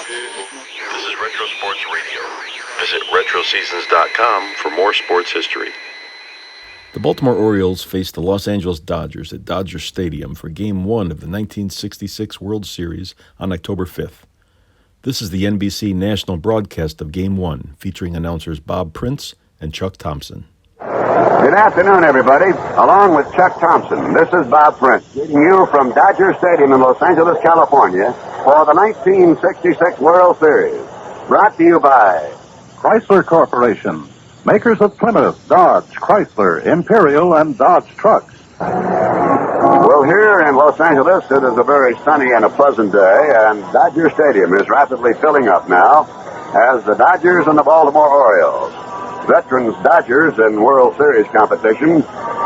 This is Retro Sports Radio. Visit RetroSeasons.com for more sports history. The Baltimore Orioles faced the Los Angeles Dodgers at Dodger Stadium for Game 1 of the 1966 World Series on October 5th. This is the NBC national broadcast of Game 1, featuring announcers Bob Prince and Chuck Thompson. Good afternoon, everybody. Along with Chuck Thompson, this is Bob Prince, greeting you from Dodger Stadium in Los Angeles, California, for the 1966 World Series. Brought to you by Chrysler Corporation, makers of Plymouth, Dodge, Chrysler, Imperial, and Dodge trucks. Well, here in Los Angeles, it is a very sunny and a pleasant day, and Dodger Stadium is rapidly filling up now as the Dodgers and the Baltimore Orioles, veterans Dodgers in World Series competition,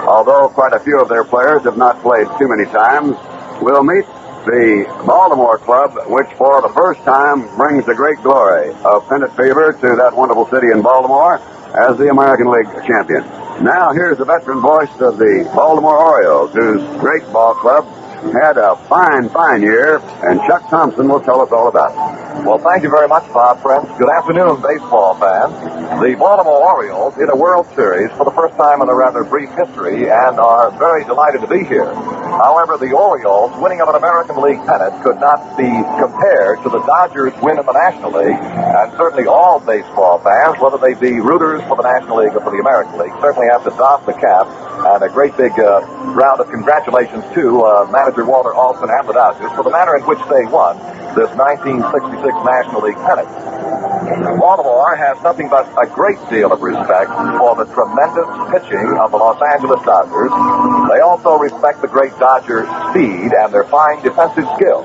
although quite a few of their players have not played too many times, will meet the Baltimore club, which for the first time brings the great glory of pennant fever to that wonderful city in Baltimore as the American League champion. Now here's the veteran voice of the Baltimore Orioles, whose great ball club had a fine year, and Chuck Thompson will tell us all about it. Well, thank you very much, Bob Prince. Good afternoon, baseball fans. The Baltimore Orioles hit a World Series for the first time in a rather brief history and are very delighted to be here. However, the Orioles winning of an American League pennant could not be compared to the Dodgers win of the National League, and certainly all baseball fans, whether they be rooters for the National League or for the American League, certainly have to doff the cap, and a great big round of congratulations to manager Walter Alston and the Dodgers for the manner in which they won this 1966 National League pennant. Baltimore has nothing but a great deal of respect for the tremendous pitching of the Los Angeles Dodgers. They also respect the great Dodger speed and their fine defensive skill.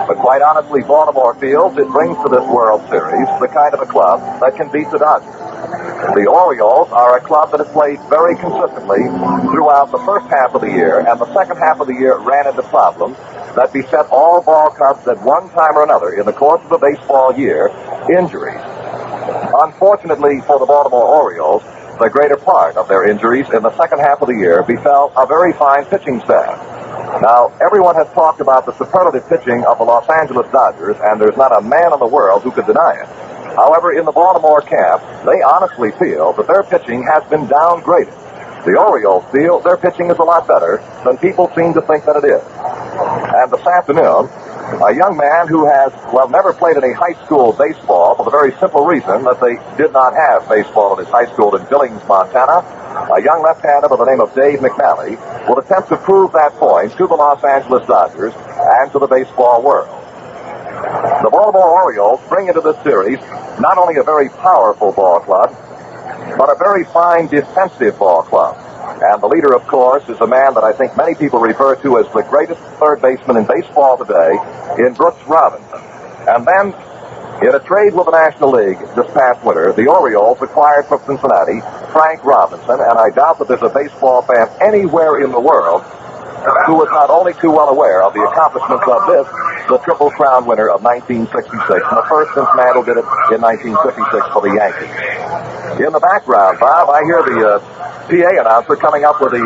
But quite honestly, Baltimore feels it brings to this World Series the kind of a club that can beat the Dodgers. The Orioles are a club that has played very consistently throughout the first half of the year, and the second half of the year ran into problems that beset all ball clubs at one time or another in the course of a baseball year: injuries. Unfortunately for the Baltimore Orioles, the greater part of their injuries in the second half of the year befell a very fine pitching staff. Now, everyone has talked about the superlative pitching of the Los Angeles Dodgers, and there's not a man in the world who could deny it. However, in the Baltimore camp, they honestly feel that their pitching has been downgraded. The Orioles feel their pitching is a lot better than people seem to think that it is. And this afternoon, a young man who has, never played any high school baseball for the very simple reason that they did not have baseball at his high school in Billings, Montana, a young left-hander by the name of Dave McNally, will attempt to prove that point to the Los Angeles Dodgers and to the baseball world. The Baltimore Orioles bring into this series not only a very powerful ball club, but a very fine defensive ball club. And the leader, of course, is a man that I think many people refer to as the greatest third baseman in baseball today, in Brooks Robinson. And then, in a trade with the National League this past winter, the Orioles acquired from Cincinnati Frank Robinson, and I doubt that there's a baseball fan anywhere in the world who is not only too well aware of the accomplishments of this, the Triple Crown winner of 1966, and the first since Mantle did it in 1956 for the Yankees. In the background, Bob, I hear the PA announcer coming up with the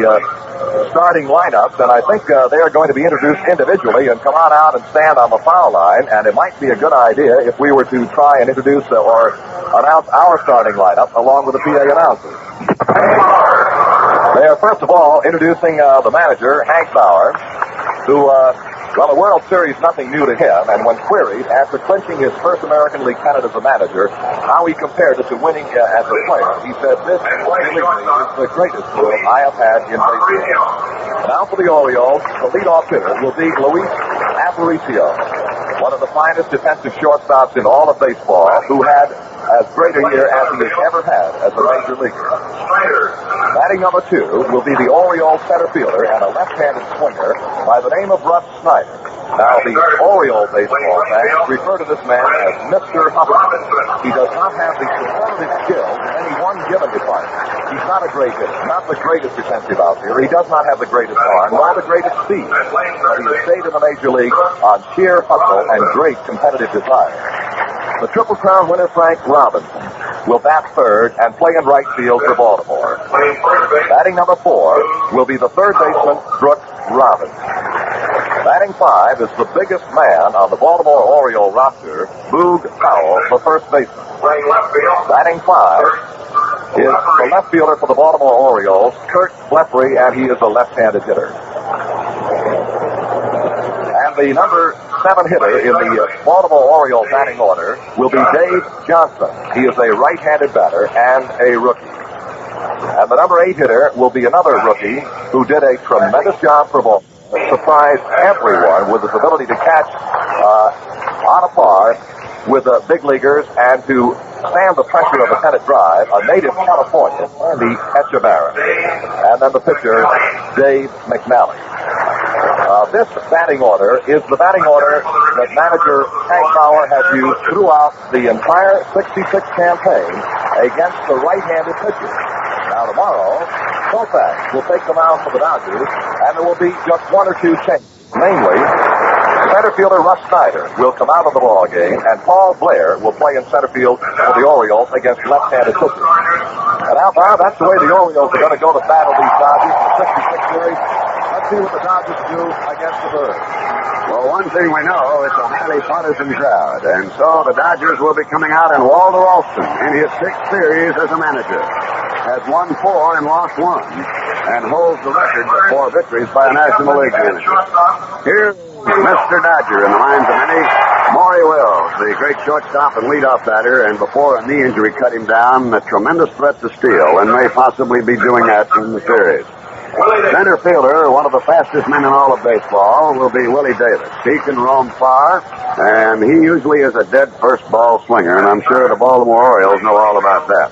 starting lineups, and I think they are going to be introduced individually and come on out and stand on the foul line, and it might be a good idea if we were to try and introduce or announce our starting lineup along with the PA announcers. They are, first of all, introducing the manager, Hank Bauer, who, the World Series, nothing new to him, and when queried after clinching his first American League pennant as a manager, how he compared it to winning as a player, he said, "This, believe me, is the greatest thrill I have had in baseball." Now for the Orioles, the leadoff hitter will be Luis Aparicio, one of the finest defensive shortstops in all of baseball, who had as great a year as he has ever had as a major leaguer. Batting number 2 will be the Orioles center fielder and a left-handed swinger by the name of Russ Snyder. Now, the Orioles baseball fans refer to this man as Mr. Hubbard. He does not have the superlative skill in any one given department. He's not a great hitter, not the greatest defensive outfielder. He does not have the greatest arm, nor the greatest speed. But he has stayed in the major league on sheer hustle and great competitive desire. The Triple Crown winner, Frank Robinson, will bat third and play in right field for Baltimore. Batting number 4 will be the third baseman, Brooks Robinson. Batting Batting 5 is the biggest man on the Baltimore Oriole roster, Boog Powell, the first baseman. Batting 5 is the left fielder for the Baltimore Orioles, Kurt Leffrey, and he is a left-handed hitter. And the number 7 hitter in the Baltimore Orioles batting order will be Dave Johnson. He is a right-handed batter and a rookie. And the number 8 hitter will be another rookie who did a tremendous job for Baltimore. Surprised everyone with his ability to catch on a par with the big leaguers and to stand the pressure of a pennant drive, a native Californian, Andy Etchebarren. And then the pitcher, Dave McNally. This batting order is the batting order that manager Hank Bauer has used throughout the entire 66 campaign against the right-handed pitchers. Now tomorrow, Koufax will take the mound for the Dodgers, and there will be just 1 or 2 changes. Namely, center fielder Russ Snyder will come out of the ball game, and Paul Blair will play in center field for the Orioles against left-handed pitchers. And now, Bob, that's the way the Orioles are going to go to battle these Dodgers in the 66 series. Let's see what the Dodgers do against the Birds. Well, one thing we know, it's a highly partisan crowd, and so the Dodgers will be coming out, and Walter Alston, in his 6th series as a manager, has won 4 and lost 1, and holds the record for victories by a National League manager. Here's Mr. Dodger in the minds of many, Maury Wills, the great shortstop and leadoff batter, and before a knee injury cut him down, a tremendous threat to steal, and may possibly be doing that in the series. Center fielder, one of the fastest men in all of baseball, will be Willie Davis. He can roam far, and he usually is a dead first ball swinger, and I'm sure the Baltimore Orioles know all about that.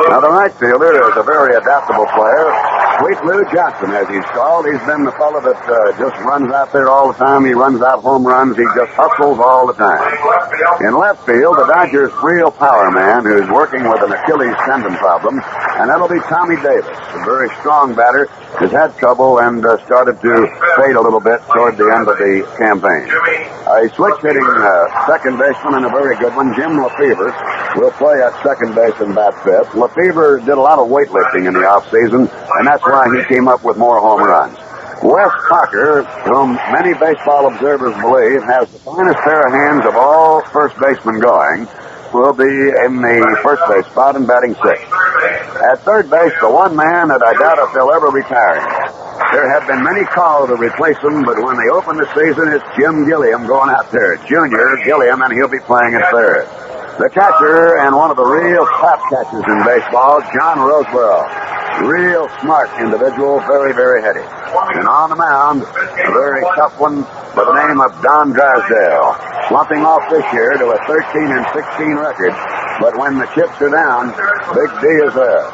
Now, the right fielder is a very adaptable player. Sweet Lou Johnson, as he's called. He's been the fellow that just runs out there all the time. He runs out home runs. He just hustles all the time. In left field, the Dodgers' real power man, who's working with an Achilles tendon problem, and that'll be Tommy Davis, a very strong batter, has had trouble and started to fade a little bit toward the end of the campaign. A switch-hitting second baseman and a very good one, Jim Lefevre, will play at second base and bat fifth. Lefevre did a lot of weightlifting in the offseason, and that's why he came up with more home runs. Wes Parker, whom many baseball observers believe has the finest pair of hands of all first basemen going, will be in the first base spot and batting 6th. At third base, the one man that I doubt if they'll ever retire him. There have been many calls to replace him, but when they open the season, it's Jim Gilliam going out there. Junior Gilliam, and he'll be playing at third. The catcher and one of the real top catchers in baseball, John Roseboro. Real smart individual, very, very heady. And on the mound, a very tough one by the name of Don Drysdale. Slumping off this year to a 13-16 record, but when the chips are down, Big D is there.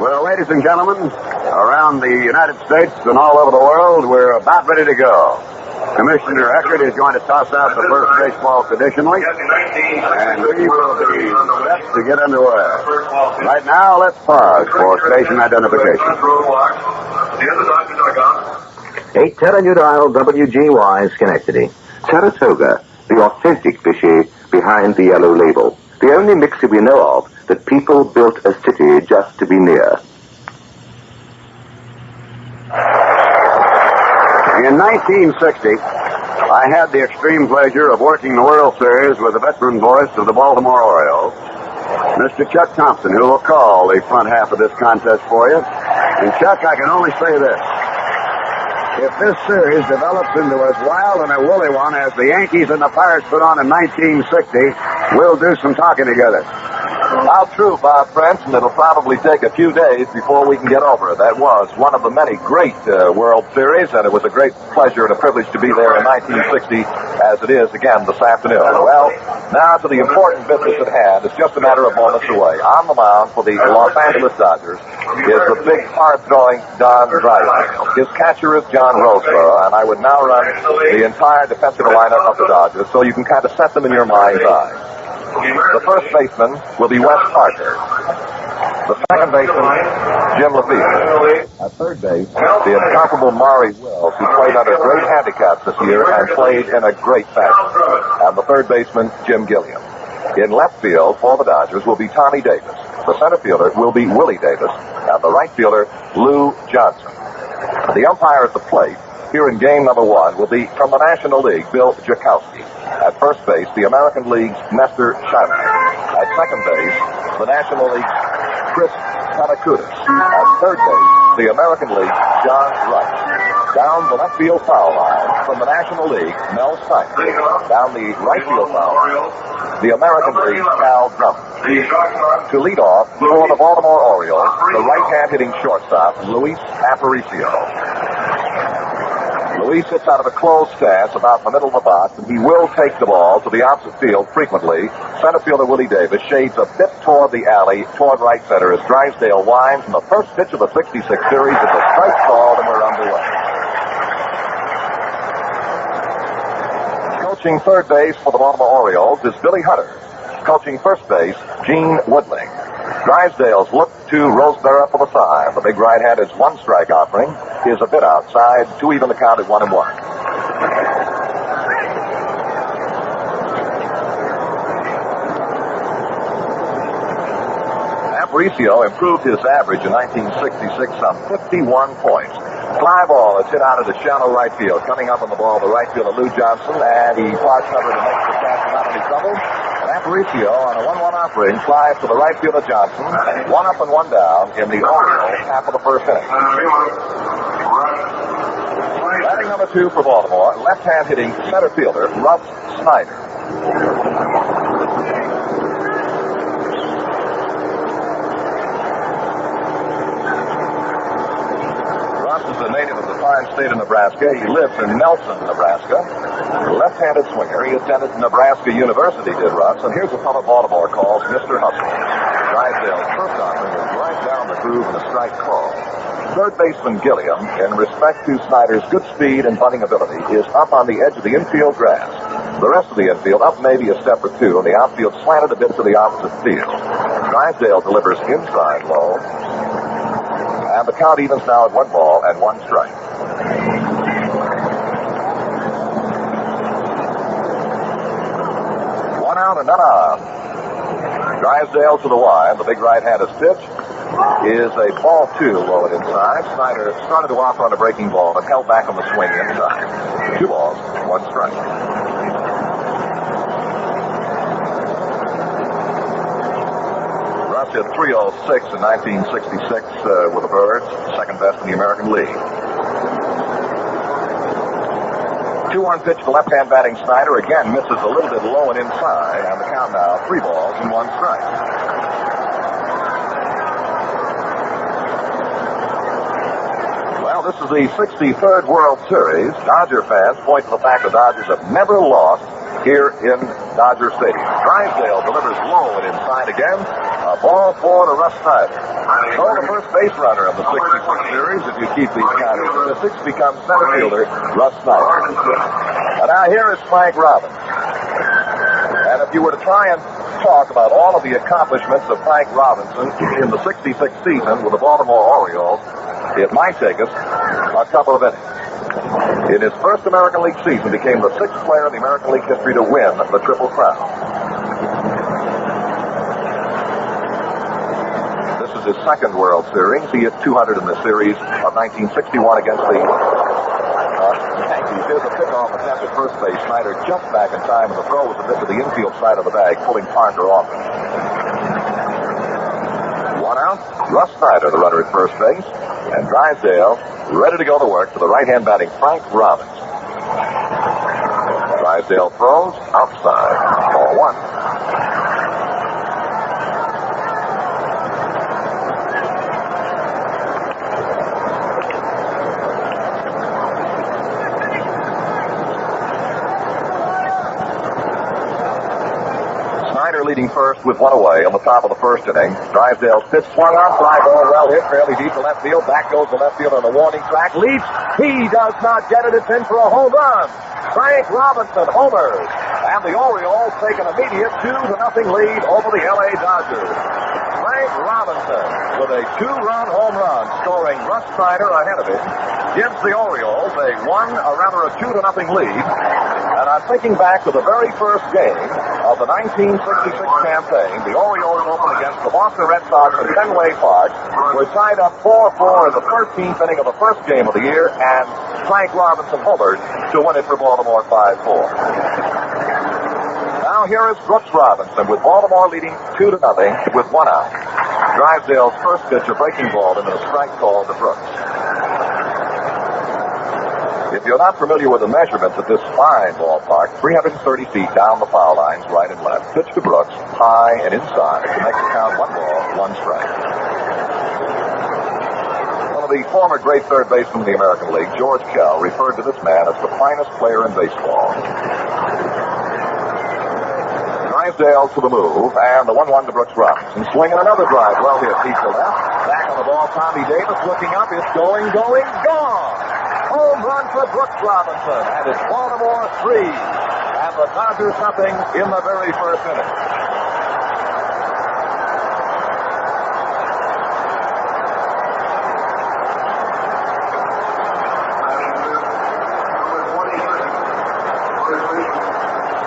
Well, ladies and gentlemen, around the United States and all over the world, we're about ready to go. Commissioner Eckert is going to toss out the first baseball traditionally, and we will be set to get underway. Right now, let's pause for station identification. 810 on your dial, WGY, Schenectady. Saratoga, the authentic Vichy behind the yellow label. The only mixer we know of that people built a city just to be near. In 1960, I had the extreme pleasure of working the World Series with the veteran voice of the Baltimore Orioles, Mr. Chuck Thompson, who will call the front half of this contest for you. And Chuck, I can only say this. If this series develops into as wild and a woolly one as the Yankees and the Pirates put on in 1960, we'll do some talking together. How true, Bob French, and it'll probably take a few days before we can get over it. That was one of the many great World Series, and it was a great pleasure and a privilege to be there in 1960, as it is again this afternoon. Well, now to the important business at hand. It's just a matter of moments away. On the mound for the Los Angeles Dodgers is the big hard-throwing Don Drysdale. His catcher is John Roseboro, and I would now run the entire defensive lineup of the Dodgers so you can kind of set them in your mind's eye. The first baseman will be Wes Parker. The second baseman, Jim Lefevre. At third base, the incomparable Maury Wills, who played under great handicaps this year and played in a great fashion. And the third baseman, Jim Gilliam. In left field for the Dodgers will be Tommy Davis. The center fielder will be Willie Davis. And the right fielder, Lou Johnson. The umpire at the plate here in game number 1 will be from the National League, Bill Jakowski. At first base, the American League's Nestor Scheimer. At second base, the National League's Chris Panakutis. At third base, the American League's John Wright. Down the left field foul line from the National League, Mel Snyder. Down the right field foul line, the American League's Cal Drummond. To lead off for the Baltimore Orioles, the right-hand hitting shortstop, Luis Aparicio. Luis sits out of a closed stance about the middle of the box, and he will take the ball to the opposite field frequently. Center fielder Willie Davis shades a bit toward the alley, toward right center, as Drysdale winds, and the first pitch of the 66 series is a strike called, and we're underway. Coaching third base for the Baltimore Orioles is Billy Hunter. Coaching first base, Gene Woodling. Drysdale's look to Rosebera for the side. The big right-hander's one strike offering is a bit outside to even the count at 1-1. Aparicio improved his average in 1966 some 51 points. Fly ball is hit out of the shallow right field. Coming up on the ball, the right fielder Lou Johnson, and he parks covered and makes the catch without any trouble. And Aparicio on a 1-1 offering flies to the right fielder Johnson. 1 up and 1 down in the Orioles half of the first inning. Batting number 2 for Baltimore, left-hand hitting center fielder Russ Snyder. A native of the fine state of Nebraska. He lives in Nelson, Nebraska. Left-handed swinger. He attended Nebraska University, did Russ. And here's a fellow Baltimore calls Mr. Hustle. Drysdale's first offering was right down the groove and a strike call. Third baseman Gilliam, in respect to Snyder's good speed and bunting ability, is up on the edge of the infield grass. The rest of the infield up maybe a step or two, and the outfield slanted a bit to the opposite field. Drysdale delivers inside low. And the count evens now at 1 ball and 1 strike. One out and none on. Drysdale to the wide. The big right-handed pitch is a ball 2 low and inside. Snyder started to offer on a breaking ball and held back on the swing inside. 2 balls, 1 strike. Hit 306 in 1966 with the Birds, second best in the American League. 2-1 pitch to left-hand batting Snyder. Again, misses a little bit low and inside. And the count now, 3 balls and 1 strike. Well, this is the 63rd World Series. Dodger fans point to the fact the Dodgers have never lost here in Dodger Stadium. Drysdale delivers low and inside again. A ball 4 to Russ Snyder. So the first base runner of the 66 series, if you keep these kind of statistics, becomes center fielder Russ Snyder. And now here is Frank Robbins. And if you were to try and talk about all of the accomplishments of Frank Robinson in the 66 season with the Baltimore Orioles, it might take us a couple of innings. In his first American League season, became the 6th player in the American League history to win the Triple Crown. This is his second World Series. He hit 200 in the series of 1961 against the Yankees. Here's a pickoff attempt at first base. Snyder jumped back in time, and the throw was a bit to the infield side of the bag, pulling Parker off it. 1 out. Russ Snyder, the runner at first base, and Drysdale ready to go to work for the right-hand batting Frank Robbins. Drysdale throws outside. Ball 1. Leading first with 1 away on the top of the first inning. Drysdale's pitch swung on, fly ball well hit, fairly deep to left field. Back goes the left fielder on the warning track. Leaps. He does not get it. It's in for a home run. Frank Robinson homers. And the Orioles take an immediate 2-0 lead over the LA Dodgers. Frank Robinson with a 2-run home run, scoring Russ Snyder ahead of him, gives the Orioles a 2-0 lead. And on I'm thinking back to the very first game of the 1966 campaign. The Orioles opened against the Boston Red Sox at Fenway Park. Were tied up 4-4 in the 13th inning of the first game of the year, and Frank Robinson homered to win it for Baltimore 5-4. Now here is Brooks Robinson with Baltimore leading 2-0 with 1 out. Drysdale's first pitch, a breaking ball, and a strike call to Brooks. If you're not familiar with the measurements at this fine ballpark, 330 feet down the foul lines, right and left. Pitch to Brooks, high and inside to make the count 1 ball, 1 strike. One of the former great third basemen in the American League, George Kell, referred to this man as the finest player in baseball. Drysdale to the move, and the 1-1 to Brooks Robinson. Swinging another drive, well hit, deep to left. Back on the ball, Tommy Davis looking up. It's going, gone. Home run for Brooks Robinson, and it's Baltimore 3, and the Dodgers nothing in the very first inning.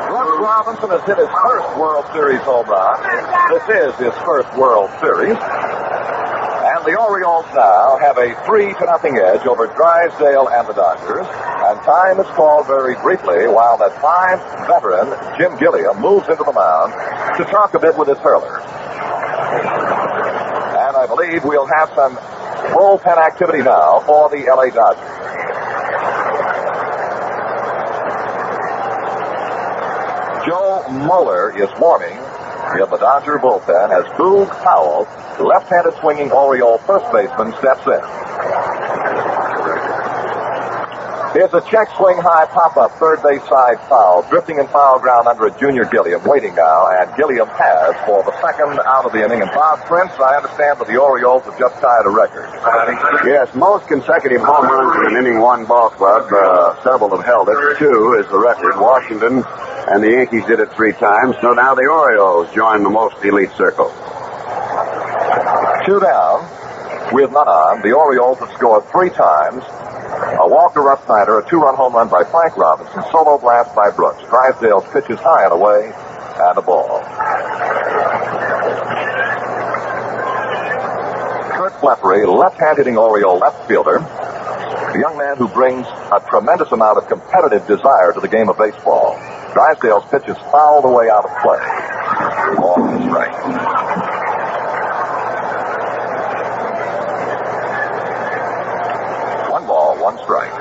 Brooks Robinson has hit his first World Series home run. This is his first World Series. And the Orioles now have a 3-0 edge over Drysdale and the Dodgers. And time is called very briefly while that 5 veteran, Jim Gilliam, moves into the mound to talk a bit with his hurler. And I believe we'll have some bullpen activity now for the LA Dodgers. Joe Mueller is warming in the Dodger bullpen as Boog Powell, the left-handed swinging Oriole first baseman, steps in. Here's a check swing high pop-up third base side foul, drifting in foul ground under a Junior Gilliam, waiting now, and Gilliam has for the second out of the inning. And Bob Prince, I understand that the Orioles have just tied a record. Yes, most consecutive home runs in an inning one ball club. Several have held it. 2 is the record. Washington and the Yankees did it 3 times. So now the Orioles join the most elite circle. 2 down with none on. The Orioles have scored 3 times. A walk to Russ Snyder, a 2-run home run by Frank Robinson, solo blast by Brooks. Drysdale's pitch is high and away, and a ball. Kurt Fleppery, left-hand hitting Oriole left fielder, a young man who brings a tremendous amount of competitive desire to the game of baseball. Drysdale's pitch is fouled away out of play. Ball and strike. One strike.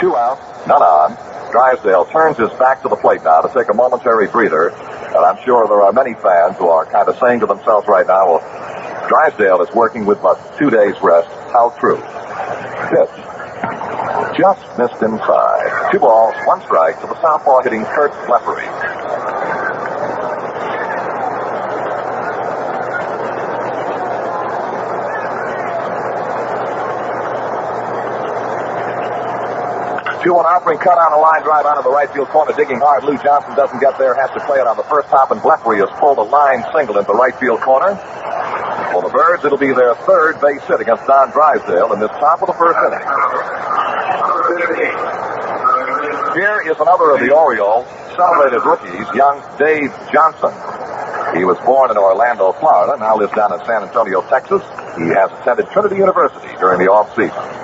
2 out, none on. Drysdale turns his back to the plate now to take a momentary breather. And I'm sure there are many fans who are kind of saying to themselves right now, well, Drysdale is working with but 2 days rest. How true. Pitch. Just missed inside. 2 balls, 1 strike to the southpaw hitting Kurt Fleppery. Two-one offering, cut on a line drive out of the right field corner, digging hard. Lou Johnson doesn't get there, has to play it on the first hop, and Fleppery has pulled a line single into the right field corner. For the Birds, it'll be their 3rd base hit against Don Drysdale in this top of the first inning. Here is another of the Orioles' celebrated rookies, young Dave Johnson. He was born in Orlando, Florida, now lives down in San Antonio, Texas. He has attended Trinity University during the off-season.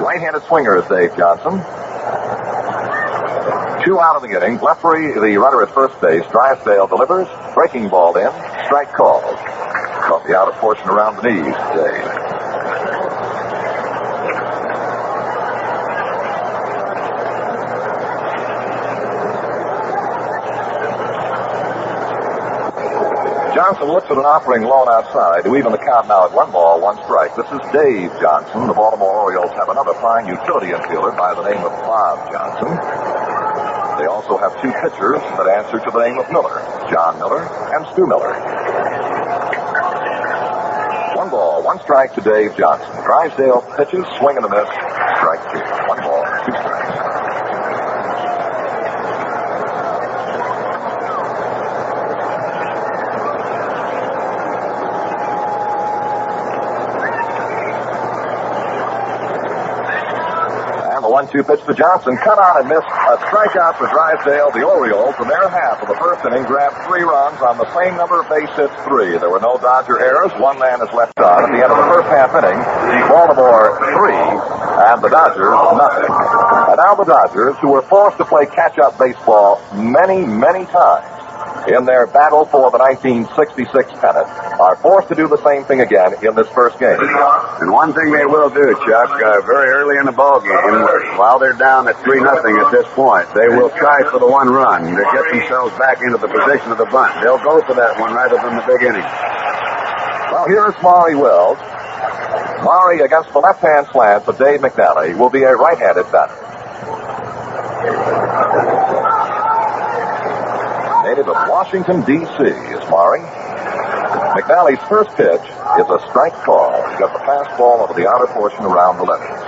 Right-handed swinger is Dave Johnson. 2 out of the inning. Fleppery, the runner at first base. Drysdale delivers. Breaking ball in. Strike called. Caught the outer portion around the knees today. Johnson looks at an offering lone outside to even the count now at 1 ball, 1 strike. This is Dave Johnson. The Baltimore Orioles have another fine utility infielder by the name of Bob Johnson. They also have 2 pitchers that answer to the name of Miller, John Miller and Stu Miller. 1 ball, 1 strike to Dave Johnson. Drysdale pitches, swing and a miss, strike 2. 1 ball, 2 strikes. 1-2 pitch to Johnson. Cut on and missed. A strikeout for Drysdale. The Orioles, in their half of the first inning, grabbed 3 runs on the same number of base hits, 3. There were no Dodger errors. 1 man is left on. At the end of the first half inning, Baltimore 3 and the Dodgers nothing. And now the Dodgers, who were forced to play catch-up baseball many, many times in their battle for the 1966 pennant, are forced to do the same thing again in this first game. And one thing they will do, Chuck, very early in the ball game, while they're down at 3-0 at this point, they will try for the 1 run to get themselves back into the position of the bunt. They'll go for that one rather than the big inning. Well, here's Maury Wills. Maury against the left-hand slant for Dave McNally will be a right-handed batter. Native of Washington, D.C. is Maury. McNally's first pitch is a strike call. He got the fastball over the outer portion around the letters.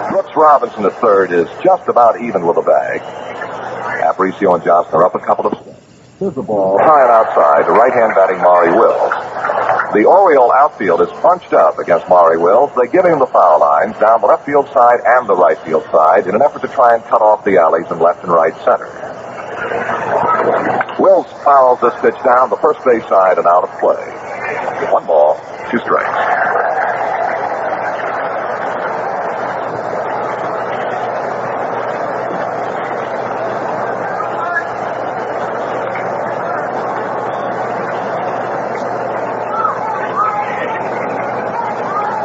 Brooks Robinson at third is just about even with the bag. Aparicio and Johnson are up a couple of steps. Here's the ball high and outside to right-hand batting Maury Wills. The Oriole outfield is bunched up against Maury Wills. They give him the foul lines down the left field side and the right field side in an effort to try and cut off the alleys in left and right center. Wills fouls this pitch down the first base side and out of play. 1 ball, 2 strikes.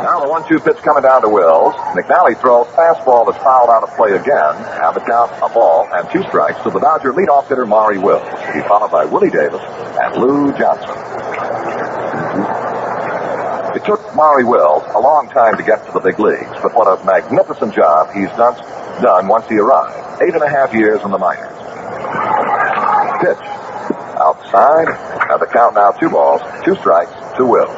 Now the 1-2 pitch coming down to Wills. McNally throws fastball that's fouled out of play again. And the count, a ball and 2 strikes to the Dodger leadoff hitter Maury Wills. To be followed by Willie Davis and Lou Johnson. It took Maury Wills a long time to get to the big leagues, but what a magnificent job he's done once he arrived. 8.5 years in the minors. Pitch. Outside. And the count now 2 balls, 2 strikes to Wills.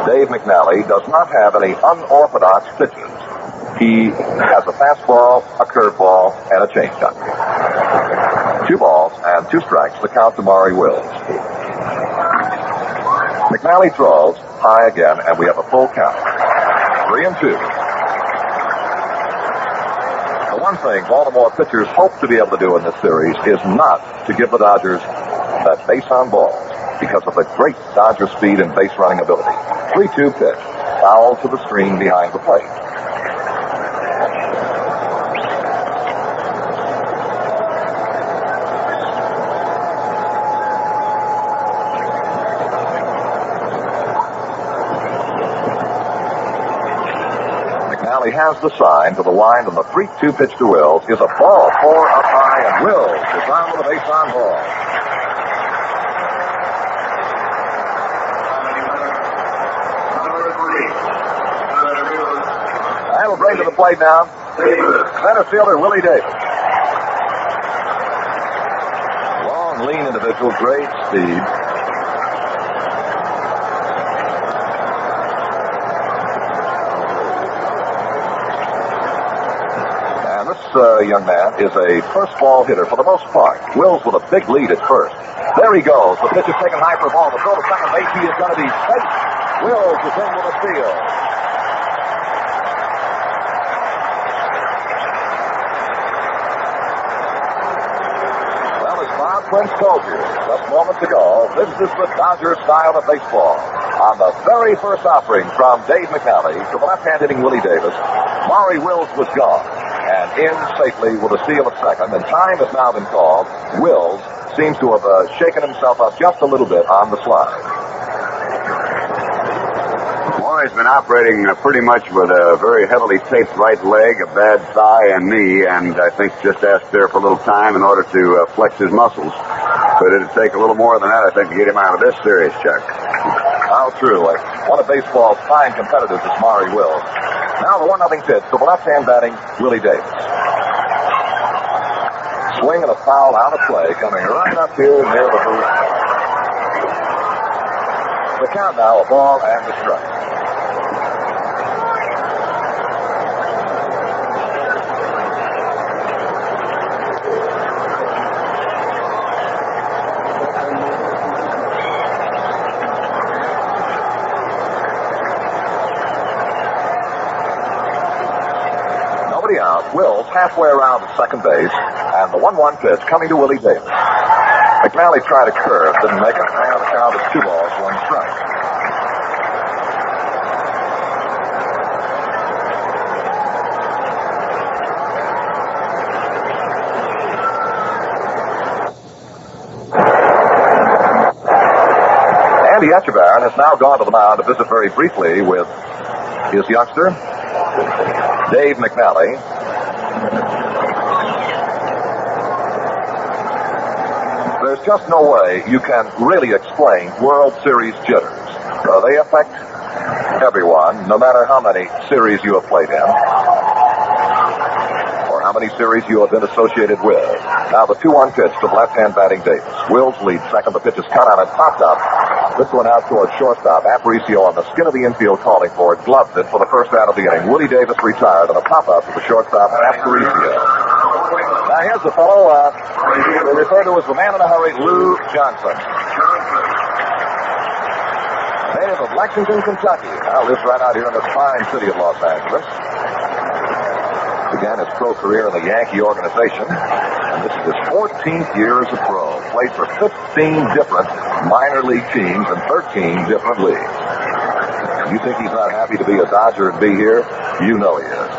Dave McNally does not have any unorthodox pitches. He has a fastball, a curveball, and a changeup. 2 balls and 2 strikes, the count to Maury Wills. McNally throws high again, and we have a full count. 3-2. The one thing Baltimore pitchers hope to be able to do in this series is not to give the Dodgers that base on balls because of the great Dodger speed and base running ability. 3-2 pitch, foul to the screen behind the plate. McNally has the sign to the line, and the 3-2 pitch to Wills is a ball 4 up high, and Wills is on with a base on ball. And we'll bring to the plate now center fielder Willie Davis. Long, lean individual, great speed. And this young man is a first ball hitter for the most part. Wills with a big lead at first. There he goes. The pitch is taken high for a ball. The throw to second base. He is going to be safe. Wills is in with a steal. Prince told you just moments ago, this is the Dodger style of baseball. On the very first offering from Dave McNally to the left-hand hitting Willie Davis, Maury Wills was gone and in safely with a steal at second, and time has now been called. Wills seems to have shaken himself up just a little bit on the slide. Maury's been operating pretty much with a very heavily taped right leg, a bad thigh and knee, and I think just asked there for a little time in order to flex his muscles. But it'd take a little more than that, I think, to get him out of this series, Chuck. How true. One of baseball's fine competitors is Maury Wills. Now the 1-0 pitch to the left-hand batting Willie Davis. Swing and a foul out of play coming right up here near the booth. The count now, a ball and a strike. Wills halfway around at second base, and the 1-1 pitch coming to Willie Davis. McNally tried a curve, didn't make it. Now the count is 2 balls, 1 strike. Andy Etchebarren has now gone to the mound to visit very briefly with his youngster, Dave McNally. There's just no way you can really explain World Series jitters. They affect everyone, no matter how many series you have played in, or how many series you have been associated with. Now the 2-1 pitch to the left-hand batting Davis. Wills leads second. The pitch is cut on and popped up. This one out towards shortstop. Aparicio on the skin of the infield calling for it. Gloved it for the first out of the inning. Willie Davis retired on a pop-up to the shortstop, Aparicio. Now here's the fellow they refer to as the man in a hurry, Lou Johnson. Native of Lexington, Kentucky. Now lives right out here in the fine city of Los Angeles. Began his pro career in the Yankee organization, and this is his 14th year as a pro. Played for 15 different minor league teams in 13 different leagues. You think he's not happy to be a Dodger and be here? You know he is.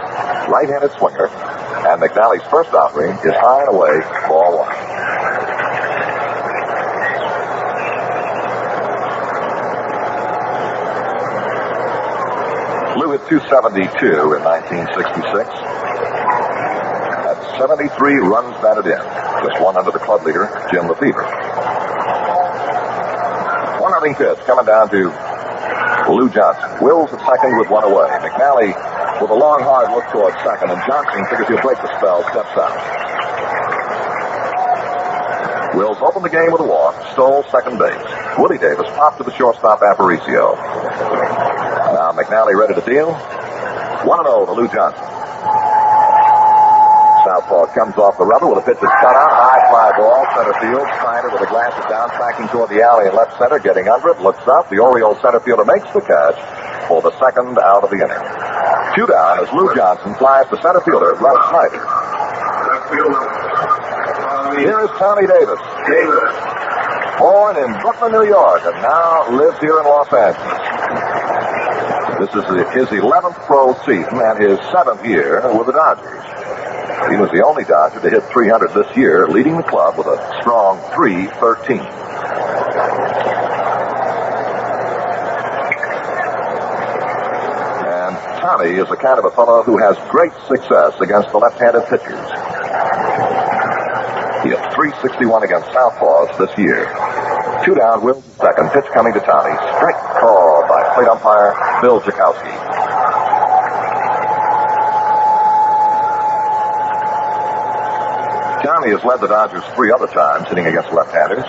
Right-handed swinger, and McNally's first offering is high and away, ball 1. Lou hit .272 in 1966. 73 runs batted in. Just one under the club leader, Jim Lefevre. 1-0 pitch coming down to Lou Johnson. Wills at second with 1 away. McNally with a long, hard look towards second, and Johnson figures he'll break the spell, steps out. Wills opened the game with a walk, stole second base. Willie Davis popped to the shortstop, Aparicio. Now McNally ready to deal. 1-0 to Lou Johnson. Southpaw comes off the rubber with a pitch that's cut out. High fly ball, center field. Snyder with the glasses down, tracking toward the alley in left center, getting under it, looks up. The Orioles center fielder makes the catch for the second out of the inning. 2 down as Lou Johnson flies to center fielder, Russ Snyder. Here is Tommy Davis. Born in Brooklyn, New York, and now lives here in Los Angeles. This is his 11th pro season and his 7th year with the Dodgers. He was the only Dodger to hit 300 this year, leading the club with a strong .313. And Tommy is the kind of a fellow who has great success against the left-handed pitchers. He hit .361 against Southpaws this year. 2 down, Wills second. Pitch coming to Tommy. Strike called by plate umpire Bill Jakowski. Tommy has led the Dodgers 3 other times hitting against left-handers.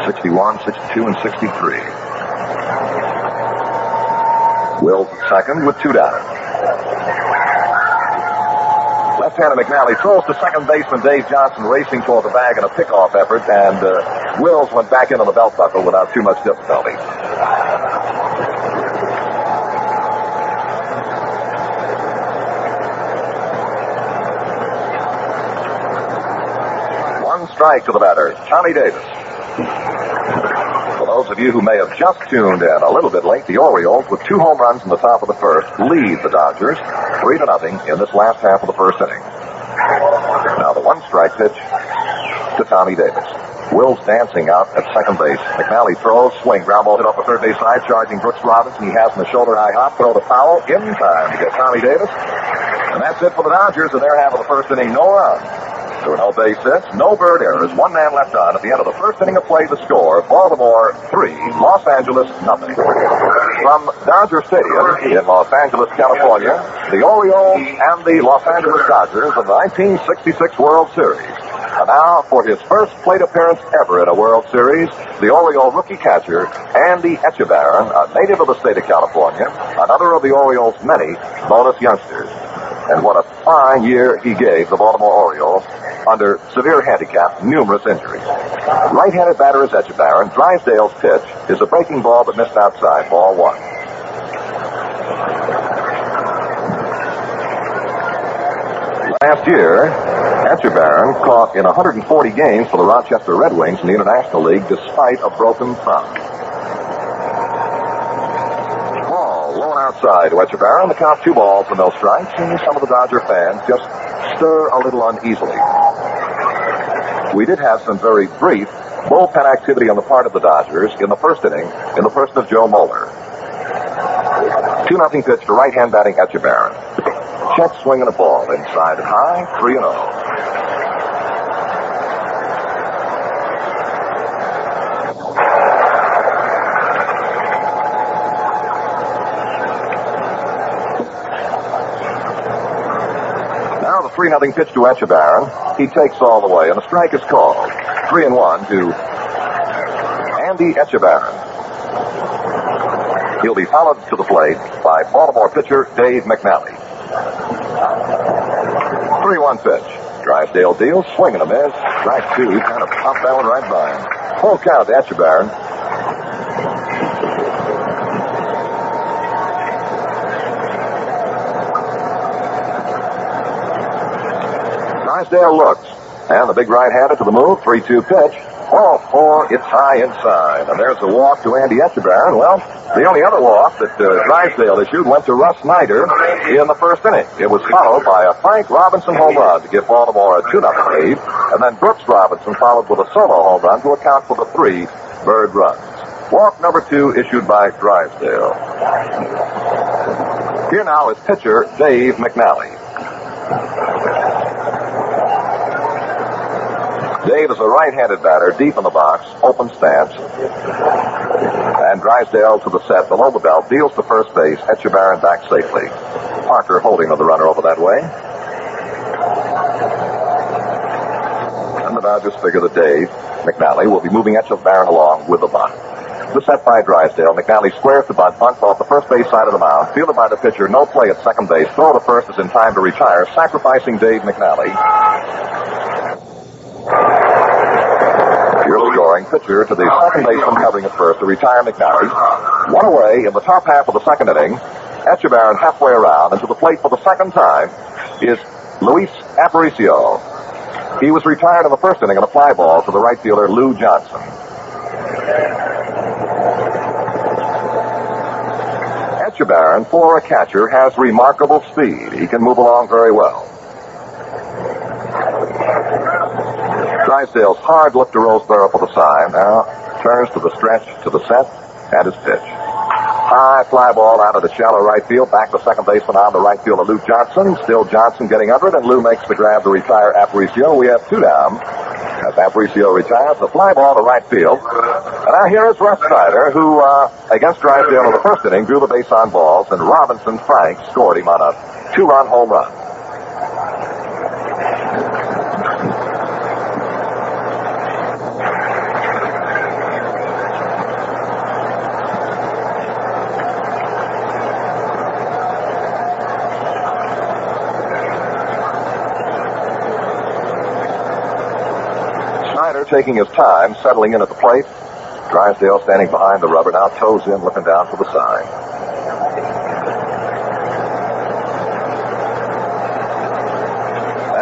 61, 62, and 63. Wills second with 2 down. Left-handed McNally throws to second baseman Dave Johnson, racing toward the bag in a pickoff effort, and Wills went back into the belt buckle without too much difficulty. Strike to the batter, Tommy Davis. For those of you who may have just tuned in a little bit late, the Orioles, with 2 home runs in the top of the first, lead the Dodgers 3-0 in this last half of the first inning. Now the 1-strike pitch to Tommy Davis. Wills dancing out at second base. McNally throws, swing, ground ball hit off the third base side, charging Brooks Robinson. He has in the shoulder high hop, throw the foul in time to get Tommy Davis. And that's it for the Dodgers in their half of the first inning. No runs. There were no base hits, no bird errors, 1 man left on at the end of the first inning of play. The score, Baltimore 3, Los Angeles 0. From Dodger Stadium in Los Angeles, California, the Orioles and the Los Angeles Dodgers of the 1966 World Series. And now, for his first plate appearance ever in a World Series, the Oriole rookie catcher, Andy Etchebarren, a native of the state of California, another of the Orioles' many bonus youngsters. And what a fine year he gave the Baltimore Orioles under severe handicap, numerous injuries. Right-handed batter is Etchebarren. Drysdale's pitch is a breaking ball but missed outside, ball 1. Last year, Etchebarren caught in 140 games for the Rochester Red Wings in the International League despite a broken thumb. Ball low and outside to Etchebarren. The count 2 balls and no strikes, and some of the Dodger fans just stir a little uneasily. We did have some very brief bullpen activity on the part of the Dodgers in the first inning in the person of Joe Moeller. 2-0 pitch to right-hand batting Etchebarren. Check swinging a ball inside and high, 3-0. Now the 3-0 pitch to Etchebarren. He takes all the way, and a strike is called. 3-1 to Andy Etchebarren. He'll be followed to the plate by Baltimore pitcher Dave McNally. 3-1 pitch. Drysdale deals, swing and a miss. Strike 2, he kind of popped that one right by him. Full count to Etchebarren. Drysdale looks, and the big right-hander to the move. 3-2 pitch. Ball 4, it's high inside. And there's a walk to Andy Etchebarren. Well, the only other walk that Drysdale issued went to Russ Snyder in the first inning. It was followed by a Frank Robinson home run to give Baltimore a 2-0 lead. And then Brooks Robinson followed with a solo home run to account for the 3 Bird runs. Walk number 2 issued by Drysdale. Here now is pitcher Dave McNally. Dave is a right-handed batter, deep in the box, open stance. And Drysdale to the set below the belt, deals to first base, Etchebarren back safely. Parker holding the runner over that way. And the Dodgers figure that Dave McNally will be moving Etchebarren along with the bunt. The set by Drysdale. McNally squares the bunt off the first base side of the mound. Fielded by the pitcher, no play at second base. Throw to first is in time to retire, sacrificing Dave McNally. You're scoring pitcher to the second baseman covering at first to retire McNally. One away in the top half of the second inning. Etchebarren halfway around, and to the plate for the second time is Luis Aparicio. He was retired in the first inning on a fly ball to the right fielder Lou Johnson. Etchebarren, for a catcher, has remarkable speed. He can move along very well. Drysdale's hard look to Roseboro for the sign. Now turns to the stretch, to the set, and his pitch. High fly ball out of the shallow right field. Back to second baseman on the right fielder, Lou Johnson. Still Johnson getting under it, and Lou makes the grab to retire Aparicio. We have 2 down. As Aparicio retires, the fly ball to right field. And now here is Russ Snyder, who, against Drysdale in the first inning, drew the base on balls, and Robinson Frank scored him on a 2-run home run. Taking his time, settling in at the plate. Drysdale standing behind the rubber, now toes in, looking down to the side.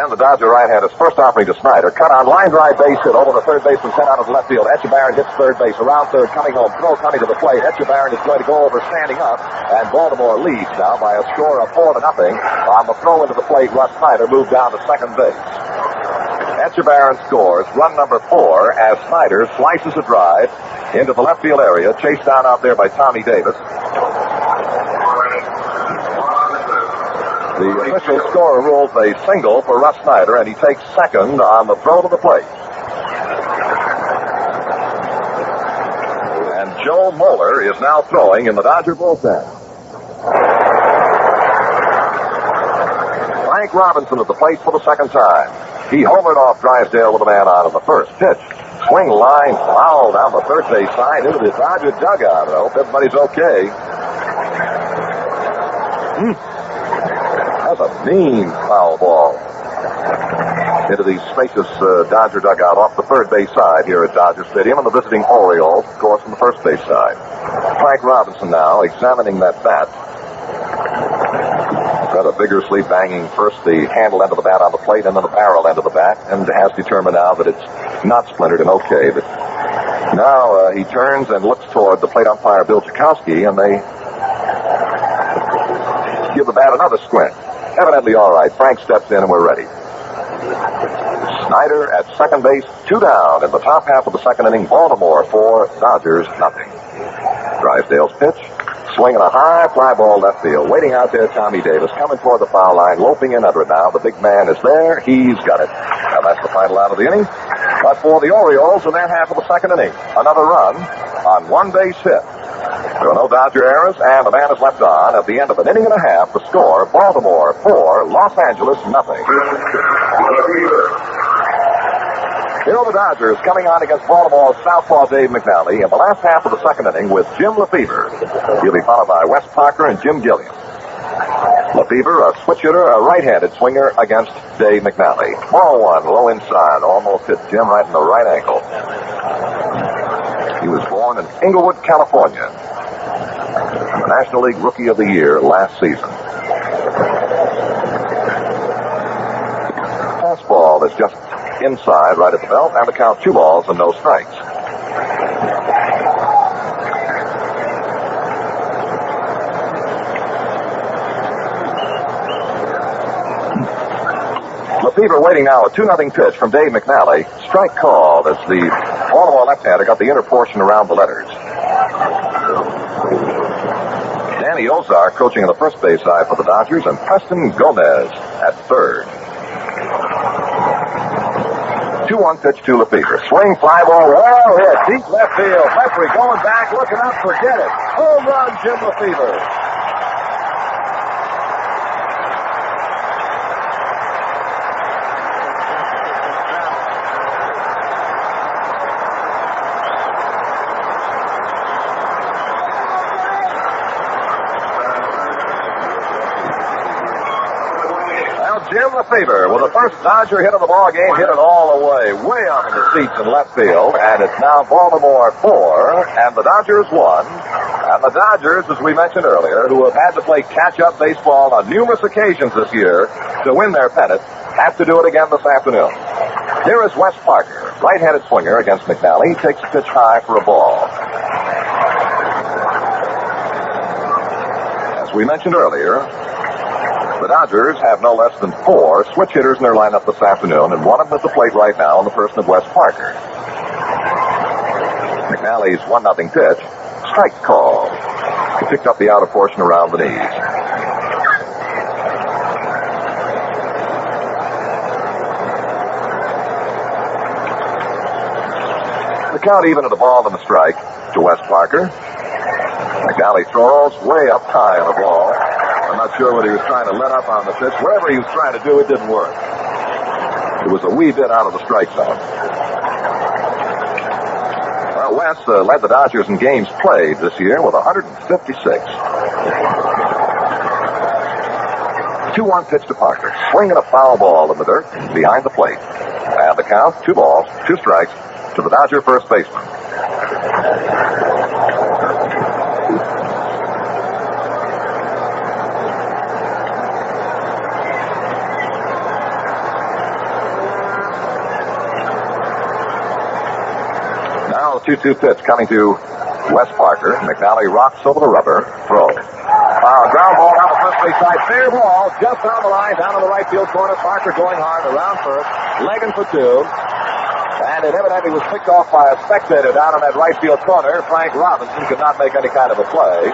And the Dodger right-hander's first offering to Snyder. Cut on line drive base hit over the third baseman, sent out of the left field. Etchebarren hits third base, around third, coming home. Throw coming to the plate. Etchebarren is going to go over standing up, and Baltimore leads now by a score of 4-0. On the throw into the plate, Russ Snyder moved down to second base. Etchebarren scores run number 4 as Snyder slices a drive into the left field area, chased down out there by Tommy Davis. The official scorer rules a single for Russ Snyder, and he takes second on the throw to the plate. And Joe Moeller is now throwing in the Dodger bullpen. Frank Robinson at the plate for the second time. He homered off Drysdale with a man on in the first pitch. Swing line foul down the third base side into the Dodger dugout. I hope everybody's okay. That's a mean foul ball into the spacious Dodger dugout off the third base side here at Dodger Stadium, and the visiting Orioles, of course, from the first base side. Frank Robinson now examining that bat. rather vigorously, banging first the handle end of the bat on the plate and then the barrel end of the bat, and has determined now that it's not splintered and okay. But now he turns and looks toward the plate umpire, Bill Tchaikovsky, and they give the bat another squint. Evidently all right. Frank steps in and we're ready. Snyder at second base, 2 down in the top half of the second inning. Baltimore 4, Dodgers nothing. Drysdale's pitch, swinging a high fly ball left field. Waiting out there, Tommy Davis, coming toward the foul line, loping in under it now. The big man is there. He's got it. Now that's the final out of the inning. But for the Orioles in that half of the second inning, another run on one base hit. There were no Dodger errors, and the man is left on. At the end of an inning and a half, the score, Baltimore 4, Los Angeles nothing. Here are the Dodgers coming on against Baltimore's southpaw Dave McNally in the last half of the second inning with Jim Lefevre. He'll be followed by Wes Parker and Jim Gilliam. Lefevre, a switch hitter, a right-handed swinger against Dave McNally. Ball one, low inside, almost hit Jim right in the right ankle. He was born in Inglewood, California. The National League Rookie of the Year last season. Fastball is just inside, right at the belt, and the count 2 balls and no strikes. Lefevre waiting now, a 2-0 pitch from Dave McNally. Strike called as the Baltimore left-hander got the inner portion around the letters. Danny Ozark coaching on the first base side for the Dodgers, and Preston Gomez at third. 2-1 pitch to Lefevre. Swing, fly ball, well hit, deep left field. Lefevre going back, looking up, forget it. Home run, Jim Lefevre. Jim Lefevre, with the first Dodger hit of the ball game, hit it all the way up in the seats in left field, and it's now Baltimore 4, and the Dodgers 1. And the Dodgers, as we mentioned earlier, who have had to play catch-up baseball on numerous occasions this year to win their pennant, have to do it again this afternoon. Here is Wes Parker, right-handed swinger against McNally. He takes a pitch high for a ball. As we mentioned earlier, the Dodgers have no less than 4 switch hitters in their lineup this afternoon, and one of them at the plate right now in the person of Wes Parker. McNally's 1-0 pitch. Strike call. He picked up the outer portion around the knees. The count even at the ball and the strike to Wes Parker. McNally throws way up high on the ball. I'm not sure what he was trying to let up on the pitch. Whatever he was trying to do, it didn't work. It was a wee bit out of the strike zone. Well, Wes led the Dodgers in games played this year with 156. 2-1 pitch to Parker. Swinging a foul ball in the dirt behind the plate. And the count, 2 balls, 2 strikes to the Dodger first baseman. Now the 2-2 pitch coming to Wes Parker. McNally rocks over the rubber. Throw. Ground ball down the first base side. Fair ball just on the line, down to the right field corner. Parker going hard around first, legging for 2. And it evidently was picked off by a spectator down in that right field corner. Frank Robinson could not make any kind of a play.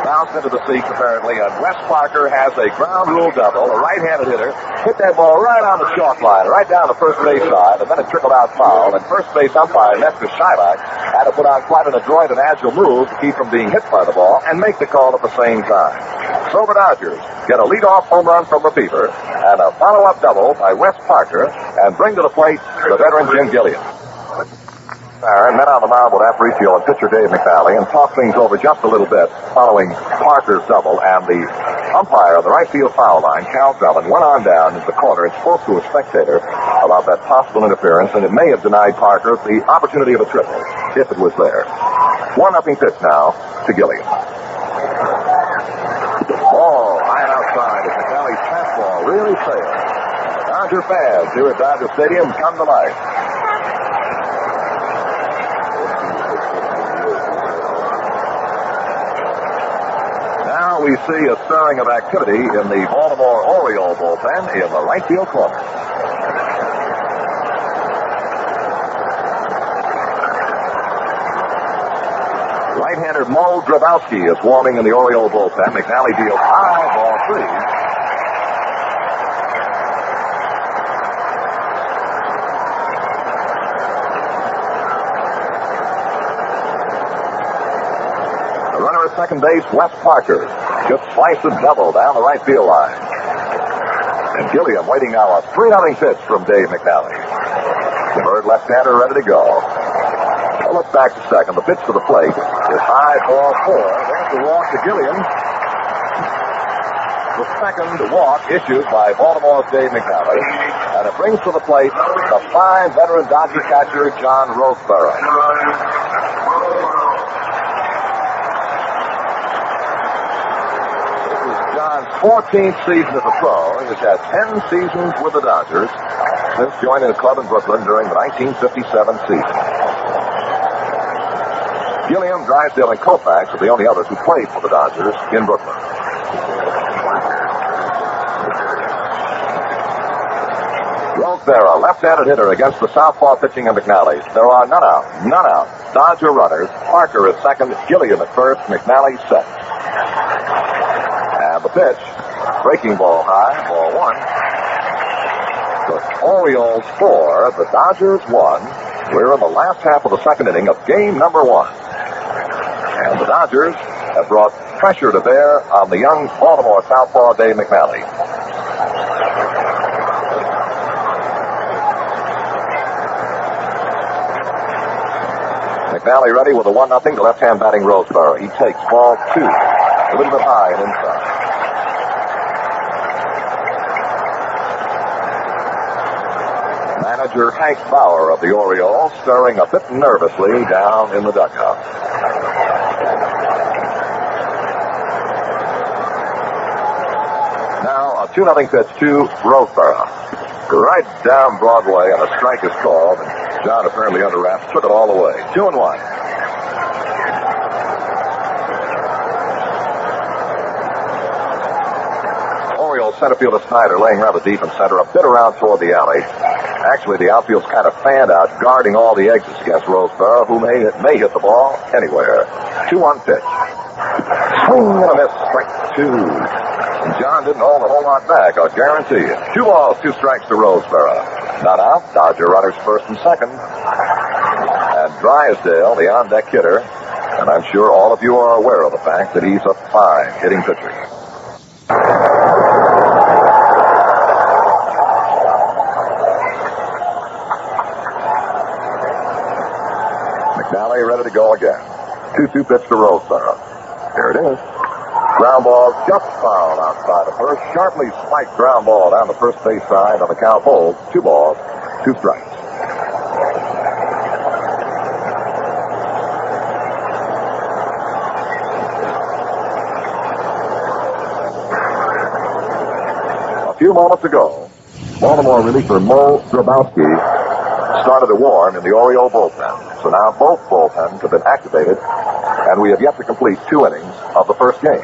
Bounced into the seats, apparently, and Wes Parker has a ground rule double. A right-handed hitter hit that ball right on the chalk line, right down the first base side, and then it trickled out foul. And first base umpire Nestor Shylock had to put on quite an adroit and agile move to keep from being hit by the ball and make the call at the same time. So the Dodgers get a leadoff home run from Lefevre and a follow-up double by Wes Parker, and bring to the plate the veteran Jim Gilliam. And then on the mound with Aparicio and pitcher Dave McNally, and talk things over just a little bit following Parker's double, and the umpire on the right field foul line, Cal Dellin, went on down into the corner and spoke to a spectator about that possible interference, and it may have denied Parker the opportunity of a triple if it was there. 1-0 pitch now to Gilliam. Ball high and outside. Dodger fans here at Dodger Stadium come to life. Now we see a stirring of activity in the Baltimore Orioles bullpen in the right field corner. Right-hander Mo Grabowski is warming in the Oriole bullpen. McNally deals high, ball 3. The runner at second base, Wes Parker, just sliced and double down the right field line. And Gilliam waiting now a 3-0 pitch from Dave McNally. The Bird left-hander ready to go. Well, let's back to second. The pitch to the plate is high, ball 4. There's the walk to Gilliam. The second walk issued by Baltimore's Dave McNally. And it brings to the plate the fine veteran Dodger catcher, John Roseborough. This is John's 14th season as a pro. He has had 10 seasons with the Dodgers since joining the club in Brooklyn during the 1957 season. Gilliam, Drysdale, and Koufax are the only others who played for the Dodgers in Brooklyn. Roseborough, left-handed hitter against the southpaw pitching of McNally. There are none out. Dodger runners. Parker at second, Gilliam at first, McNally set. And the pitch, breaking ball high, ball 1. The Orioles 4, the Dodgers 1. We're in the last half of the second inning of game number 1. And the Dodgers have brought pressure to bear on the young Baltimore southpaw Dave McNally. McNally ready with a 1-0 to left-hand batting Roseborough. He takes ball 2, a little bit high and inside. Manager Hank Bauer of the Orioles stirring a bit nervously down in the dugout. Now a 2-0 pitch to Roseborough. Right down Broadway, and a strike is called. And John, apparently under wraps, took it all the way. 2-1. Orioles center fielder Snyder laying rather deep in center, a bit around toward the alley. Actually, the outfield's kind of fanned out, guarding all the exits against Roseborough, who may hit the ball anywhere. 2-1 pitch. Swing and a miss, strike 2. And John didn't hold a whole lot back, I'll guarantee you. 2 balls, 2 strikes to Roseborough. Not out. Dodger runners first and second. And Drysdale, the on-deck hitter, and I'm sure all of you are aware of the fact that he's a fine hitting pitcher. McNally ready to go again. 2-2 pitch to Roseborough. Here it is. Ground ball just fouled outside of first. Sharply spiked ground ball down the first base side on the count holds. 2 balls, 2 strikes. A few moments ago, Baltimore reliever Mo Grabowski started to warm in the Oriole bullpen. So now both bullpens have been activated, and we have yet to complete 2 innings of the first game.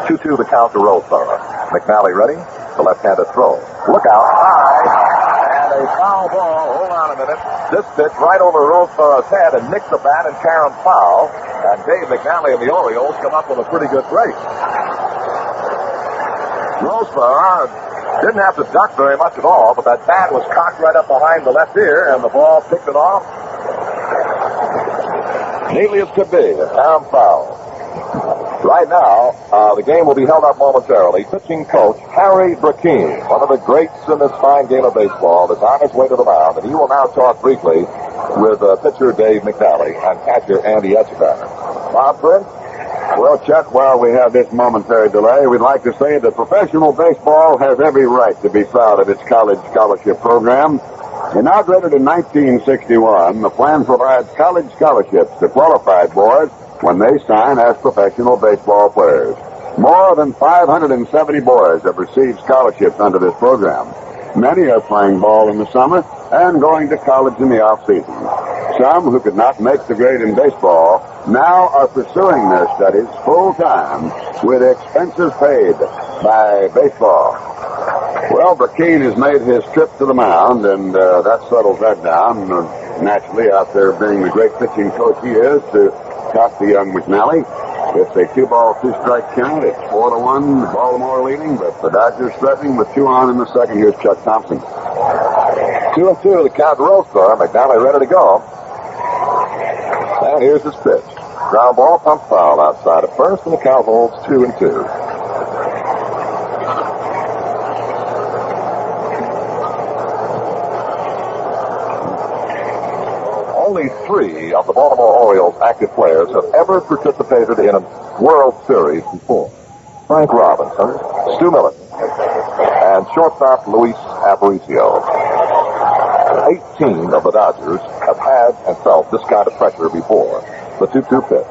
2-2 the count to Roseborough. McNally ready. The left-handed throw. Look out. High. And a foul ball. Hold on a minute. This pitch right over Roseborough's head and nicks the bat and carry him foul. And Dave McNally and the Orioles come up with a pretty good break. Roseborough didn't have to duck very much at all, but that bat was cocked right up behind the left ear, and the ball picked it off neatly as could be. A town foul. Right now, the game will be held up momentarily. Pitching coach Harry Brackeen, one of the greats in this fine game of baseball, is on his way to the mound, and he will now talk briefly with pitcher Dave McNally and catcher Andy Etchebarren. Bob Prince? Well, Chuck, while we have this momentary delay, we'd like to say that professional baseball has every right to be proud of its college scholarship program. Inaugurated in 1961, the plan provides college scholarships to qualified boys when they sign as professional baseball players. More than 570 boys have received scholarships under this program. Many are playing ball in the summer and going to college in the off-season. Some who could not make the grade in baseball now are pursuing their studies full-time with expenses paid by baseball. Well, Burkeen has made his trip to the mound, and that settles that down. Naturally, out there being the great pitching coach he is, to talk to young McNally. It's a 2-ball, 2-strike count. It's 4-1, Baltimore leading, but the Dodgers threatening with 2 on in the second. Here's Chuck Thompson. 2-2, the count to Roseboro. McNally ready to go. And here's his pitch. Ground ball, pump foul outside of first, and the count holds 2-2. Only 3 of the Baltimore Orioles active players have ever participated in a World Series before. Frank Robinson, Stu Millet, and shortstop Luis Aparicio. 18 of the Dodgers have had and felt this kind of pressure before. The 2-2 pitch.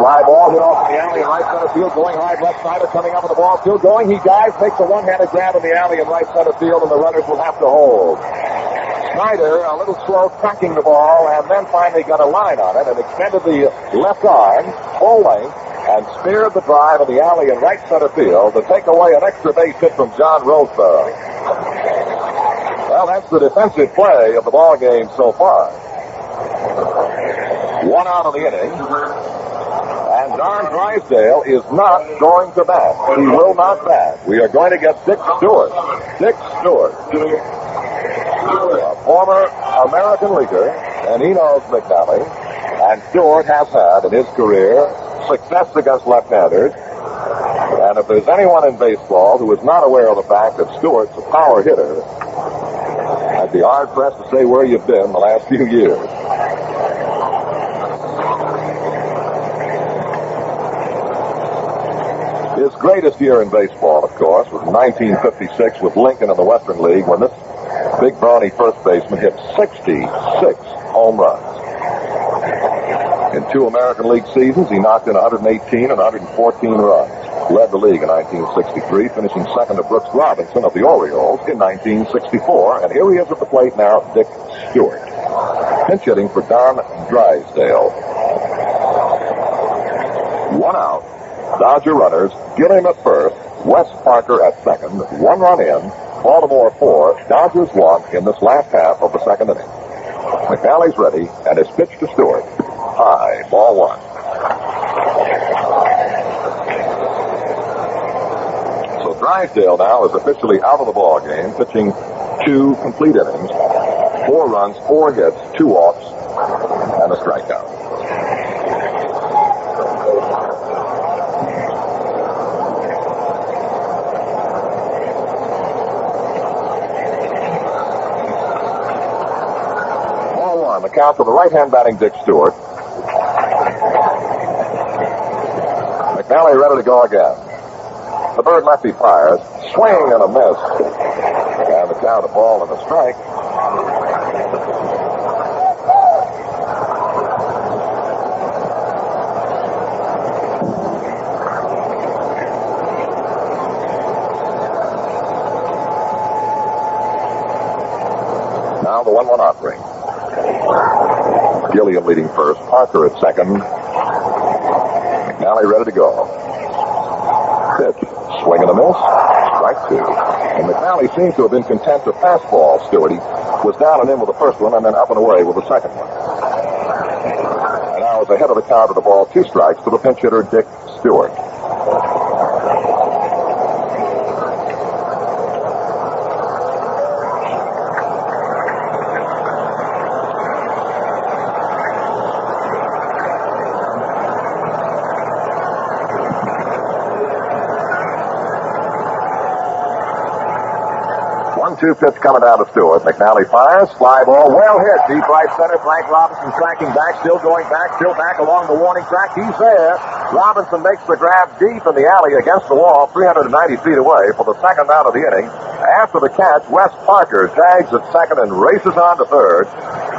Fly ball hit off in the alley in right center field, going high left sider, coming up with the ball, still going. He dives, makes a one-handed grab in the alley in right center field, and the runners will have to hold. Snyder, a little slow, tracking the ball, and then finally got a line on it and extended the left arm full length and speared the drive in the alley in right center field to take away an extra base hit from John Roseboro. Well, that's the defensive play of the ball game so far. 1 out of the inning. And Don Drysdale is not going to bat. He will not bat. We are going to get Dick Stewart. Dick Stewart. A former American leaguer, and he knows McNally. And Stewart has had in his career success against left-handers. And if there's anyone in baseball who is not aware of the fact that Stewart's a power hitter, I'd be hard-pressed to say where you've been the last few years. His greatest year in baseball, of course, was 1956 with Lincoln in the Western League, when this big brawny first baseman hit 66 home runs. In 2 American League seasons, he knocked in 118 and 114 runs. Led the league in 1963, finishing second to Brooks Robinson of the Orioles in 1964. And here he is at the plate now, Dick Stewart. Pinch hitting for Don Drysdale. 1 out. Dodger runners, Gilliam at first, Wes Parker at second, 1 run in, Baltimore 4, Dodgers 1 in this last half of the second inning. McNally's ready, and his pitch to Stewart. High, ball 1. So Drysdale now is officially out of the ball game, pitching 2 complete innings, 4 runs, 4 hits, 2 walks, and a strikeout. The count to the right-hand batting Dick Stewart. McNally ready to go again. The bird lefty fires. Swing and a miss. And the count, a ball and a strike. Now the 1-1 offering. Gilliam leading first, Parker at second. McNally ready to go. Pitch, swing and a miss, strike 2. And McNally seems to have been content to fastball Stewart. He was down and in with the first one and then up and away with the second one. And now is ahead of the count of the ball, 2 strikes to the pinch hitter Dick Stewart. Two pitch coming down to Stewart. McNally fires. Fly ball. Well hit. Deep right center. Frank Robinson tracking back. Still going back. Still back along the warning track. He's there. Robinson makes the grab deep in the alley against the wall, 390 feet away for the second out of the inning. After the catch, Wes Parker tags at second and races on to third.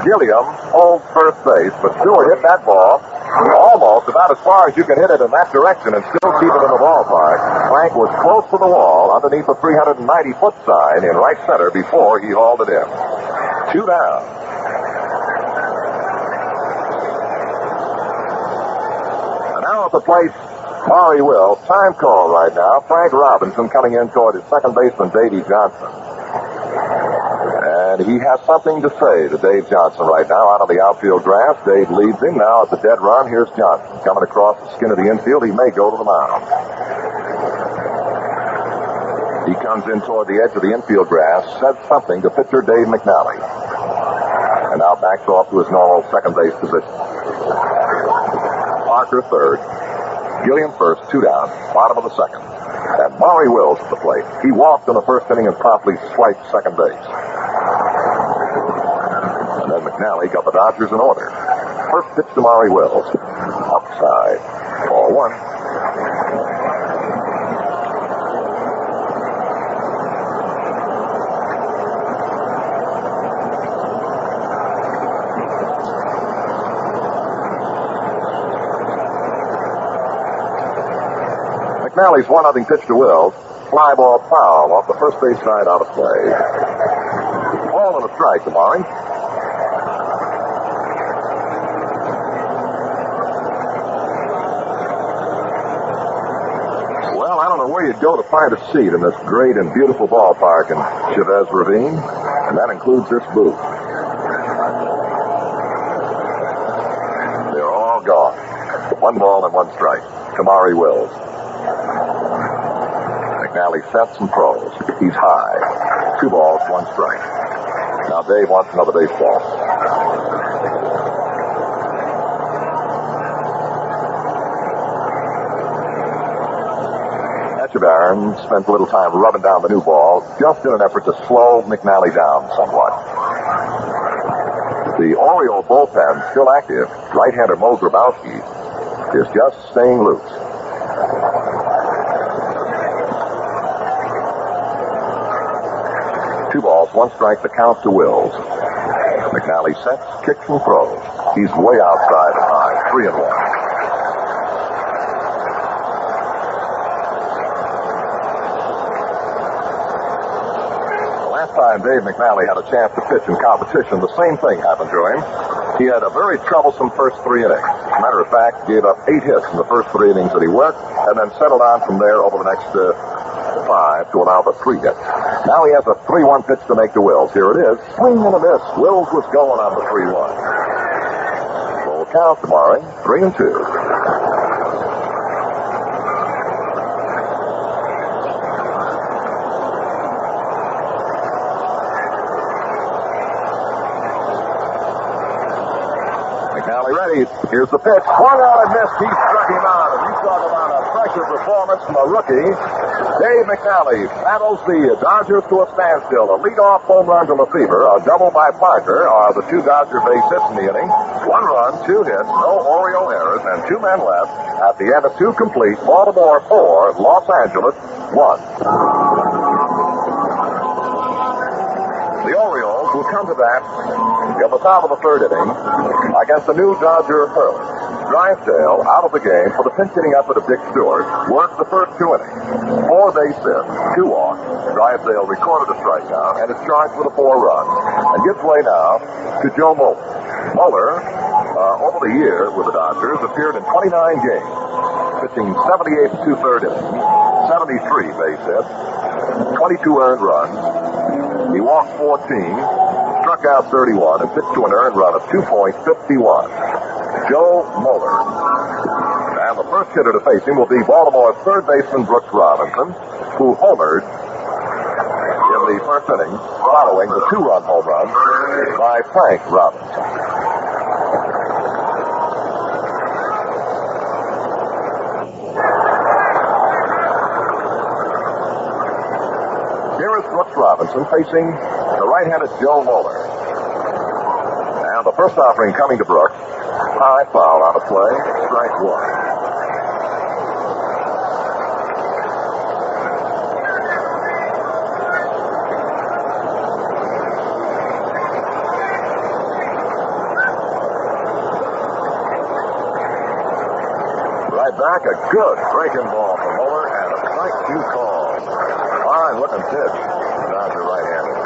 Gilliam holds first base, but Stewart hit that ball Almost about as far as you can hit it in that direction and still keep it in the ballpark. Frank was close to the wall underneath the 390-foot sign in right center before he hauled it in. 2 down. And now at the plate, Maury Wills. Time call right now. Frank Robinson coming in toward his second baseman, Davey Johnson. And he has something to say to Dave Johnson right now out of the outfield grass. Dave leads him now at the dead run. Here's Johnson coming across the skin of the infield. He may go to the mound. He comes in toward the edge of the infield grass, says something to pitcher Dave McNally. And now backs off to his normal second base position. Parker third. Gilliam first, 2 down, bottom of the second. And Maury Wills at the plate. He walked in the first inning and promptly swiped second base. And then McNally got the Dodgers in order. First pitch to Maury Wills. Outside. Ball 1. McNally's 1-0 pitch to Wills. Fly ball foul off the first base side out of play. Ball and a strike to Maury. Well, I don't know where you'd go to find a seat in this great and beautiful ballpark in Chavez Ravine, and that includes this booth. They're all gone. 1 ball and 1 strike to Maury Wills. McNally sets and throws. He's high. 2 balls, 1 strike. Now Dave wants another baseball. Etchebarren spent a little time rubbing down the new ball just in an effort to slow McNally down somewhat. The Oriole bullpen still active. Right-hander Mo Grabowski is just staying loose. Two balls, 1 strike, the count to Wills. McNally sets, kicks, and throws. He's way outside and high, 3-1. The last time Dave McNally had a chance to pitch in competition, the same thing happened to him. He had a very troublesome first 3 innings. As a matter of fact, gave up 8 hits in the first 3 innings that he worked, and then settled on from there over the next 5 to allow the 3 hits. Now he has a 3-1 pitch to make to Wills. Here it is. Swing and a miss. Wills was going on the 3-1. Full count to Maury. 3-2. McNally ready. Here's the pitch. Swung out and missed. He struck him out. And you talk about a pressure performance from a rookie. Dave McNally battles the Dodgers to a standstill. A leadoff home run to Lefevre, a double by Parker are the 2 Dodger base hits in the inning. 1 run, 2 hits, no Oriole errors, and 2 men left. At the end of 2 complete, Baltimore 4, Los Angeles 1. The Orioles will come to bat at the top of the 3rd inning against the new Dodger hurler. Drysdale out of the game for the pinch-hitting effort of Dick Stewart. Worked the first 2 innings. 4 base hits, 2 walks. Drysdale recorded a strikeout and is charged with a 4 run. And gives way now to Joe Muller. Muller, over the year with the Dodgers, appeared in 29 games, pitching 78 2/3 innings, 73 base hits, 22 earned runs. He walked 14, struck out 31, and pitched to an earned run of 2.51. Joe Muller. And the first hitter to face him will be Baltimore's 3rd baseman Brooks Robinson, who homered in the first inning following the 2-run home run by Frank Robinson. Here is Brooks Robinson facing the right-handed Joe Muller. And the first offering coming to Brooks. High foul out of play. Strike 1. back. A good breaking ball from Muller and a strike two call. Fine looking pitch. Dodger right-handed.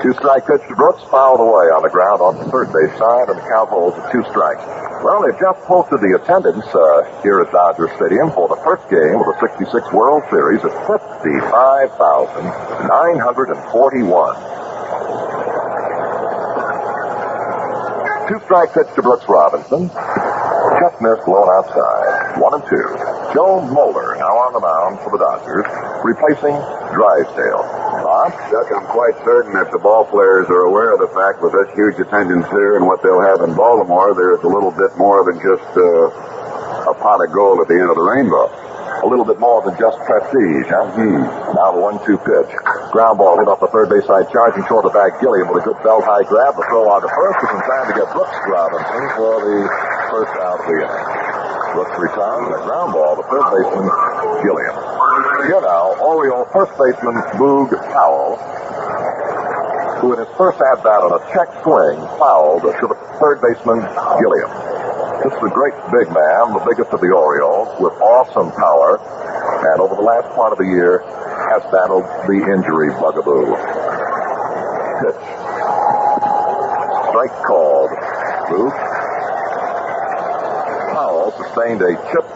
Two-strike pitch to Brooks, fouled away on the ground on the third base side, and the count holds at 2 strikes. Well, they've just posted the attendance here at Dodger Stadium for the first game of the '66 World Series at 55,941. Two-strike pitch to Brooks Robinson. Just missed, blown outside. 1-2. Joe Moeller now on the mound for the Dodgers, replacing Drysdale. Bob? Chuck, I'm quite certain that the ball players are aware of the fact with this huge attendance here and what they'll have in Baltimore, there's a little bit more than just a pot of gold at the end of the rainbow. A little bit more than just prestige, huh? Now the 1-2 pitch. Ground ball hit off the third base side, charging toward the back. Gilliam with a good belt high grab. The throw on to first is in time to get Brooks Robinson for the first out of the inning. Brooks returns and a ground ball to third baseman Gilliam. Here now, Oriole first baseman Boog Powell, who in his first at-bat on a check swing fouled to the third baseman Gilliam. This is a great big man, the biggest of the Orioles, with awesome power, and over the last part of the year has battled the injury bugaboo. Pitch. Strike called. Boog. Powell sustained a chip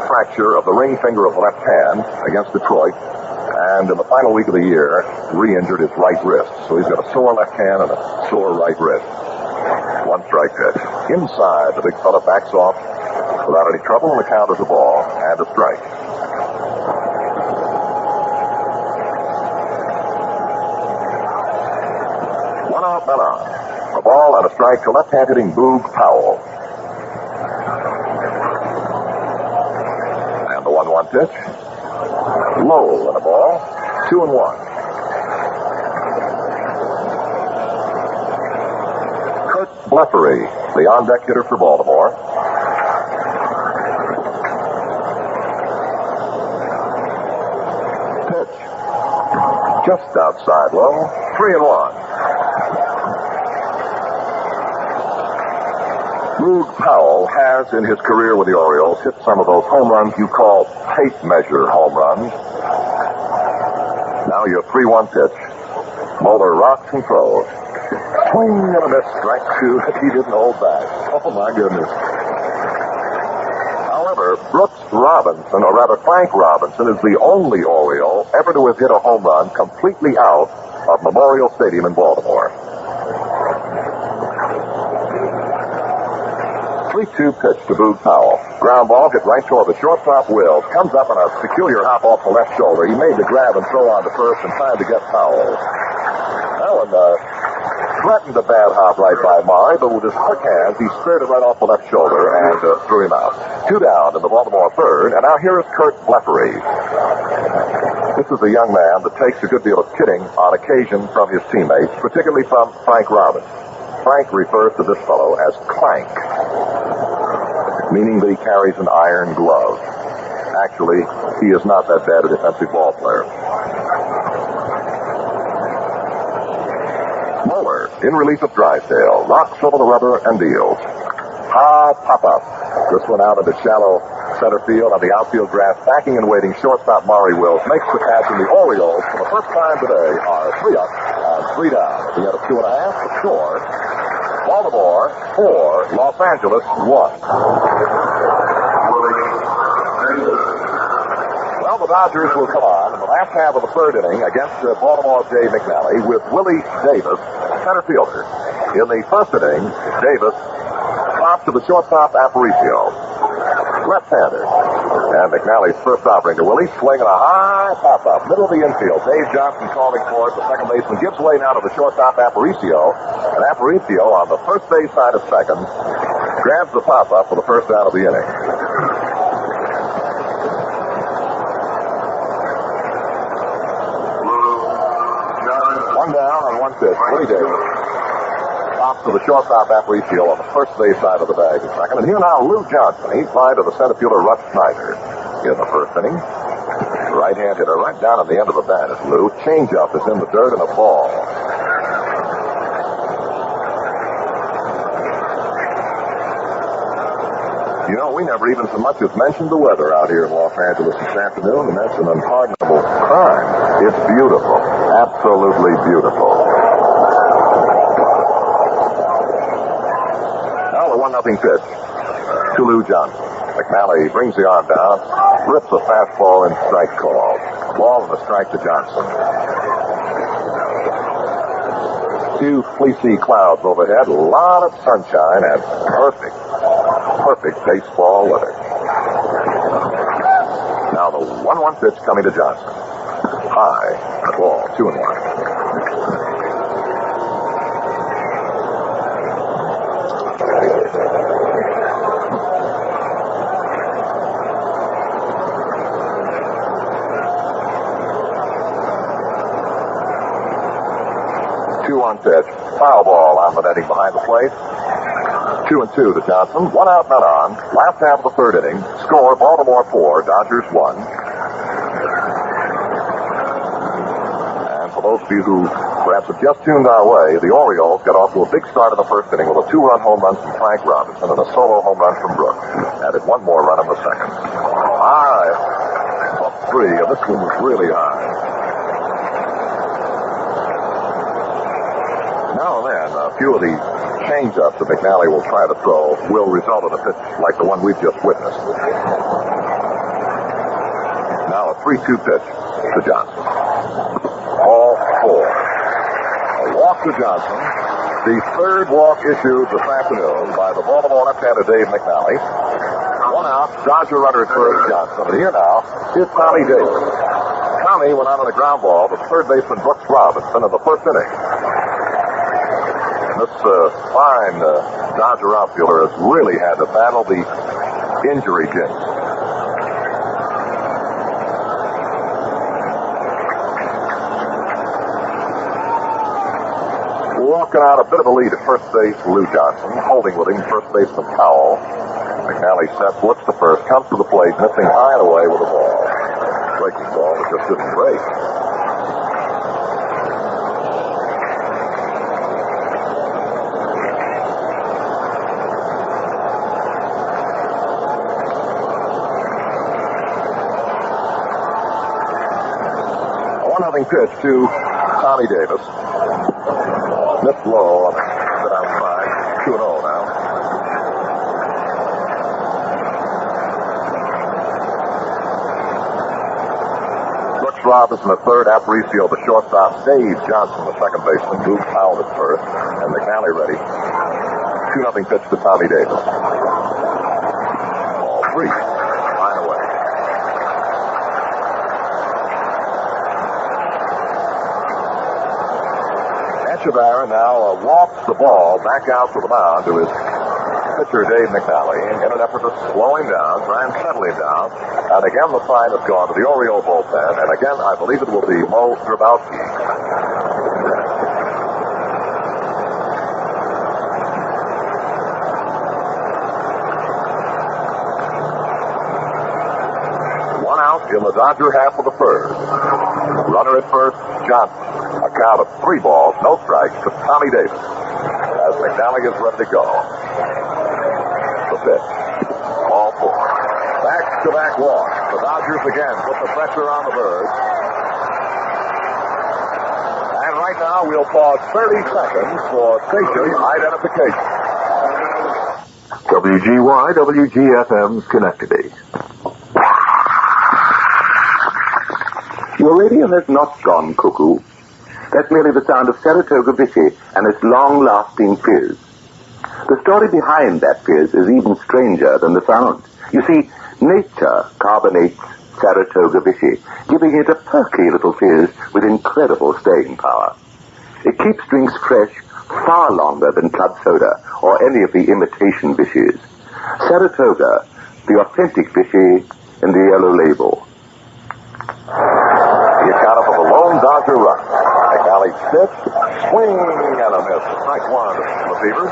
fracture of the ring finger of the left hand against Detroit, and in the final week of the year, re-injured his right wrist. So he's got a sore left hand and a sore right wrist. 1 strike pitch. Inside, the big fella backs off without any trouble, and the count is a ball and a strike. One out, men on. A ball and a strike to left-hand hitting Boog Powell. And the 1-1 pitch. Low and a ball. 2-1. Bleffery, the on-deck hitter for Baltimore. Pitch. Just outside low. 3-1. Boog Powell has, in his career with the Orioles, hit some of those home runs you call tape measure home runs. Now your 3-1 pitch. Moeller rocks and throws. Swing and a miss, strike two. He didn't hold back. Oh, my goodness. However, Brooks Robinson, or rather Frank Robinson, is the only Oriole ever to have hit a home run completely out of Memorial Stadium in Baltimore. 3-2 pitch to Boog Powell. Ground ball hit right toward the shortstop Wills. Comes up on a peculiar hop off the left shoulder. He made the grab and throw on to first in time to get Powell. That one, threatened a bad hop right by Murray, but with his quick hands, he speared it right off the left shoulder and threw him out. 2 down in the Baltimore third, and now here is Kurt Bleffery. This is a young man that takes a good deal of kidding on occasion from his teammates, particularly from Frank Robinson. Frank refers to this fellow as Clank, meaning that he carries an iron glove. Actually, he is not that bad a defensive ball player. Moeller, in relief of Drysdale, knocks over the rubber and deals. High pop-up. This one out into shallow center field on the outfield grass, backing and waiting. Shortstop Maury Wills makes the catch, and the Orioles, for the first time today, are 3 up and 3 down. At the end of 2.5, the score, Baltimore 4, Los Angeles 1. Well, the Dodgers will come on in the last half of the third inning against Baltimore's Dave McNally with Willie Davis, center fielder. In the first inning, Davis pops to the shortstop Aparicio, left-hander. And McNally's first offering to Willie, swinging a high pop-up, middle of the infield. Dave Johnson calling for it. The second baseman gives way now to the shortstop Aparicio. And Aparicio on the first base side of second grabs the pop-up for the first out of the inning. One down on 1 pitch. Willie Davis pops to the shortstop Aparicio on the first base side of the bag in second. And here now, Lou Johnson. He's fly to the center fielder Russ Snyder in the first inning. Right-hand hitter right down at the end of the bat is Lou. Changeup is in the dirt and a ball. You know, we never even so much as mentioned the weather out here in Los Angeles this afternoon, and that's an unpardonable crime. It's beautiful. Absolutely beautiful. Now the 1-0 pitch to Lou Johnson. McNally brings the arm down, rips a fastball and strike call. Ball and a strike to Johnson. Few fleecy clouds overhead, a lot of sunshine, and perfect baseball weather. Now the 1-1 pitch coming to Johnson. High, ball, 2-1. 2-1 pitch. Foul ball on the netting behind the plate. 2-2 to Johnson. 1 out, none on. Last half of the third inning. Score, Baltimore 4, Dodgers 1. And for those of you who perhaps have just tuned our way, the Orioles got off to a big start in the first inning with a 2-run home run from Frank Robinson and a solo home run from Brooks. Added one more run in the second. High. Up 3, and this one was really high. Now and then, a few of the change-ups that McNally will try to throw will result in a pitch like the one we've just witnessed. Now a 3-2 pitch to Johnson. Ball 4. A walk to Johnson. The third walk issued this afternoon by the Baltimore left-hander Dave McNally. 1 out, Dodger runner at first, Johnson. And here now is Tommy Davis. Tommy went out on a ground ball to third baseman Brooks Robinson in the first inning. This fine Dodger outfielder has really had to battle the injury jinx. Walking out a bit of a lead at first base, Lou Johnson. Holding with him, first baseman Powell. McNally sets, looks to first, comes to the plate, missing high and away with a ball. Breaking ball that just didn't break. Pitch to Tommy Davis. Missed low on it outside. 2-0 now. Brooks Robinson at third. Aparicio, the shortstop. Dave Johnson, the second baseman. Moved Powell at first. And McNally ready. 2-0 pitch to Tommy Davis. Ball 3. Echeverria now walks the ball back out to the mound to his pitcher, Dave McNally, in an effort to slow him down, try and settle him down. And again, the sign has gone to the Oriole bullpen. And again, I believe it will be Mo Grabowski. One out in the Dodger half of the first. Runner at first, Johnson. A count of 3 balls, no strikes to Tommy Davis as McNally is ready to go. The pitch. Ball 4. Back-to-back walks. The Dodgers again put the pressure on the Birds. And right now we'll pause 30 seconds for station identification. WGY, WGFM, Schenectady. Your radio has not gone cuckoo. That's merely the sound of Saratoga Vichy and its long-lasting fizz. The story behind that fizz is even stranger than the sound. You see, nature carbonates Saratoga Vichy, giving it a perky little fizz with incredible staying power. It keeps drinks fresh far longer than club soda or any of the imitation Vichy's. Saratoga, the authentic Vichy in the yellow label. The account of a lone Dodger run. McNally pitch, swing and a miss. Strike 1 to Lefevre,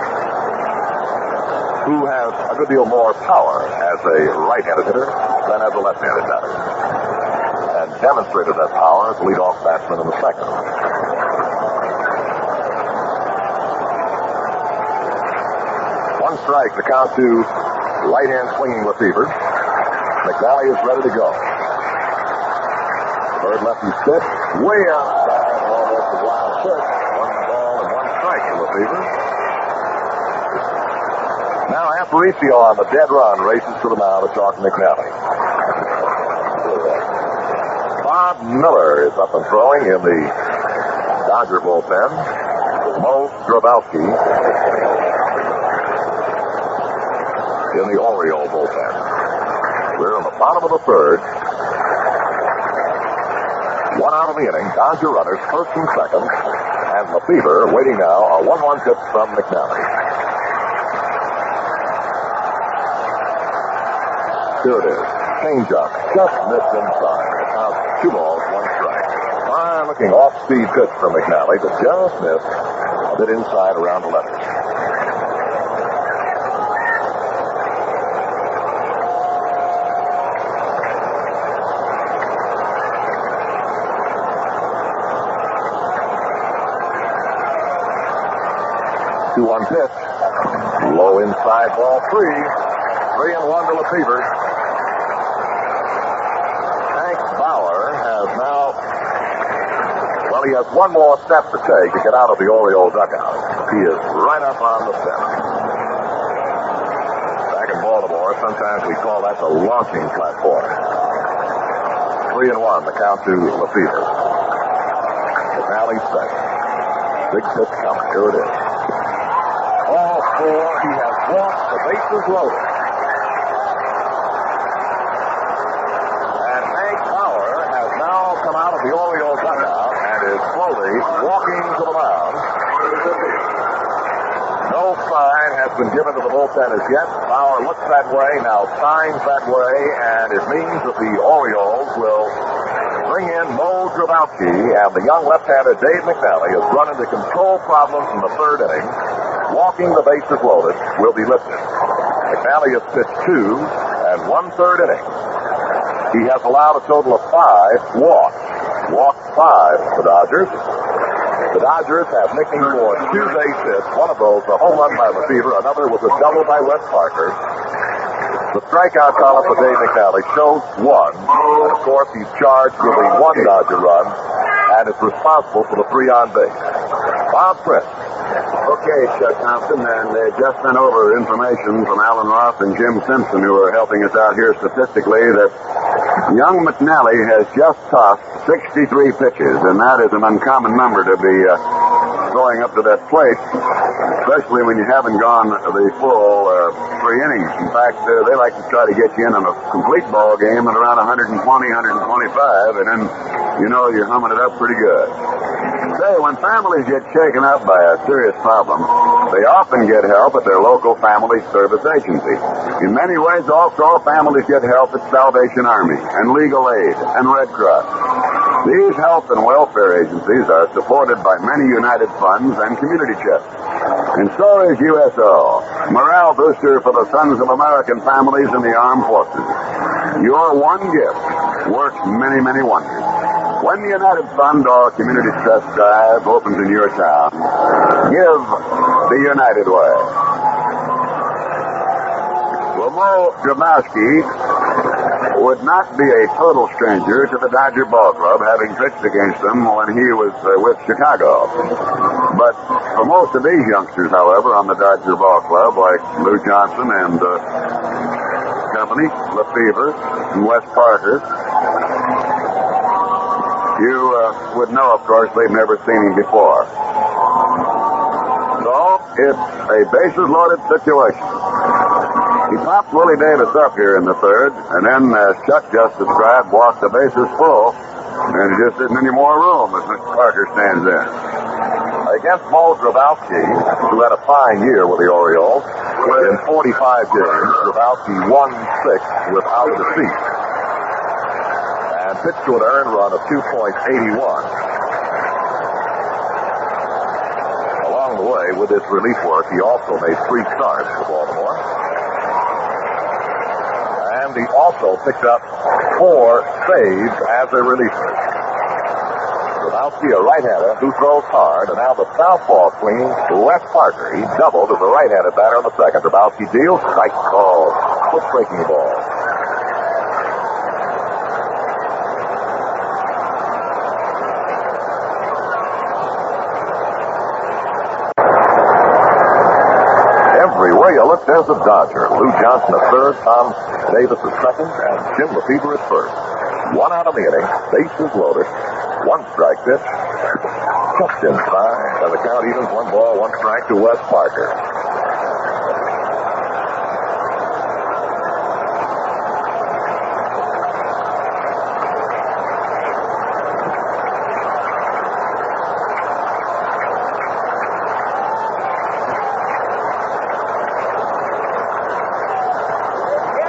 who has a good deal more power as a right-handed hitter than as a left-handed batter, and demonstrated that power as leadoff batsman in the second. One strike, the count to Right-hand swinging Lefevre. McNally is ready to go. Third lefty step. Way outside. Almost a wild pitch. 1 ball and 1 strike to Lefevre. Now Aparicio on the dead run races to the mound to talk to McNally. Bob Miller is up and throwing in the Dodger bullpen. Mo Grabowski in the Oriole bullpen. We're in the bottom of the third. 1 out of the inning. Dodger runners first and second. And Lefevre waiting now. A 1-1 pitch from McNally. Here it is. Change-up. Just missed inside. Now 2 balls, 1 strike. Fine-looking off-speed pitch from McNally, but just missed a bit inside around the letters. Two-one pitch. Low inside, ball 3. 3-1 to Lefevre. Hank Bauer has now, well, he has 1 more step to take to get out of the Orioles dugout. He is right up on the step. Back in Baltimore, sometimes we call that the launching platform. 3-1, the count to Lefevre. McNally second. Big pitch coming. Here it is. Ball 4. He has walked. The bases loaded. And Hank Bauer has now come out of the Orioles dugout and is slowly walking to the mound. No sign has been given to the bullpen as yet. Bauer looks that way, now signs that way, and it means that the Orioles will bring in Mo Grabowski, and the young left-hander Dave McNally has run into control problems in the 3rd inning. Walking the bases loaded will be lifted. McNally has pitched 2 and 1/3 innings. He has allowed a total of 5 walks. Walked 5 for the Dodgers. The Dodgers have nicking for 2 base hits. One of those, a home run by Lefevre. Another was a double by Wes Parker. The strikeout column for Dave McNally shows 1. And of course, he's charged with the 1 Dodger run and is responsible for the 3 on base. Bob Prince. Okay, Chuck Thompson, and they just sent over information from Alan Roth and Jim Simpson, who are helping us out here statistically, that young McNally has just tossed 63 pitches, and that is an uncommon number to be going up to that plate, especially when you haven't gone the full 3 innings. In fact, they like to try to get you in on a complete ball game at around 120, 125, and then, you know, you're humming it up pretty good. Say, when families get shaken up by a serious problem, they often get help at their local family service agency. In many ways, also, families get help at Salvation Army and Legal Aid and Red Cross. These health and welfare agencies are supported by many United Funds and community chests. And so is USO, morale booster for the sons of American families in the armed forces. Your one gift works many, many wonders. When the United Fund or Community Trust Drive opens in your town, give the United way. Well, Mo Grabowski would not be a total stranger to the Dodger ball club, having pitched against them when he was with Chicago. But for most of these youngsters, however, on the Dodger ball club, like Lou Johnson and company, Lefevre and Wes Parker, you would know, of course, they've never seen him before. So, it's a bases-loaded situation. He popped Willie Davis up here in the 3rd, and then, as Chuck just described, walked the bases full, and there just isn't any more room as Mr. Parker stands in. Against Mo Grabowski, who had a fine year with the Orioles, in 45 games, Grabowski won 6 without a defeat. And pitched to an earned run of 2.81. Along the way, with his relief work, he also made 3 starts for Baltimore. And he also picked up 4 saves as a reliever. Grabowski, a right-hander who throws hard, and now the southpaw swing, Wes Parker. He doubled as a right-handed batter in the 2nd. Grabowski deals, strike call. quick breaking ball. Everywhere you look, there's a Dodger. Lou Johnson at third, Tom Davis at second, and Jim Lefebvre at first. One out of the inning, bases loaded, one strike pitch, just inside, and the count evens 1 ball, 1 strike to Wes Parker.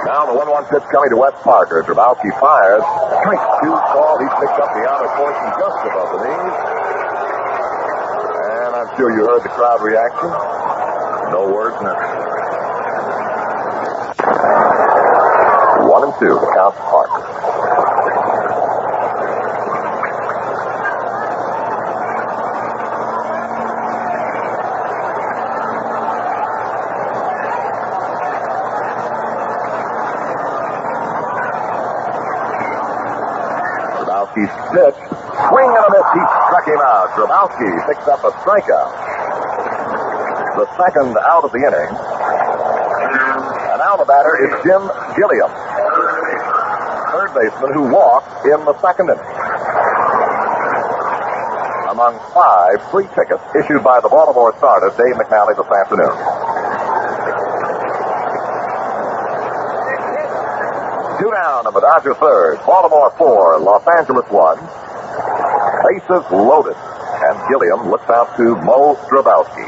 Now the 1-1 pitch coming to Wes Parker. Drabowski fires. Strike 2 call. He picks up the outer portion just above the knees. And I'm sure you heard the crowd reaction. No words necessary. 1-2. The count to Parker. Drabowski's pitch. Swing and a miss. He struck him out. Drabowski picks up a strikeout. The second out of the inning. And now the batter is Jim Gilliam, third baseman who walked in the second inning. Among 5 free tickets issued by the Baltimore starter, Dave McNally, this afternoon. Two down of the Dodger third. Baltimore 4, Los Angeles 1. Bases loaded. And Gilliam looks out to Mo Drabowski.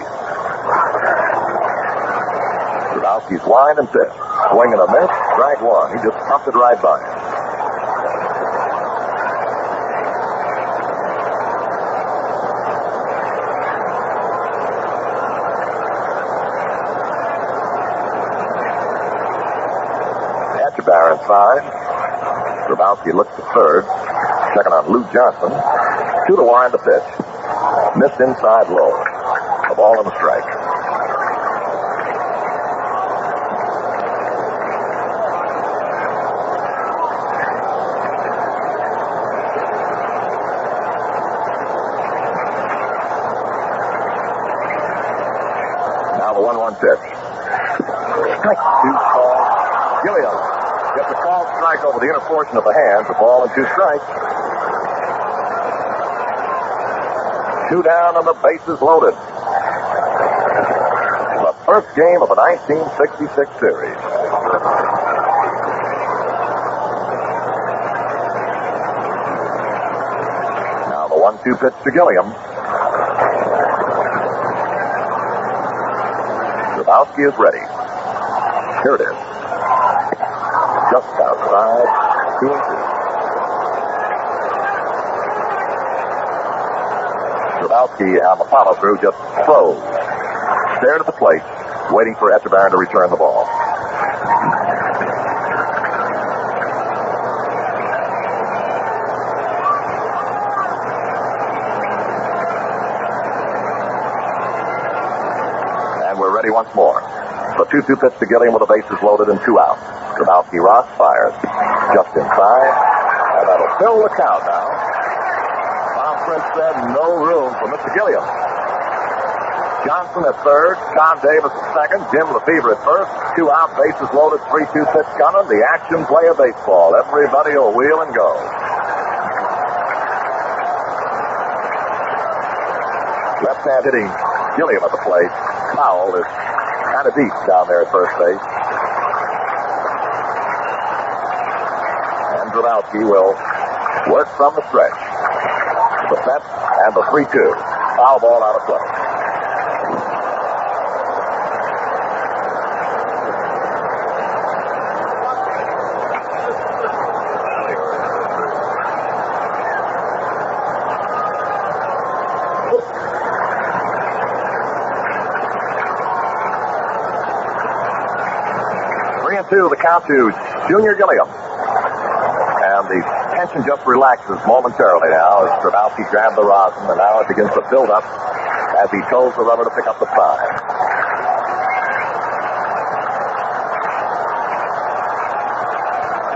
Drabowski's line and pitch. Swing and a miss. Strike 1. He just pumped it right by him. Etchebar inside. Drabowski looks to third. Checking on Lou Johnson. 2 to wind the pitch. Missed inside low. A ball and a strike. Now the 1-1 pitch. Strike 2 call. Gilliam gets a call strike over the inner portion of the hands. A ball and 2 strikes. 2 down and the bases loaded. The first game of the 1966 series. Now the 1-2 pitch to Gilliam. Drabowski is ready. Here it is. Just outside, 2-2. Drabowski on the follow-through just froze. Stared at the plate, waiting for Etchebarren to return the ball. And we're ready once more. The 2-2 pitch to Gilliam with the bases loaded and 2 out. Drabowski rocks, fires. Just inside. And that'll fill the count now. Prince said no room for Mr. Gilliam. Johnson at third, Tom Davis at second, Jim Lefebvre at first, 2 out, bases loaded, 3-2 pitch coming. The action play of baseball. Everybody will wheel and go. Left hand hitting Gilliam at the plate. Powell is kind of deep down there at first base. And Drabowski will work from the stretch. The set and the 3-2. Foul ball out of play. Three and 2, the count to Junior Gilliam. And the tension just relaxes momentarily now as Drabowski grabbed the rosin, and now it begins to build up as he toes the rubber to pick up the sign.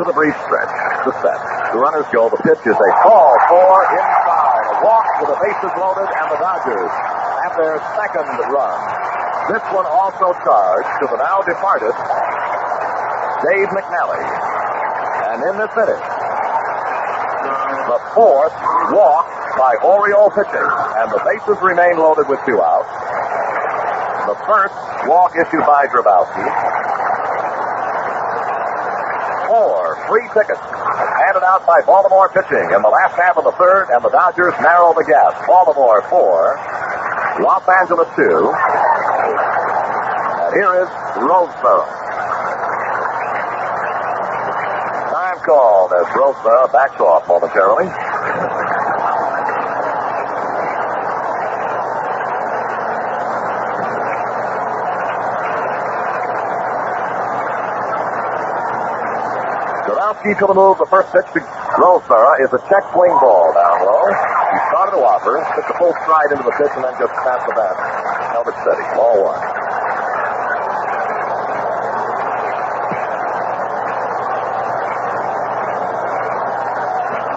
the brief stretch. The set. The runners go. The pitch is a call for inside. A walk with the bases loaded, and the Dodgers have their second run. This one also charged to the now departed Dave McNally. And in this inning, the fourth walk by Oriole pitching, and the bases remain loaded with 2 outs. The first walk issued by Drysdale. 4 free tickets handed out by Baltimore pitching in the last half of the third, and the Dodgers narrow the gap. Baltimore 4, Los Angeles 2. And here is Roseboro. Time called as Roseboro backs off momentarily. To the move, the first pitch to Roseboro is a check swing ball down low. He started to whopper, took the full stride into the pitch, and then just snapped the bat. Held it steady. Ball 1.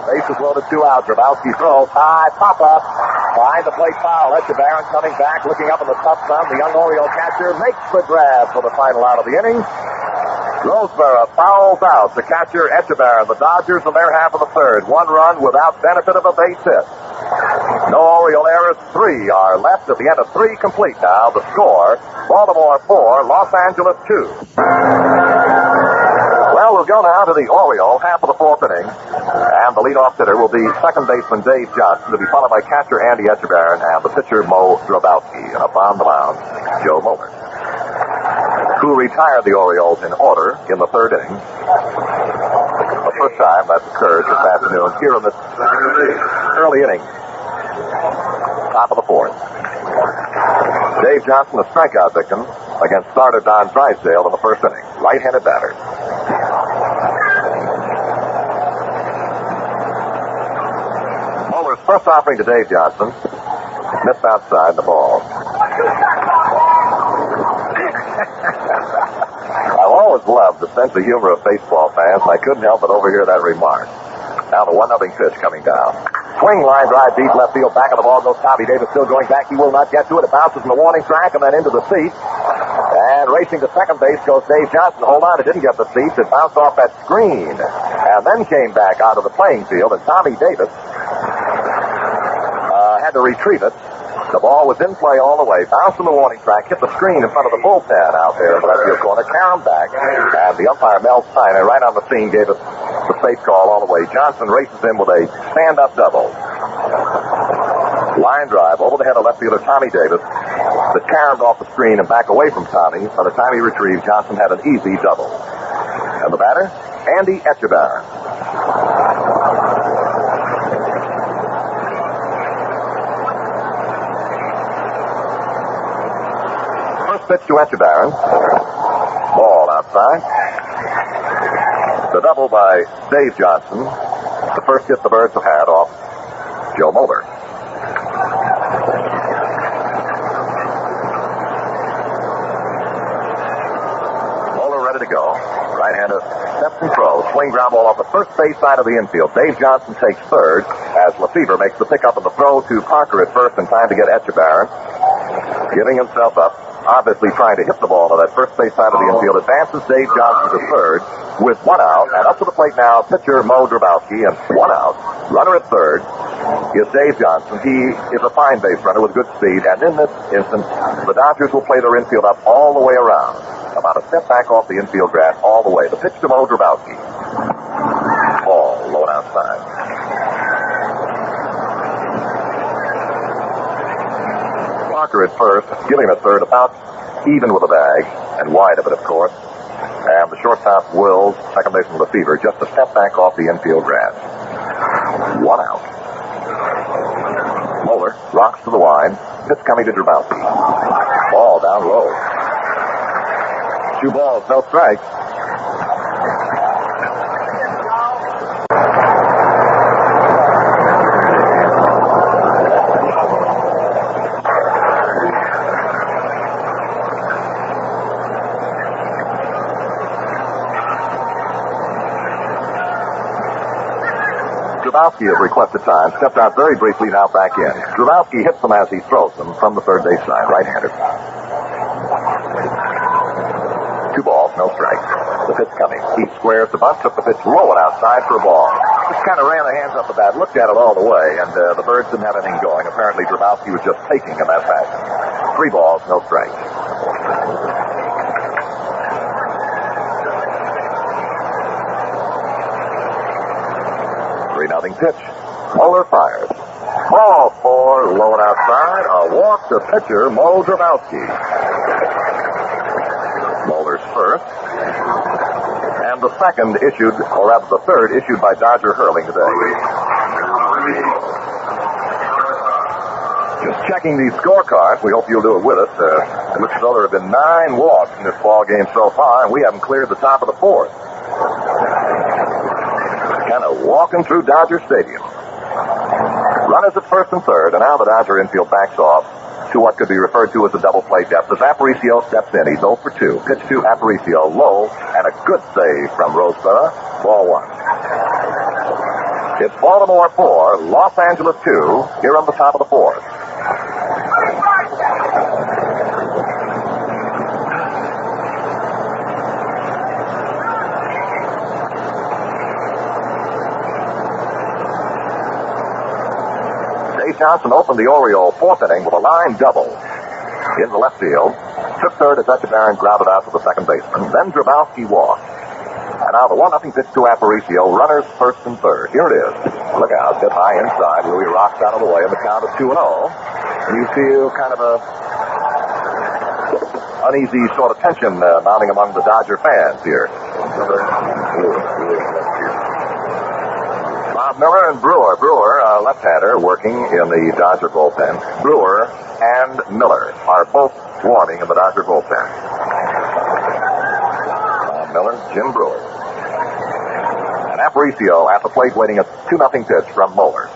Bases loaded, 2 outs. Drysdale throws high, pop up. Behind the plate foul. Etchebarren coming back, looking up in the tough sun. The young Oriole catcher makes the grab for the final out of the inning. Roseboro fouls out the catcher Etchebarren. The Dodgers in their half of the third. 1 run without benefit of a base hit. No Oriole errors. 3 are left at the end of 3 complete now. The score, Baltimore 4, Los Angeles 2. Well, we'll go now to the Oriole half of the 4th inning. And the leadoff hitter will be second baseman Dave Johnson, to be followed by catcher Andy Etchebarren and the pitcher Mo Drysdale. And up on the mound, Joe Moeller, who retired the Orioles in order in the 3rd inning. The first time that's occurred this afternoon here in this early inning. Top of the 4th. Dave Johnson, a strikeout victim against starter Don Drysdale in the 1st inning. Right-handed batter. Moeller's first offering to Dave Johnson missed outside the ball. I've always loved the sense of humor of baseball fans, and I couldn't help but overhear that remark. Now the 1-0 pitch coming down. Swing line drive deep left field. Back of the ball goes Tommy Davis, still going back. He will not get to it. It bounces in the warning track and then into the seats. And racing to second base goes Dave Johnson. Hold on, it didn't get the seats. It bounced off that screen and then came back out of the playing field. And Tommy Davis had to retrieve it. The ball was in play all the way, bounced in the warning track, hit the screen in front of the bullpen out there in the left field corner, carried back, and the umpire, Mel Steiner, right on the scene, gave us the safe call all the way. Johnson races in with a stand-up double. Line drive over the head of left fielder Tommy Davis, that carried off the screen and back away from Tommy. By the time he retrieved, Johnson had an easy double. And the batter, Andy Etchebarren. Pitch to Etchebarren. Ball outside. The double by Dave Johnson. The first hit the Birds have had off Joe Moeller. Moeller ready to go. Right-hander steps and throws. Swing ground ball off the first base side of the infield. Dave Johnson takes third as Lefevre makes the pickup of the throw to Parker at first in time to get Etchebarren. Giving himself up. Obviously trying to hit the ball to that first base side of the infield. Advances Dave Johnson to third with 1 out. And up to the plate now, pitcher Mo Drysdale, and 1 out. Runner at third is Dave Johnson. He is a fine base runner with good speed. And in this instance, the Dodgers will play their infield up all the way around. About a step back off the infield grass all the way. The pitch to Mo Drysdale. Ball low and outside. Parker at first, Gilliam at third, about even with the bag, and wide of it, of course. And the shortstop, Wills, second baseman Lefevre, just a step back off the infield grass. 1 out. Moeller rocks to the line. Pitch coming to Drysdale. Ball down low. 2 balls, no strikes. Drybowski, at requested time, stepped out very briefly, now back in. Drybowski hits them as he throws them from the third base side, right-handed. 2 balls, no strikes. The pitch coming. He squares the bunt, took the pitch rolling outside for a ball. Just kind of ran the hands up the bat, looked at it all the way, and the Birds didn't have anything going. Apparently, Drybowski was just taking in that fashion. 3 balls, no strikes. Nothing pitch. Muller fires. Ball 4, low and outside. A walk to pitcher, Mo Drybowski. Muller's first. And the second issued, or rather the third, issued by Dodger Hurling today. Just checking these scorecards. We hope you'll do it with us. It looks as though there have been 9 walks in this ball game so far, and we haven't cleared the top of the 4th. Kind of walking through Dodger Stadium. Runners at first and third, and now the Dodger infield backs off to what could be referred to as a double play depth. As Aparicio steps in, he's 0 for 2. Pitch to Aparicio, low, and a good save from Roseboro. Ball 1. It's Baltimore 4, Los Angeles 2, here on the top of the 4th. Johnson opened the Oriole 4th inning with a line double in the left field. Took third as Etchebarren grounded out to the second baseman. Then Drybowski walked. And now the 1-0 pitch to Aparicio. Runners first and third. Here it is. Look out. Hit high inside. Louis rocks out of the way, and the count is 2-0. And you feel kind of a uneasy sort of tension mounting among the Dodger fans here. Miller and Brewer. Brewer, left-hander, working in the Dodger bullpen. Brewer and Miller are both warming in the Dodger bullpen. Miller, Jim Brewer. And Aparicio at the plate waiting a 2-0 pitch from Moeller.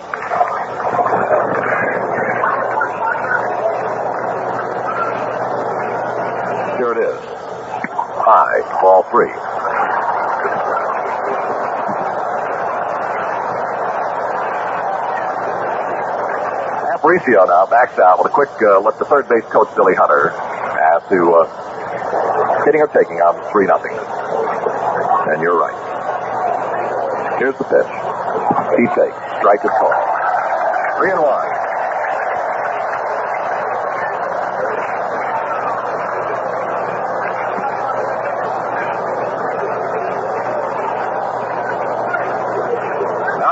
Here it is. High, ball 3. Aparicio now backs out with a quick look to third base coach Billy Hunter as to hitting or taking on 3-0. And you're right. Here's the pitch. He takes. Strike is called. 3-1.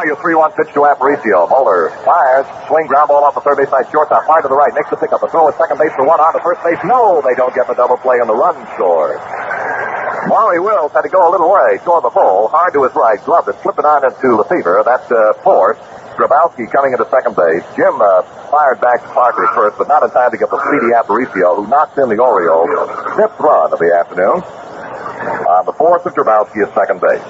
Your 3-1 pitch to Aparicio. Moeller fires. Swing, ground ball off the third base side shortstop. Fire to the right. Makes the pick up. The throw at second base for 1 on to first base. No, they don't get the double play, and the run scored. Maury Wills had to go a little way toward the pole. Hard to his right. Gloved it. Flipped it on into Lefevre. That's fourth. Drybowski coming into second base. Jim fired back to Parker at first, but not in time to get the speedy Aparicio, who knocks in the Orioles' 5th run of the afternoon. On the 4th of Drybowski at second base.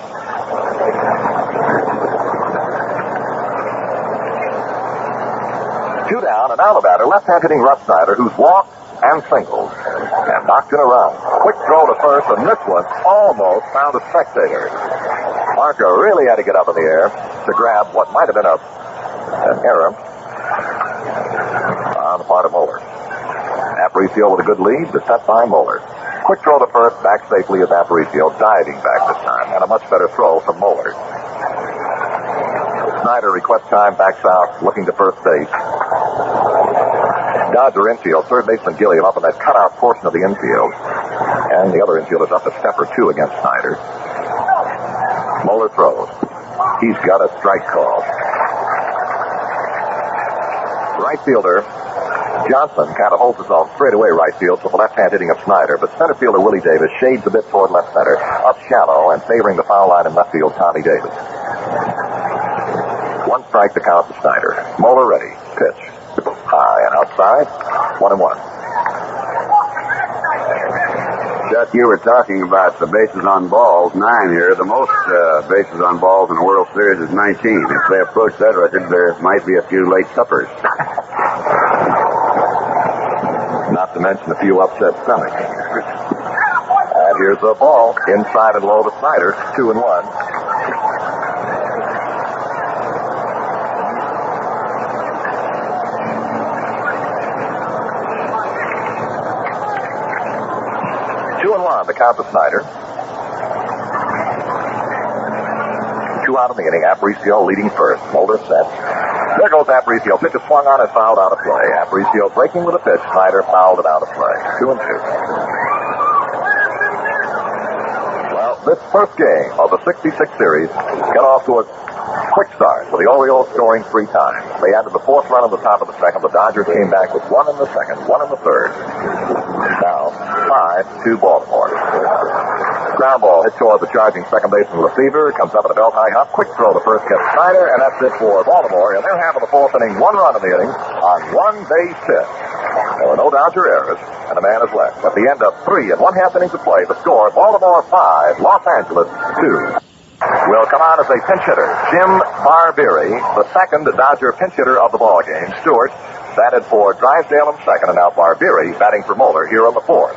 2 down, and now the batter, left-hand hitting Russ Snyder, who's walked and singled and knocked in a run. Quick throw to first, and this one almost found a spectator. Parker really had to get up in the air to grab what might have been an error on the part of Moeller. Aparicio with a good lead, beset by Moeller. Quick throw to first, back safely as Aparicio, diving back this time, and a much better throw from Moeller. Snyder requests time, backs out, looking to first base. Dodger infield, third baseman Gilliam up in that cutout portion of the infield. And the other infield is up a step or 2 against Snyder. Moeller throws. He's got a strike call. Right fielder Johnson kind of holds his own straightaway right field for the left-hand hitting of Snyder, but center fielder Willie Davis shades a bit toward left center, up shallow and favoring the foul line in left field, Tommy Davis. 1 strike to count to Snyder. Moeller ready. Pitch. High and outside. 1-1. Chuck, you were talking about the bases on balls, 9 here. The most bases on balls in the World Series is 19. If they approach that record, there might be a few late suppers. Not to mention a few upset stomachs. And here's the ball. Inside and low to Snyder. 2-1. 2-1 to count to Snyder. 2 out in the inning. Aparicio leading first. Mulder set. There goes Aparicio. Pitch is swung on and fouled out of play. Aparicio breaking with a pitch. Snyder fouled it out of play. 2-2. Well, this first game of the 66 series got off to a quick start with the Orioles scoring 3 times. They added the 4th run at the top of the second. The Dodgers came back with 1 in the second, 1 in the third. Now, 5-2 Baltimore. Ground ball hit toward the charging second baseman receiver. Comes up at a belt-high hop. Quick throw to first gets Snyder, and that's it for Baltimore. In their half of the 4th inning, 1 run in the inning on 1 base hit. There were no Dodger errors, and a man is left. At the end of 3 1/2 innings of play, the score, Baltimore 5, Los Angeles 2. Will come on as a pinch hitter. Jim Barbieri, the second Dodger pinch hitter of the ballgame. Stewart batted for Drysdale in second, and now Barbieri batting for Moeller here in the 4th.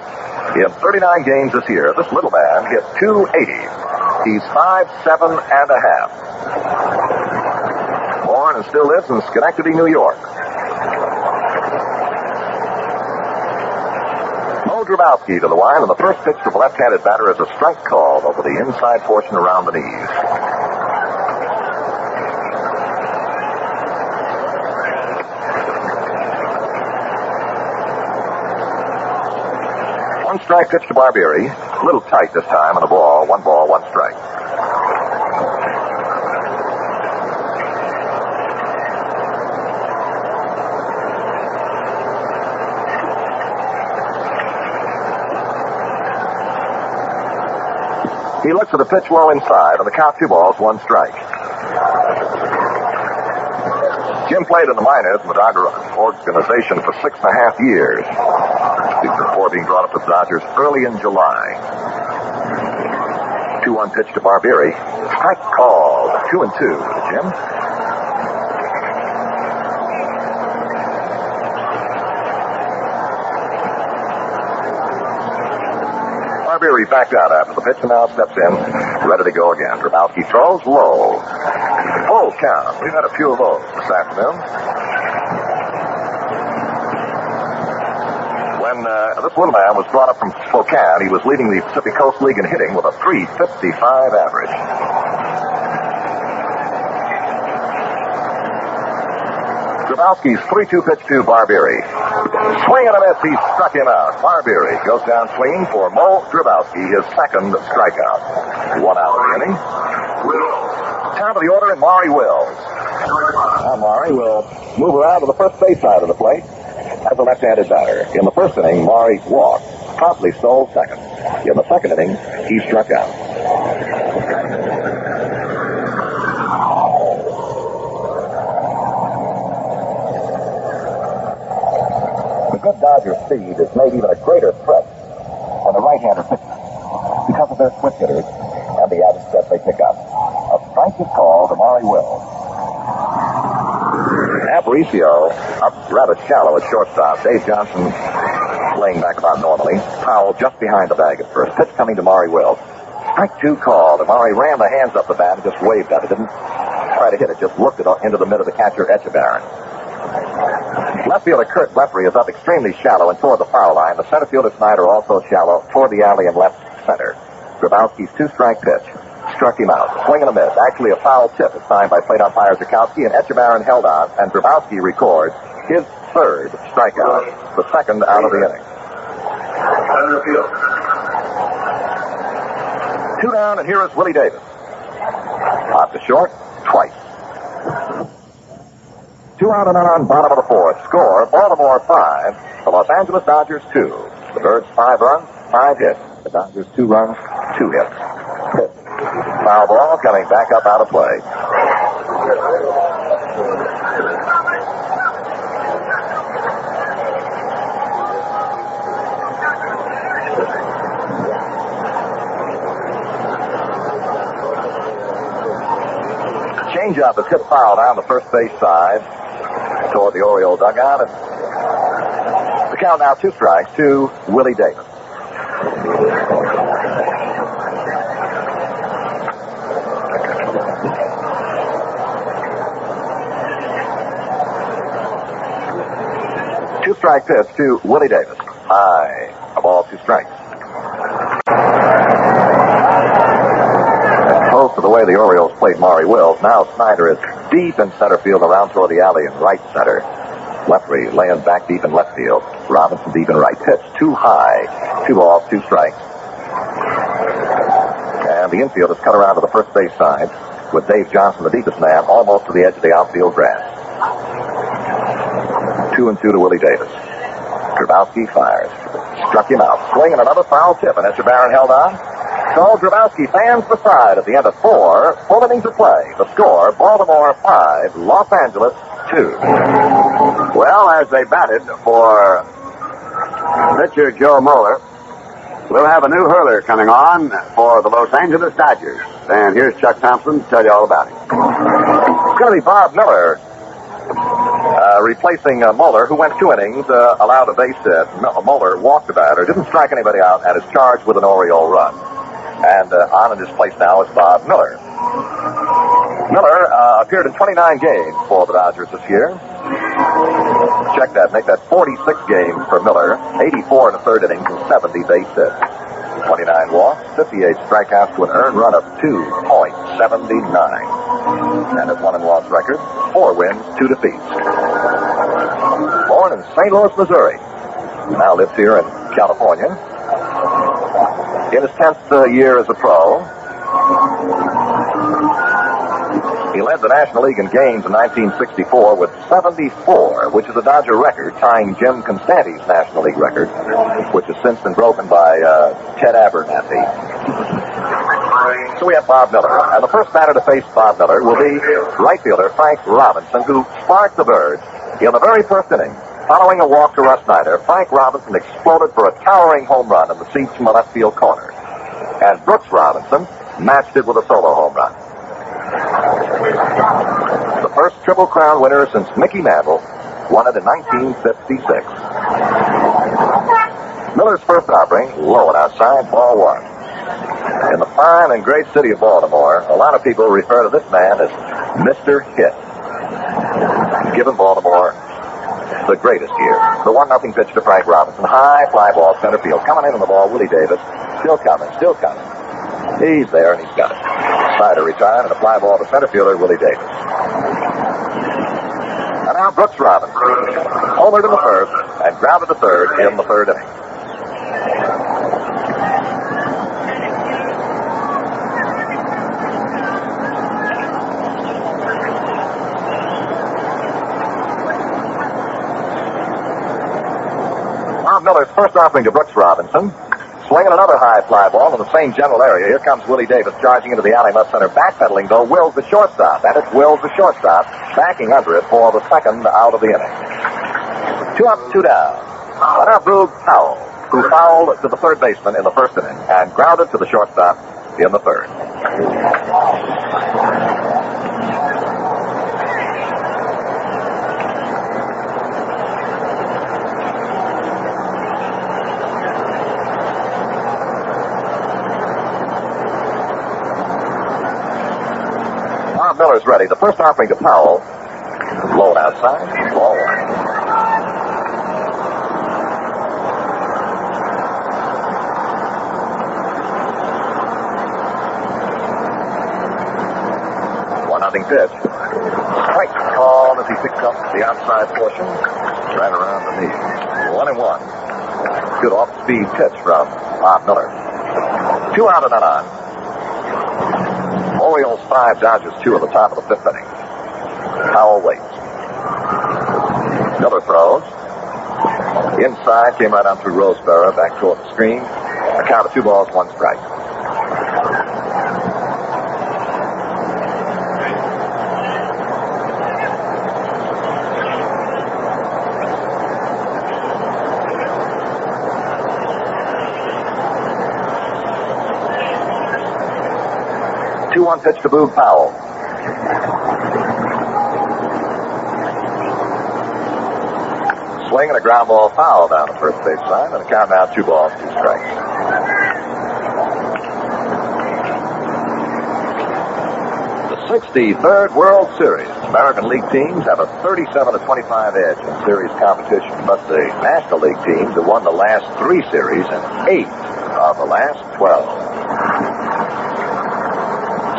In 39 games this year, this little man hit .280. He's 5'7 and a half. Born and still lives in Schenectady, New York. Grabowski to the line, and the first pitch to the left-handed batter is a strike called over the inside portion around the knees. One strike pitch to Barbieri. A little tight this time, and a ball, 1 strike. He looks at the pitch low inside, and the count 2 balls, 1 strike. Jim played in the minors in the Dodger organization for 6.5 years. Before being brought up to the Dodgers early in July. 2-1 pitch to Barbieri. Strike called. 2-2 to Jim. Barbieri backed out after the pitch and now steps in, ready to go again. Grabowski throws low. Full count. We've had a few of those this afternoon. When this little man was brought up from Spokane, he was leading the Pacific Coast League in hitting with a .355 average. Grabowski's 3-2 pitch to Barbieri. Swing and a miss, he struck him out. Barbieri goes down swinging for Mo Grabowski, his second strikeout. 1 out of the inning. Top of the order, and Maury Wills. Now Maury will move around to the first base side of the plate as a left-handed batter. In the first inning, Maury walked, promptly stole second. In the second inning, he struck out. The good Dodger speed is made even a greater threat when the right-hander pitches because of their switch hitters and the added step they pick up. A strike is called to Maury Wills. Aparicio up rather shallow at shortstop. Dave Johnson laying back about normally. Powell just behind the bag at first. Pitch coming to Maury Wills. Strike 2 called. And Maury ran the hands up the bat and just waved at it. Didn't try to hit it. Just looked it into the mid of the catcher, Etchebarren. Left fielder Kurt Leffrey is up extremely shallow and toward the foul line. The center fielder Snyder also shallow toward the alley and left center. Grabowski's 2-strike pitch struck him out. Swing and a miss. Actually a foul tip assigned by plate umpire Zukowski, and Etchebarren held on, and Grabowski records his third strikeout, the second out of the inning. 2 down, and here is Willie Davis. Out to short, twice. 2 out and on, bottom of the 4th. Score, Baltimore 5, the Los Angeles Dodgers 2. The Birds 5 runs, 5 hits. The Dodgers 2 runs, 2 hits. Foul ball coming back up out of play. Changeup is hit foul down the first base side toward the Oriole dugout. And the count now 2 strikes to Willie Davis. Strike pitch to Willie Davis. High. A ball, 2 strikes. the way the Orioles played Maury Wills. Now Snyder is deep in center field, around toward the alley in right center. Lefty laying back deep in left field. Robinson deep in right. Pitch too high. 2 balls, 2 strikes. And the infield is cut around to the first base side with Dave Johnson, the deepest man, almost to the edge of the outfield grass. 2-2 to Willie Davis. Grabowski fires. Struck him out. Swinging another foul tip, and Esther Barron held on. So Grabowski fans the side at the end of 4 full innings of play. The score, Baltimore 5, Los Angeles 2. Well, as they batted for pitcher Joe Moeller, we'll have a new hurler coming on for the Los Angeles Dodgers. And here's Chuck Thompson to tell you all about it. It's going to be Bob Miller replacing Mueller, who went 2 innings, allowed a base hit. Mueller walked the batter, didn't strike anybody out, and is charged with an Oriole run. And on in his place now is Bob Miller. Miller appeared in 29 games for the Dodgers this year. Check that, make that 46 games for Miller. 84 in the 3rd innings and 70 base hits. 29 walks, 58 strikeouts to an earned run of 2.79. And his won-and-loss record, 4 wins, 2 defeats. Born in St. Louis, Missouri. Now lives here in California. In his 10th year as a pro, he led the National League in games in 1964 with 74, which is a Dodger record, tying Jim Constante's National League record, which has since been broken by Ted Abernathy. So we have Bob Miller. And the first batter to face Bob Miller will be right fielder Frank Robinson, who sparked the Birds in the very first inning. Following a walk to Russ Snyder, Frank Robinson exploded for a towering home run in the seats from the left field corner. And Brooks Robinson matched it with a solo home run. The first Triple Crown winner since Mickey Mantle won it in 1956. Miller's first offering, low and outside, ball 1. In the fine and great city of Baltimore, a lot of people refer to this man as Mr. Hit. Given Baltimore the greatest year. The 1-0 pitch to Frank Robinson. High fly ball, center field. Coming in on the ball, Willie Davis. Still coming. He's there, and he's got it. Snyder retired, and a fly ball to center fielder, Willie Davis. And now Brooks Robinson. Homered in the first, and grounded to third in the 3rd inning. Miller's first offering to Brooks Robinson. Swinging another high fly ball in the same general area. Here comes Willie Davis charging into the alley left center. Backpedaling, though, Wills the shortstop. And it's Wills the shortstop backing under it for the second out of the inning. 2 up, 2 down. And now Boog Powell, who fouled to the third baseman in the first inning and grounded to the shortstop in the 3rd. Miller's ready. The first offering to Powell. Low outside. Ball 1. One-nothing pitch. Strike called as he picks up the outside portion. Right around the knee. 1-1. Good off-speed pitch from Bob Miller. 2 out and none on. Orioles 5, Dodgers 2 at the top of the 5th inning. Powell waits. Miller throws. Inside, came right on through Roseboro, back toward the screen. A count of 2 balls, 1 strike. One pitch to Boog Powell. Swing and a ground ball foul down the first base line, and a count now 2 balls, 2 strikes. The 63rd World Series. American League teams have a 37-25 edge in series competition, but the National League teams have won the last 3 series and 8 of the last 12.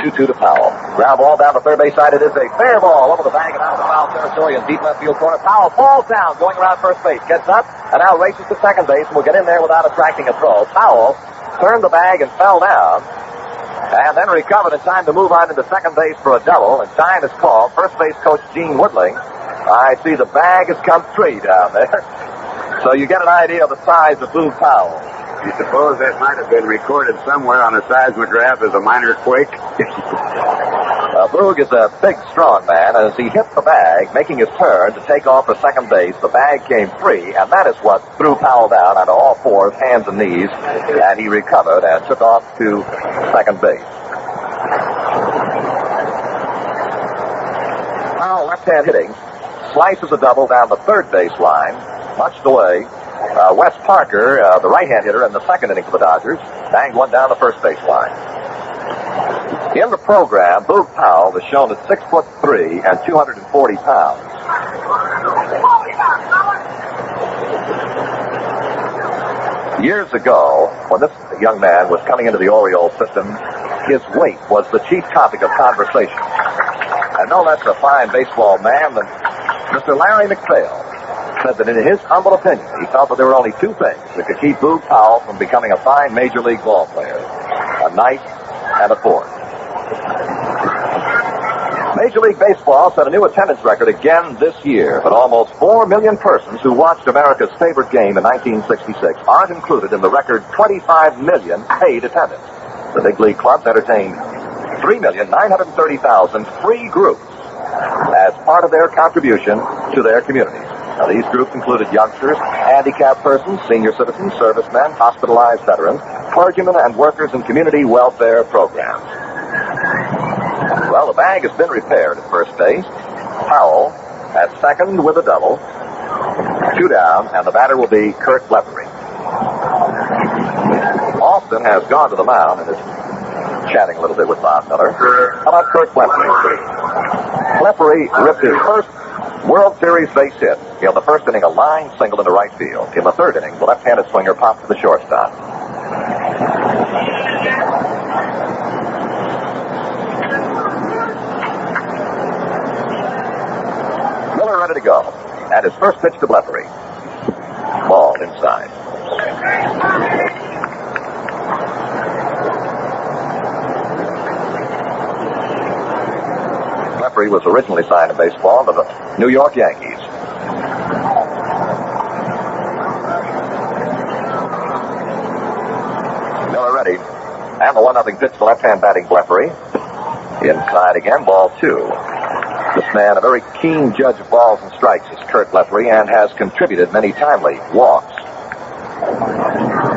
2-2 to Powell. Ground ball down the third base side. It is a fair ball over the bag and out of the foul territory in deep left field corner. Powell falls down, going around first base, gets up, and now races to second base and will get in there without attracting a throw. Powell turned the bag and fell down, and then recovered in time to move on into second base for a double, and time is called. First base coach Gene Woodling. I see the bag has come free down there. So you get an idea of the size of Boog Powell. You suppose that might have been recorded somewhere on a seismograph as a minor quake? Boog is a big, strong man, and as he hit the bag, making his turn to take off for second base, the bag came free, and that is what threw Powell down onto all fours, hands and knees, and he recovered and took off to second base. Powell, left-hand hitting, slices a double down the third base line, much the way Wes Parker, the right-hand hitter in the second inning for the Dodgers, banged one down the first base line. In the program, Boog Powell was shown at 6'3" and 240 pounds. Years ago, when this young man was coming into the Orioles system, his weight was the chief topic of conversation. And no less a fine baseball man than Mr. Larry McPhail said that in his humble opinion, he felt that there were only two things that could keep Boog Powell from becoming a fine major league ball player: a knife and a fork. Major League Baseball set a new attendance record again this year, but almost 4 million persons who watched America's favorite game in 1966 aren't included in the record 25 million paid attendance. The big league clubs entertained 3,930,000 free groups as part of their contribution to their communities. Now, these groups included youngsters, handicapped persons, senior citizens, servicemen, hospitalized veterans, clergymen, and workers in community welfare programs. Well, the bag has been repaired at first base. Powell at second with a double. 2 down, and the batter will be Kurt Bleppery. Austin has gone to the mound and is chatting a little bit with Bob Miller. How about Kurt Bleppery? Bleppery ripped his first World Series base hit. In the first inning, a line single into right field. In the third inning, the left-handed swinger popped to the shortstop. Miller ready to go. And his first pitch to Bleppery. Ball inside. Bleppery was originally signed to baseball to the New York Yankees. Miller ready. And the 1-0 pitch to left-hand batting Bleppery. Inside again, ball 2. This man, a very keen judge of balls and strikes, is Kurt Bleppery, and has contributed many timely walks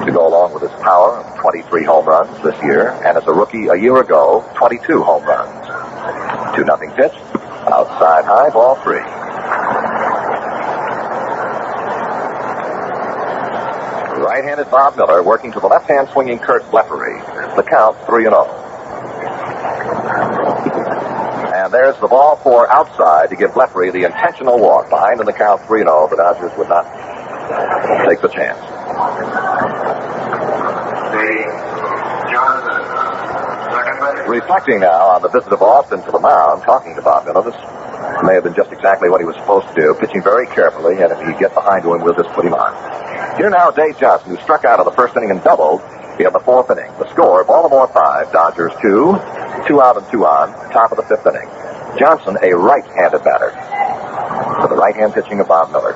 to go along with his power of 23 home runs this year, and as a rookie a year ago, 22 home runs. 2-0 pitch, outside high, ball 3. Right-handed Bob Miller working to the left-hand swinging Kurt Bleppery. The count 3-0. And there's the ball for outside to give Bleppery the intentional walk. Behind in the count 3-0, the Dodgers would not take the chance. Reflecting now on the visit of Austin to the mound, talking to Bob Miller, this may have been just exactly what he was supposed to do, pitching very carefully, and if he get behind to him, we'll just put him on. Here now, Dave Johnson, who struck out in the first inning and doubled in the fourth inning. The score, Baltimore 5, Dodgers 2, 2 out and 2 on, top of the fifth inning. Johnson, a right-handed batter, for the right-hand pitching of Bob Miller.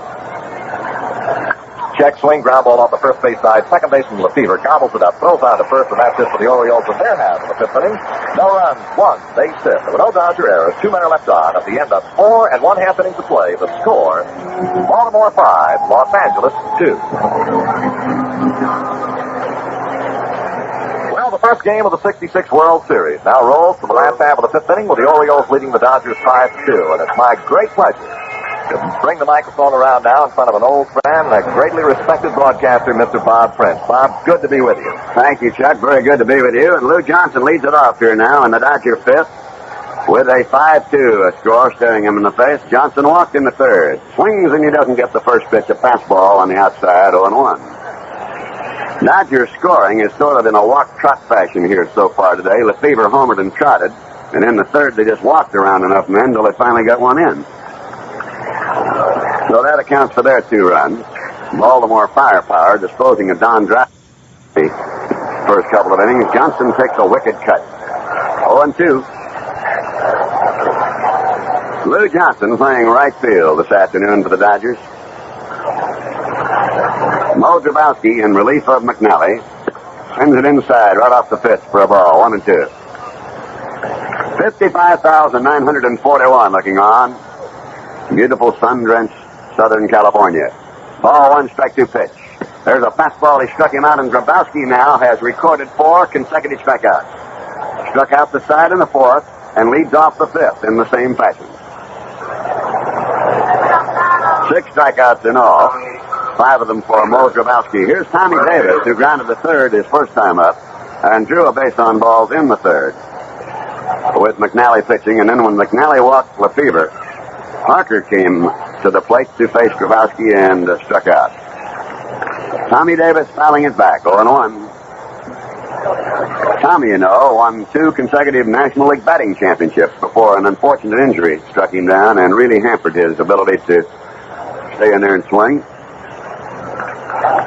Check swing, ground ball off the first base side. Second baseman Lefevre gobbles it up, throws out to first, and that's it for the Orioles in their half of the fifth inning. No runs, 1 base hit. There were no Dodger errors. 2 men are left on at the end of 4 1/2 innings to play. The score, Baltimore 5, Los Angeles 2. Well, the first game of the '66 World Series now rolls to the last half of the fifth inning with the Orioles leading the Dodgers 5-2. And it's my great pleasure to bring the microphone around now in front of an old friend and a greatly respected broadcaster, Mr. Bob Prince. Bob, good to be with you. Thank you, Chuck. Very good to be with you. And Lou Johnson leads it off here now in the Dodger fifth with a 5-2 score staring him in the face. Johnson walked in the third. Swings and he doesn't get the first pitch, a fastball on the outside, 0-1. Dodgers scoring is sort of in a walk-trot fashion here so far today. Lefevre homered and trotted, and in the third they just walked around enough men until they finally got one in. So that accounts for their 2 runs. Baltimore firepower disposing of Don Drysdale. First couple of innings, Johnson takes a wicked cut. 0-2. Lou Johnson playing right field this afternoon for the Dodgers. Mo Grabowski in relief of McNally sends it inside right off the pitch for a ball. 1-2. 55,941 looking on. Beautiful sun-drenched Southern California. Ball 1, strike 2 pitch. There's a fastball. He struck him out, and Grabowski now has recorded 4 consecutive strikeouts. Struck out the side in the 4th and leads off the 5th in the same fashion. 6 strikeouts in all. 5 of them for Mo Grabowski. Here's Tommy Davis, who grounded the 3rd his first time up and drew a base on balls in the 3rd with McNally pitching. And then when McNally walked Lefevre, Parker came to the plate to face Grabowski and struck out. Tommy Davis fouling it back, 0-1. Tommy, you know, won 2 consecutive National League batting championships before an unfortunate injury struck him down and really hampered his ability to stay in there and swing.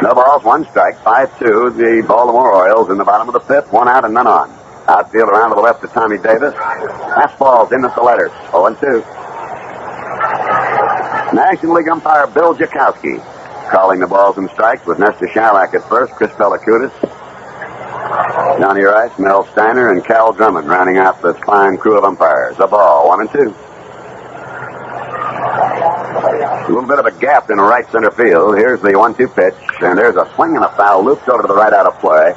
No balls, 1 strike, 5-2. The Baltimore Orioles in the bottom of the 5th, 1 out and none on. Outfield around to the left to Tommy Davis. Fastballs in at the letters, 0-2. National League umpire Bill Jakowski calling the balls and strikes with Nestor Shalak at first, Chris Pellicudis, Johnny Rice, Mel Steiner, and Cal Drummond rounding out the fine crew of umpires. A ball, 1-2. A little bit of a gap in right center field. Here's the 1-2 pitch, and there's a swing and a foul looped over to the right out of play.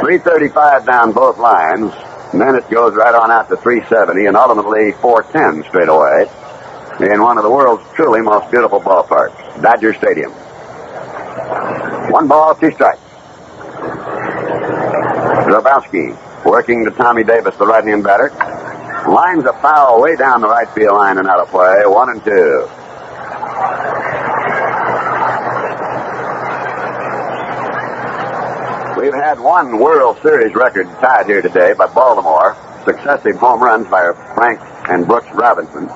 335 down both lines, and then it goes right on out to 370, and ultimately 410 straight away in one of the world's truly most beautiful ballparks, Dodger Stadium. 1 ball, 2 strikes. Grabowski working to Tommy Davis, the right-hand batter. Lines a foul way down the right field line and out of play. 1-2. We've had 1 World Series record tied here today by Baltimore. Successive home runs by Frank and Brooks Robinson.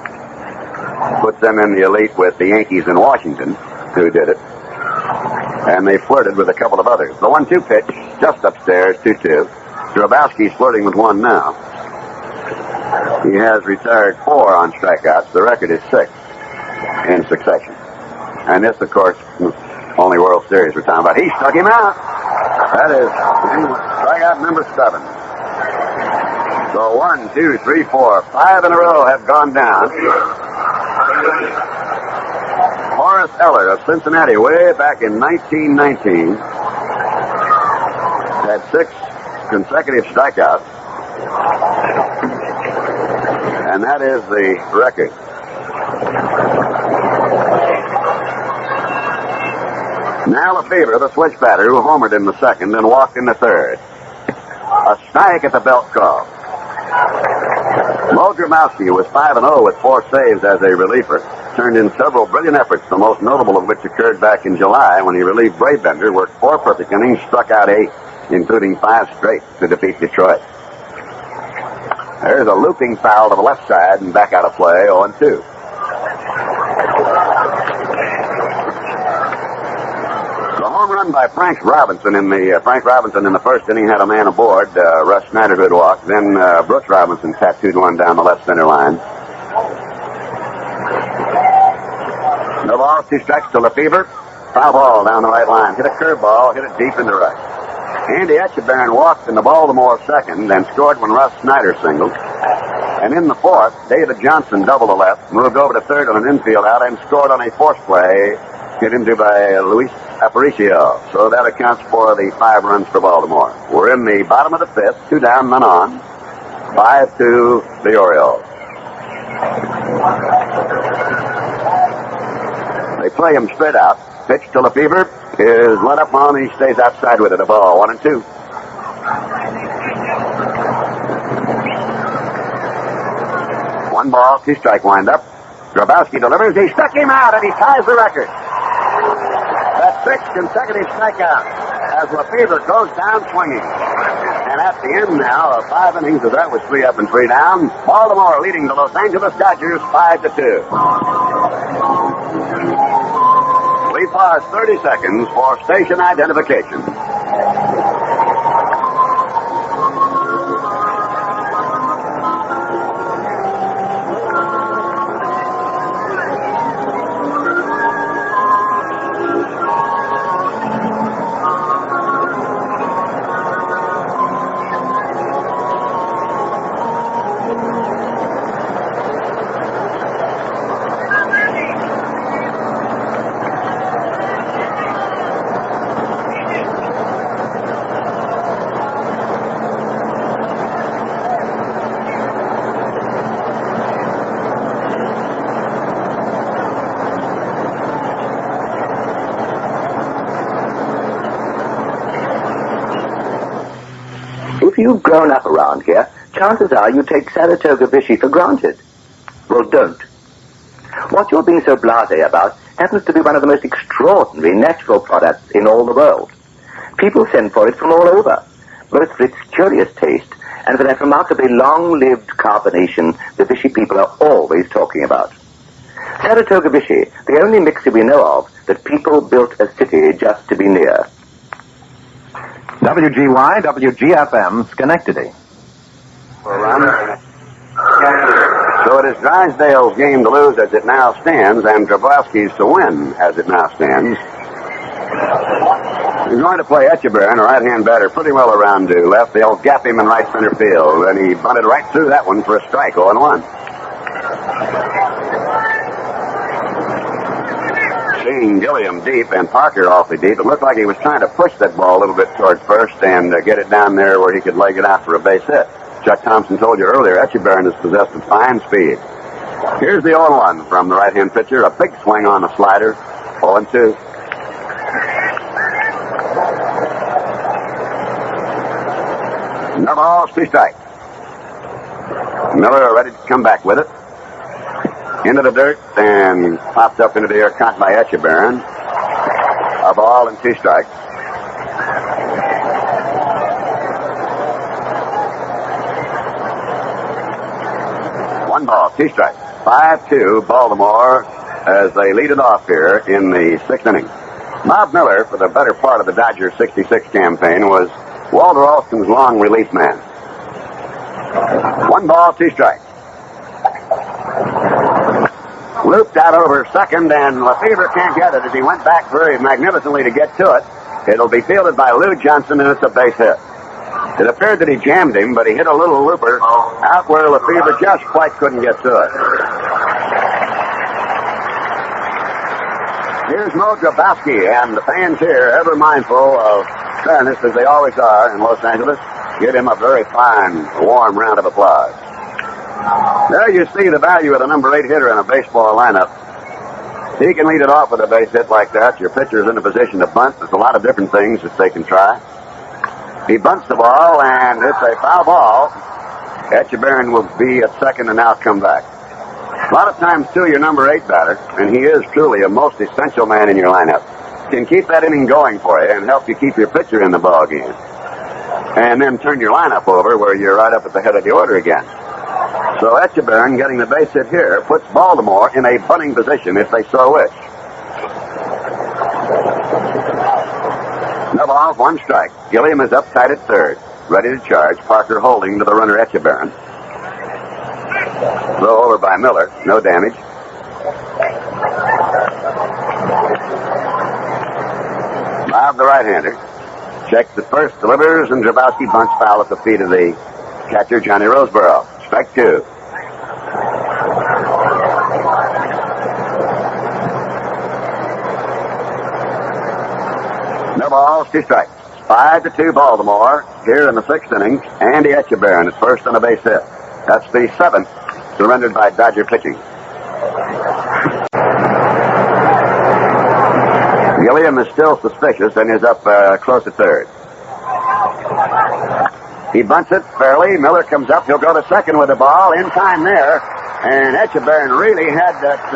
Puts them in the elite with the Yankees in Washington, who did it. And they flirted with a couple of others. The 1-2 pitch, just upstairs, 2-2. Grabowski's flirting with 1 now. He has retired 4 on strikeouts. The record is 6 in succession. And this, of course, only World Series we're talking about. He struck him out. That is strikeout number 7. So 1, 2, 3, 4, 5 in a row have gone down. Horace Eller of Cincinnati way back in 1919 had 6 consecutive strikeouts. And that is the record. Now Lefevre, the switch batter, who homered in the 2nd and walked in the 3rd. A strike at the belt call. Mo Grabowski was 5-0 with 4 saves as a reliever. Turned in several brilliant efforts, the most notable of which occurred back in July when he relieved Bravebender, worked 4 perfect innings, struck out 8, including 5 straight to defeat Detroit. There's a looping foul to the left side and back out of play, 0-2. The home run by Frank Robinson in the 1st inning had a man aboard, Russ Snyder, who had walked. Then Brooks Robinson tattooed 1 down the left center line. No ball, 2 strikes to Lefevre. Foul ball down the right line. Hit a curveball, hit it deep into right. Andy Etchebarren walked in the Baltimore 2nd and scored when Russ Snyder singled. And in the 4th, David Johnson doubled the left, moved over to 3rd on an infield out, and scored on a force play hit into by Luis Aparicio. So that accounts for the 5 runs for Baltimore. We're in the bottom of the 5th, 2 down, none on. 5-2 the Orioles. They play him straight out. Pitch to Lefevre is let up on. He stays outside with it. A ball, 1-2. One ball, 2 strike windup. Grabowski delivers. He struck him out, and he ties the record. That's 6 consecutive strikeouts as Lefebvre goes down swinging. And at the end now of 5 innings, as that was 3 up and 3 down, Baltimore leading the Los Angeles Dodgers 5-2. We pause 30 seconds for station identification. If you've grown up around here, chances are you take Saratoga Vichy for granted. Well, don't. What you're being so blasé about happens to be one of the most extraordinary natural products in all the world. People send for it from all over, both for its curious taste and for that remarkably long-lived carbonation the Vichy people are always talking about. Saratoga Vichy, the only mixer we know of that people built a city just to be near. WGY, WGFM, Schenectady. So it is Drysdale's game to lose as it now stands, and Grabowski's to win as it now stands. He's going to play Echeverria, a right-hand batter, pretty well around to left. They'll gap him in right center field, and he bunted right through that one for a strike, 0-1. Seeing Gilliam deep and Parker awfully deep, it looked like he was trying to push that ball a little bit toward first and get it down there where he could leg it out for a base hit. Chuck Thompson told you earlier, Echeverria is possessed of fine speed. Here's the 0-1 from the right-hand pitcher. A big swing on the slider. 0-2. No balls, 2 strikes. Miller ready to come back with it. Into the dirt and popped up into the air, caught by Echeverria. A ball and 2 strikes. One ball, 2 strikes. 5-2 Baltimore as they lead it off here in the 6th inning. Bob Miller, for the better part of the Dodgers 66 campaign, was Walter Alston's long relief man. 1 ball, 2 strikes. Looped out over second, and Lefebvre can't get it as he went back very magnificently to get to it. It'll be fielded by Lou Johnson, and it's a base hit. It appeared that he jammed him, but he hit a little looper out where Lefebvre just quite couldn't get to it. Here's Mo Grabowski, and the fans here, ever mindful of fairness as they always are in Los Angeles, give him a very fine, warm round of applause. There you see the value of the number 8 hitter in a baseball lineup. He can lead it off with a base hit like that. Your pitcher's in a position to bunt. There's a lot of different things that they can try. He bunts the ball, and it's a foul ball. Echeverria will be at second and now come back. A lot of times, too, your number 8 batter, and he is truly a most essential man in your lineup, can keep that inning going for you and help you keep your pitcher in the ball game. And then turn your lineup over where you're right up at the head of the order again. So Echeverria, getting the base hit here, puts Baltimore in a bunting position if they so wish. No balls, 1 strike. Gilliam is up tight at third, ready to charge. Parker holding to the runner Echeverria. Throw over by Miller, no damage. Bob, the right-hander, checks at first, delivers, and Grabowski bunts foul at the feet of the catcher, Johnny Roseborough. Strike 2. No balls, 2 strikes. 5-2 Baltimore here in the 6th inning. Andy Echeverria at first on a base hit. That's the 7th surrendered by Dodger pitching. Gilliam is still suspicious and is up close at third. He bunts it fairly. Miller comes up. He'll go to second with the ball. In time there. And Echeverria really had that,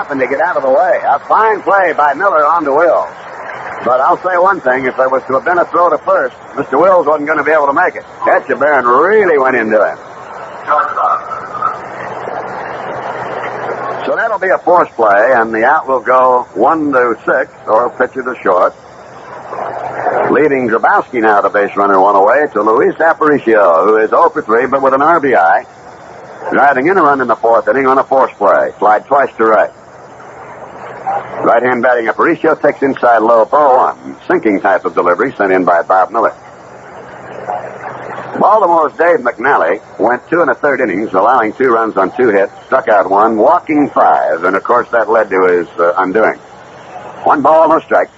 stopping to get out of the way. A fine play by Miller on to Wills. But I'll say one thing, if there was to have been a throw to first, Mr. Wills wasn't going to be able to make it. Etchebarren really went into him. So that'll be a force play, and the out will go 1-6, or pitcher to short. Leaving Grabowski now, the base runner, one away, to Luis Aparicio, who is 0 for 3, but with an RBI. Driving in a run in the fourth inning on a force play. Slide twice to right. Right-hand batting Aparicio takes inside low, ball one. Sinking type of delivery sent in by Bob Miller. Baltimore's Dave McNally went 2 1/3 innings, allowing 2 runs on 2 hits, struck out 1, walking 5, and of course that led to his undoing. 1 ball, no strikes.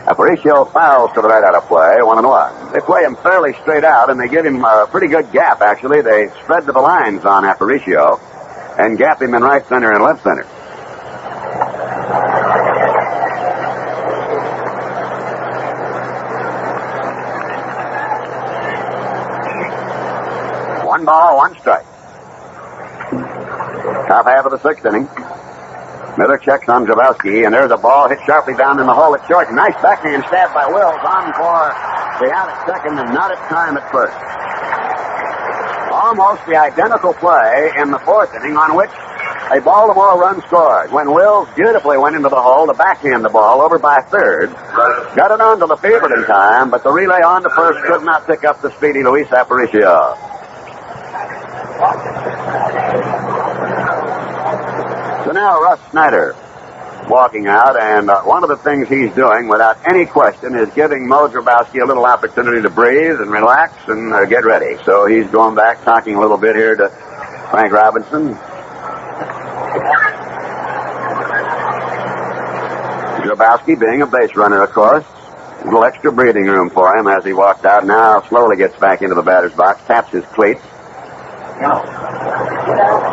Aparicio fouls to the right out of play, 1-1. They play him fairly straight out, and they give him a pretty good gap, actually. They spread the lines on Aparicio and gap him in right center and left center. One ball, 1 strike. Top half of the 6th inning. Miller checks on Grabowski, and there's a ball hit sharply down in the hole at short. Nice backhand stab by Wills on for the out at second and not at time at first. Almost the identical play in the 4th inning on which a Baltimore run scored. When Wills beautifully went into the hole to backhand the ball over by third. Got it on to Lefebvre in time, but the relay on to first could not pick up the speedy Luis Aparicio. So now Russ Snyder walking out, and one of the things he's doing without any question is giving Mo Grabowski a little opportunity to breathe and relax and get ready. So he's going back, talking a little bit here to Frank Robinson. Grabowski, being a base runner, of course, a little extra breathing room for him as he walked out. Now slowly gets back into the batter's box, taps his cleats.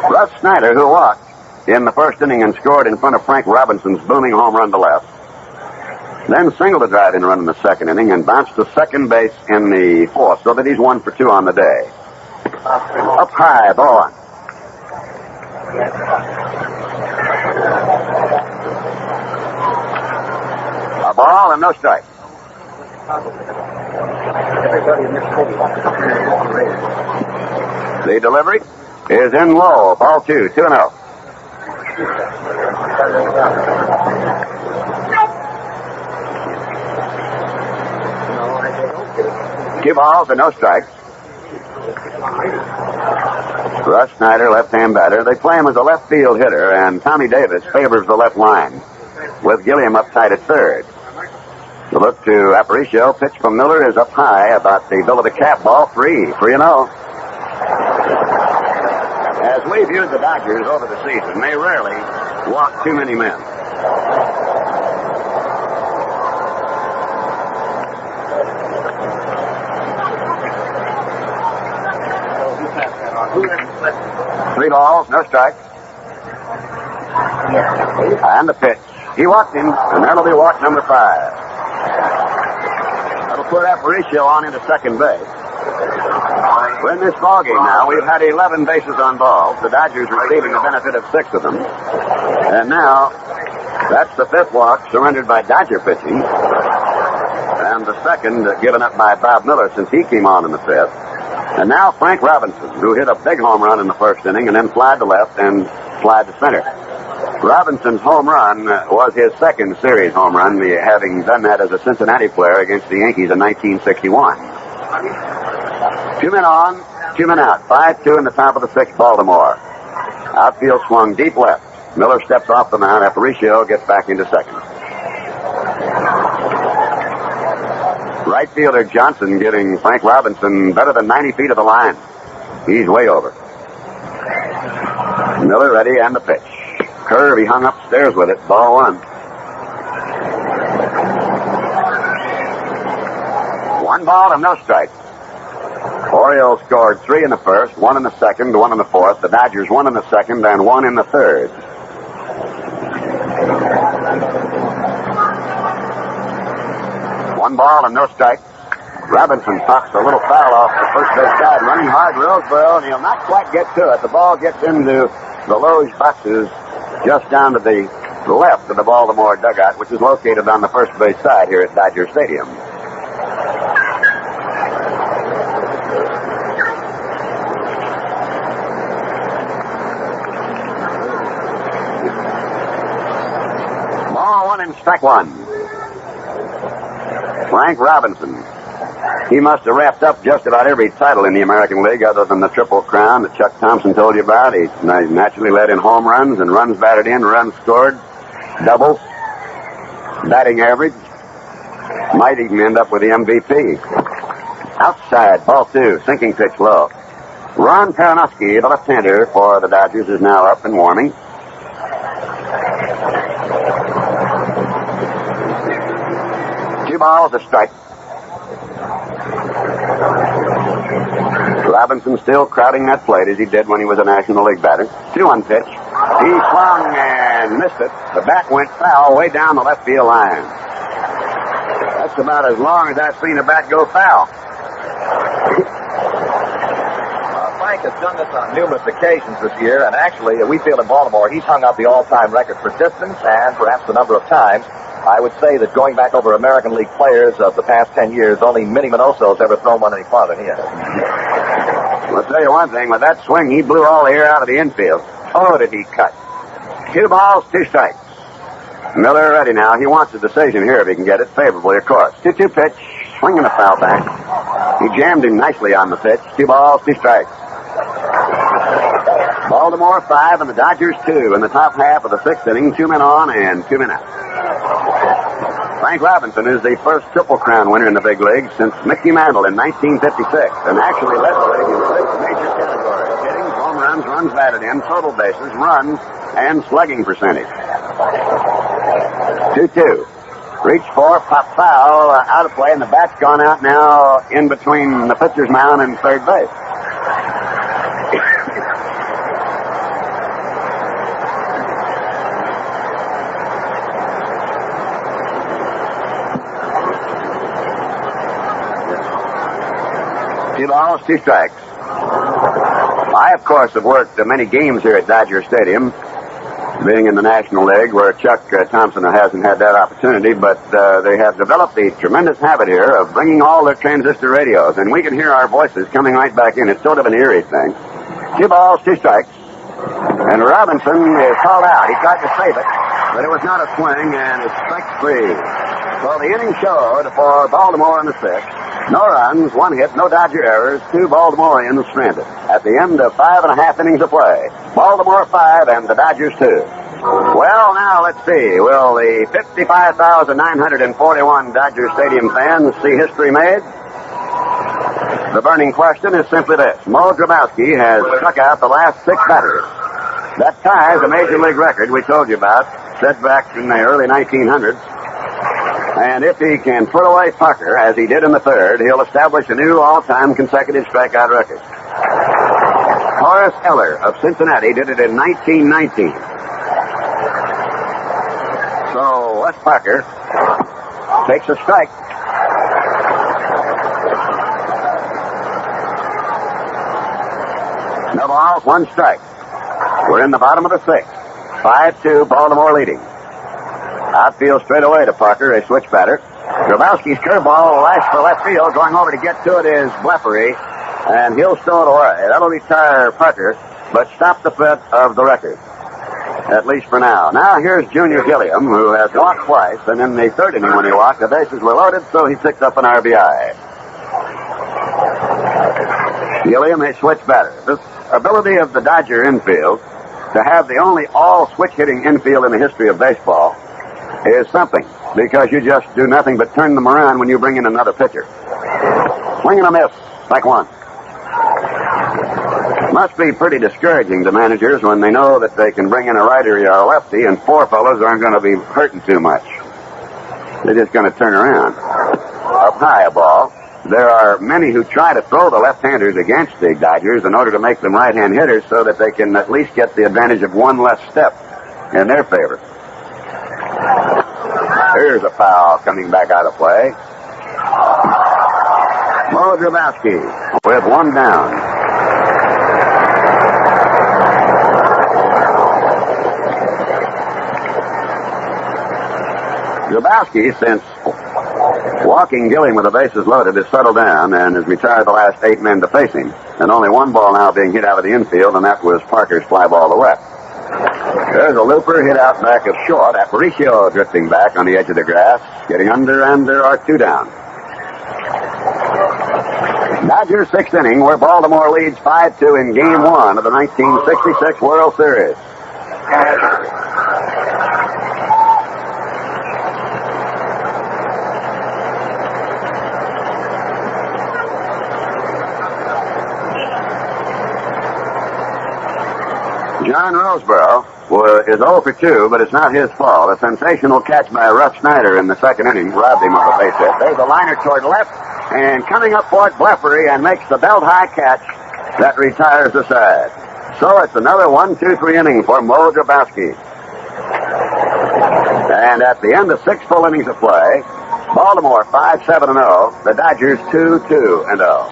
Russ Snyder, who walked in the 1st inning and scored in front of Frank Robinson's booming home run to left. Then singled a drive-in run in the 2nd inning and bounced to second base in the 4th, so that he's 1 for 2 on the day. Up high, ball 1. A ball and no strike. The delivery is in low, ball 2, 2-0. 2 balls and no strikes. Russ Snyder, left-hand batter. They play him as a left field hitter, and Tommy Davis favors the left line, with Gilliam up tight at third. The look to Aparicio. Pitch from Miller is up high, about the bill of the cap. Ball 3, 3-0. As we viewed the Dodgers over the season, they rarely walk too many men. Three balls, no strikes. And the pitch. He walked him, and that'll be walk number 5. That'll put Aparicio on into second base. We're in this ballgame now. We've had 11 bases on balls. The Dodgers receiving the benefit of 6 of them. And now, that's the 5th walk surrendered by Dodger pitching. And the 2nd given up by Bob Miller since he came on in the 5th. And now Frank Robinson, who hit a big home run in the 1st inning and then flied to left and flied to center. Robinson's home run was his 2nd series home run, having done that as a Cincinnati player against the Yankees in 1961. 2 men on, 2 men out. 5-2 in the top of the 6th, Baltimore. Outfield swung deep left. Miller steps off the mound. Aparicio gets back into second. Right fielder Johnson giving Frank Robinson better than 90 feet of the line. He's way over. Miller ready, and the pitch. Curve, he hung upstairs with it. Ball 1. 1 ball and no strike. Orioles scored 3 in the 1st, 1 in the 2nd, 1 in the 4th. The Dodgers 1 in the 2nd and 1 in the 3rd. One ball and no strike. Robinson pops a little foul off the first base side, running hard Roseboro, and he'll not quite get to it. The ball gets into the loge boxes just down to the left of the Baltimore dugout, which is located on the first base side here at Dodger Stadium. Ball one and strike one. Frank Robinson. He must have wrapped up just about every title in the American League other than the Triple Crown that Chuck Thompson told you about. He naturally led in home runs and runs batted in, runs scored, doubles, batting average. Might even end up with the MVP. Outside, ball two, sinking pitch low. Ron Paranowski, the left-hander for the Dodgers, is now up and warming. Two balls, a strike. Robinson still crowding that plate as he did when he was a National League batter. 2-1 pitch. He swung and missed it. The bat went foul way down the left field line. That's about as long as I've seen a bat go foul. Frank has done this on numerous occasions this year, and actually, we feel in Baltimore, he's hung up the all-time record for distance and perhaps the number of times. I would say that going back over American League players of the past 10 years, only Minnie Minoso's ever thrown one any farther than he has. I'll tell you one thing. With that swing, he blew all the air out of the infield. Oh, did he cut. 2 balls, 2 strikes. Miller ready now. He wants a decision here if he can get it favorably, of course. 2-2 pitch, swinging a foul back. He jammed him nicely on the pitch. 2 balls, 2 strikes. Baltimore 5 and the Dodgers 2 in the top half of the 6th inning. 2 men on and 2 men out. Frank Robinson is the first Triple Crown winner in the big league since Mickey Mantle in 1956, and actually led the league in 6 major categories: hitting, home runs, runs batted in, total bases, runs, and slugging percentage. 2-2. Reach for, pop foul, out of play, and the bat's gone out now in between the pitcher's mound and third base. Two balls, 2 strikes. I, of course, have worked many games here at Dodger Stadium, being in the National League, where Chuck Thompson hasn't had that opportunity, but they have developed the tremendous habit here of bringing all their transistor radios, and we can hear our voices coming right back in. It's sort of an eerie thing. 2 balls, 2 strikes. And Robinson is called out. He tried to save it, but it was not a swing, and it's strike 3. So the inning showed for Baltimore in the 6th. No runs, 1 hit, no Dodger errors, 2 Baltimoreans stranded. At the end of 5.5 innings of play, Baltimore 5 and the Dodgers 2. Well, now let's see. Will the 55,941 Dodger Stadium fans see history made? The burning question is simply this. Mo Grabowski has struck out the last 6 batters. That ties a major league record we told you about, set back in the early 1900s. And if he can put away Parker, as he did in the 3rd, he'll establish a new all-time consecutive strikeout record. Horace Eller of Cincinnati did it in 1919. So Wes Parker takes a strike. No balls, 1 strike. We're in the bottom of the 6th. 5-2, Baltimore leading. Outfield straight away to Parker, a switch batter. Grabowski's curveball lashed for left field. Going over to get to it is Bleffery, and he'll stow it away. That'll retire Parker, but stop the threat of the record, at least for now. Now here's Junior Gilliam, who has walked twice, and in the 3rd inning when he walked, the bases were loaded, so he picked up an RBI. Gilliam, a switch batter. This ability of the Dodger infield to have the only all-switch hitting infield in the history of baseball is something, because you just do nothing but turn them around when you bring in another pitcher. Swing and a miss, strike 1. Must be pretty discouraging to managers when they know that they can bring in a righty or a lefty and 4 fellows aren't going to be hurting too much. They're just going to turn around. Up high a ball. There are many who try to throw the left-handers against the Dodgers in order to make them right-hand hitters so that they can at least get the advantage of 1 less step in their favor. Here's a foul coming back out of play. Mo Grabowski with 1 down. Grabowski, since walking Gilliam with the bases loaded, has settled down and has retired the last 8 men to face him. And only one ball now being hit out of the infield, and that was Parker's fly ball to left. There's a looper hit out back of short. Aparicio drifting back on the edge of the grass, getting under, and there are 2 down. Dodgers 6th inning, where Baltimore leads 5-2 in Game 1 of the 1966 World Series. John Roseborough is 0 for 2, but it's not his fault. A sensational catch by Russ Snyder in the 2nd inning robbed him of a base hit. There's a liner toward left, and coming up for it, Bleffery, and makes the belt-high catch that retires the side. So it's another 1-2-3 inning for Mo Grabowski. And at the end of 6 full innings of play, Baltimore 5-7-0, the Dodgers 2-2-0.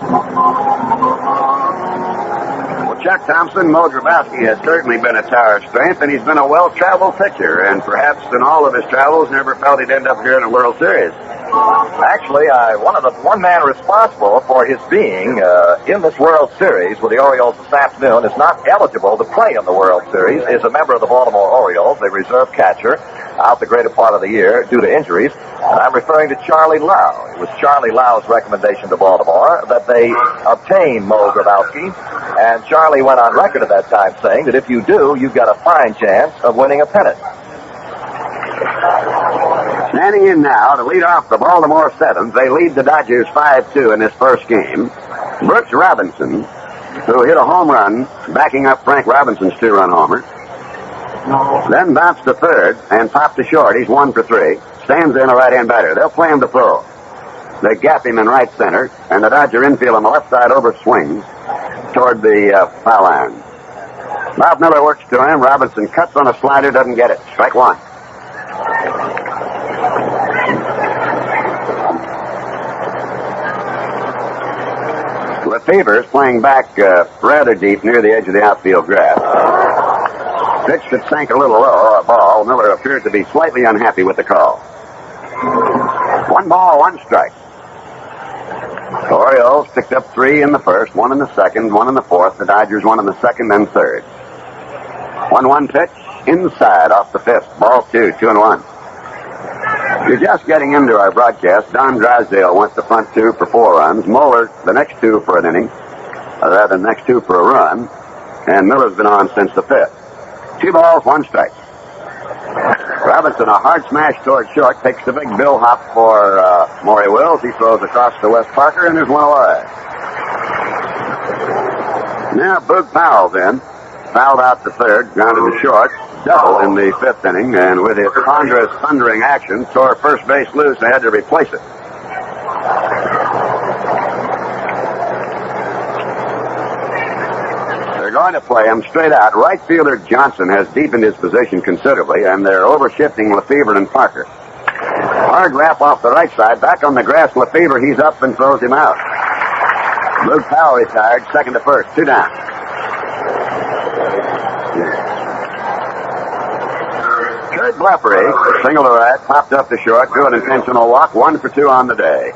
Chuck Thompson, Mo Grabowski has certainly been a tower of strength, and he's been a well-traveled pitcher, and perhaps in all of his travels never felt he'd end up here in a World Series. Actually, one man responsible for his being in this World Series with the Orioles this afternoon is not eligible to play in the World Series, is a member of the Baltimore Orioles, a reserve catcher, out the greater part of the year due to injuries. And I'm referring to Charlie Lau. It was Charlie Lau's recommendation to Baltimore that they obtain Mo Grabowski. And Charlie went on record at that time saying that if you do, you've got a fine chance of winning a pennant. Standing in now to lead off the Baltimore 7th, they lead the Dodgers 5-2 in this first game. Brooks Robinson, who hit a home run, backing up Frank Robinson's 2-run homer. Then bounced to third and popped to short. He's 1 for 3. Stands in a right-hand batter. They'll play him to full. They gap him in right center, and the Dodger infield on the left side overswings toward the foul line. Bob Miller works to him. Robinson cuts on a slider, doesn't get it. Strike 1. Lefever's playing back rather deep near the edge of the outfield grass. Pitch that sank a little low, a ball. Miller appeared to be slightly unhappy with the call. 1 ball, 1 strike. The Orioles picked up 3 in the first, 1 in the second, 1 in the fourth. The Dodgers 1 in the second and third. 1-1 pitch, inside off the 5th. Ball 2, 2-1. You're just getting into our broadcast. Don Drysdale went the front 2 for 4 runs. Moeller, the next 2 for an inning. The next 2 for a run. And Miller's been on since the 5th. 2 balls, 1 strike. Robinson, a hard smash toward short, takes the big bill hop for Maury Wills. He throws across to Wes Parker, and there's 1 away. Now Boog Powell's in. Fouled out to third, grounded to short. Double in the 5th inning, and with his ponderous, thundering action, tore first base loose and had to replace it. They're going to play him straight out. Right fielder Johnson has deepened his position considerably, and they're overshifting Lefever and Parker. Hard wrap off the right side, back on the grass. Lefever, he's up and throws him out. Luke Powell retired, second to first, 2 down. Kurt Bleffery, single to right, popped up to short, drew an intentional walk, 1 for 2 on the day.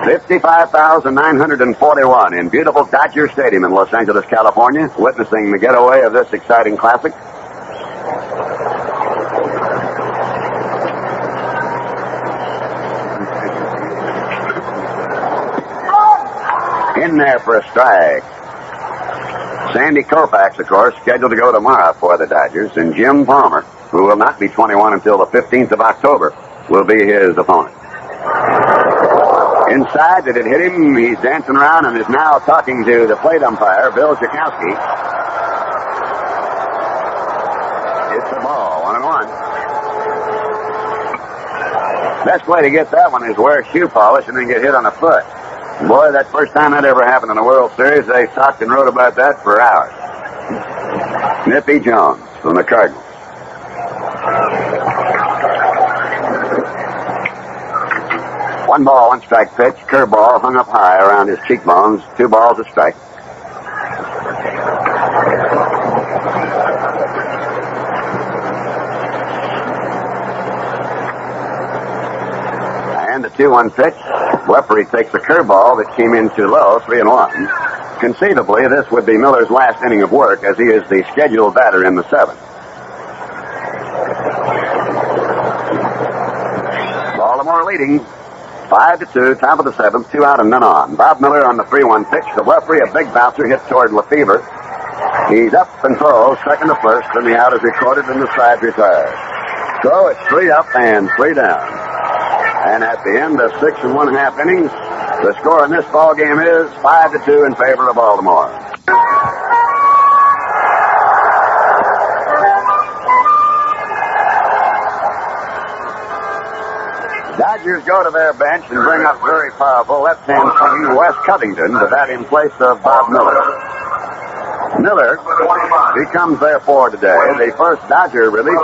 55,941 in beautiful Dodger Stadium in Los Angeles, California, witnessing the getaway of this exciting classic. In there for a strike. Sandy Koufax, of course, scheduled to go tomorrow for the Dodgers, and Jim Palmer, who will not be 21 until the 15th of October, will be his opponent. Inside, did it hit him? He's dancing around and is now talking to the plate umpire, Bill Jakowski. It's a ball, 1-1. Best way to get that one is wear shoe polish and then get hit on the foot. Boy, that first time that ever happened in the World Series, they talked and wrote about that for hours. Nippy Jones from the Cardinals. One ball, 1 strike pitch. Curveball hung up high around his cheekbones. 2 balls, a strike. 2-1 pitch. Referee takes a curveball that came in too low, 3-1. Conceivably, this would be Miller's last inning of work as he is the scheduled batter in the 7th. Baltimore leading 5-2, top of the 7th, 2 out and none on. Bob Miller on the 3-1 pitch. The referee, a big bouncer, hit toward Lefevre. He's up and throws, second to first, and the out is recorded and the side retires. So it's 3 up and 3 down. And at the end of 6 1/2 innings, the score in this ball game is 5-2 in favor of Baltimore. Dodgers go to their bench and bring up very powerful left-hand swinging Wes Covington to bat in place of Bob Miller. Miller becomes therefore today the first Dodger relief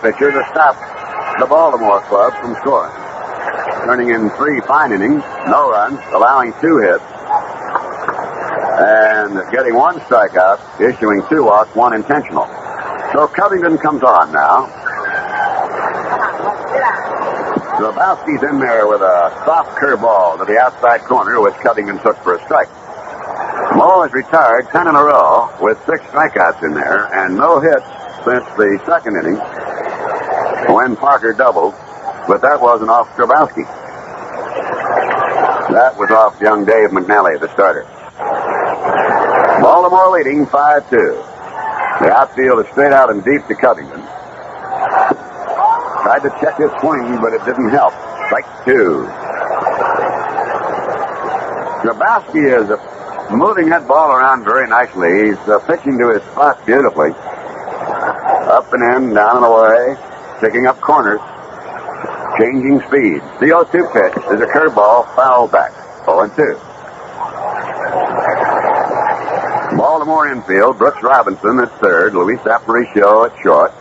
pitcher to stop the Baltimore club from scoring. Turning in 3 fine innings, no runs, allowing 2 hits, and getting 1 strikeout, issuing 2 walks, 1 intentional. So Covington comes on now. Grabowski's in there with a soft curveball to the outside corner, which Covington took for a strike. Moe is retired 10 in a row with 6 strikeouts in there and no hits since the 2nd inning when Parker doubled, but that wasn't off Grabowski. That was off young Dave McNally, the starter. Baltimore leading 5-2. The outfield is straight out and deep to Covington. Tried to check his swing, but it didn't help. Strike 2. Grabowski is moving that ball around very nicely. He's pitching to his spot beautifully. Up and in, down and away, picking up corners, changing speed. The 0-2 pitch is a curveball, foul back. 0-2. Baltimore infield, Brooks Robinson at third, Luis Aparicio at short,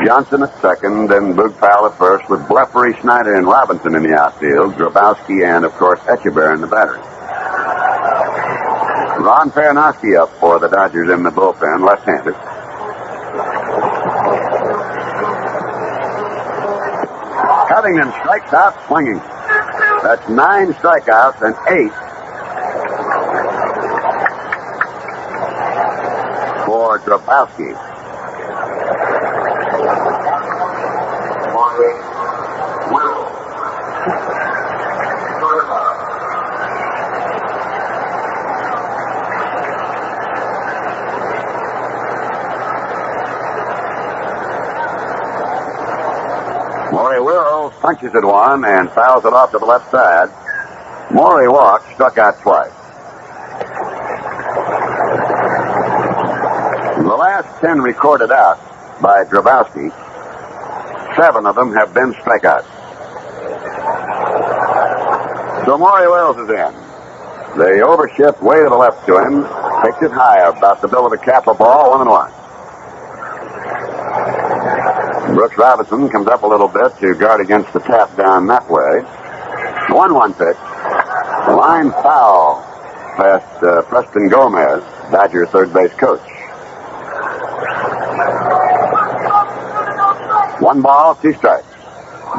Johnson at second, and Boog Powell at first, with Blefary, Schneider, and Robinson in the outfield, Grabowski, and, of course, Echeverria in the battery. Ron Farinowski up for the Dodgers in the bullpen, left-handed. Covington strikes out swinging. That's 9 strikeouts and 8 for Grabowski. Maury Wills punches at one and fouls it off to the left side. Maury walked, struck out twice. The last 10 recorded out by Grabowski, 7 of them have been strikeouts. So Maury Wills is in. They overshift way to the left to him, takes it high about the bill of the cap of ball, 1-1. Brooks Robinson comes up a little bit to guard against the tap down that way. 1-1 pitch. Line foul past Preston Gomez, Dodger third base coach. 1 ball, 2 strikes.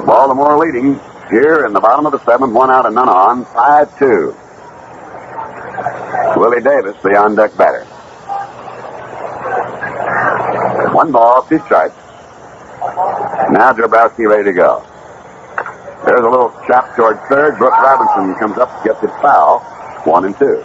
Baltimore leading here in the bottom of the 7th, 1 out and none on, 5-2. Willie Davis, the on-deck batter. 1 ball, 2 strikes. Now Grabowski ready to go. There's a little chop toward third. Brooks Robinson comes up, gets it foul. 1-2.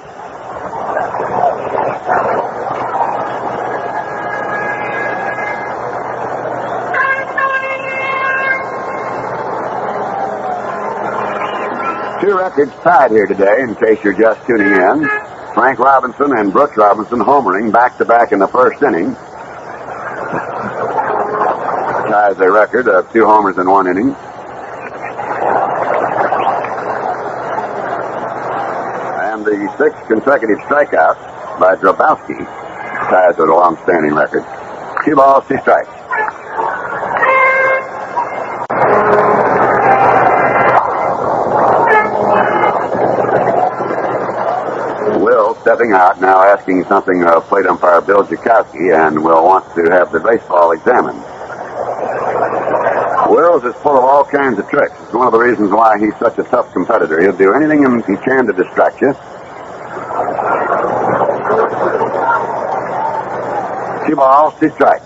Two records tied here today, in case you're just tuning in. Frank Robinson and Brooks Robinson homering back-to-back in the first inning. Ties their record of 2 homers in 1 inning. And the 6 consecutive strikeouts by Grabowski ties their long-standing record. 2 balls, 2 strikes. Will stepping out now, asking something of plate umpire Bill Jakowski, and will want to have the baseball examined. Wills is full of all kinds of tricks. It's one of the reasons why he's such a tough competitor. He'll do anything he can to distract you. 2 balls, 2 strikes.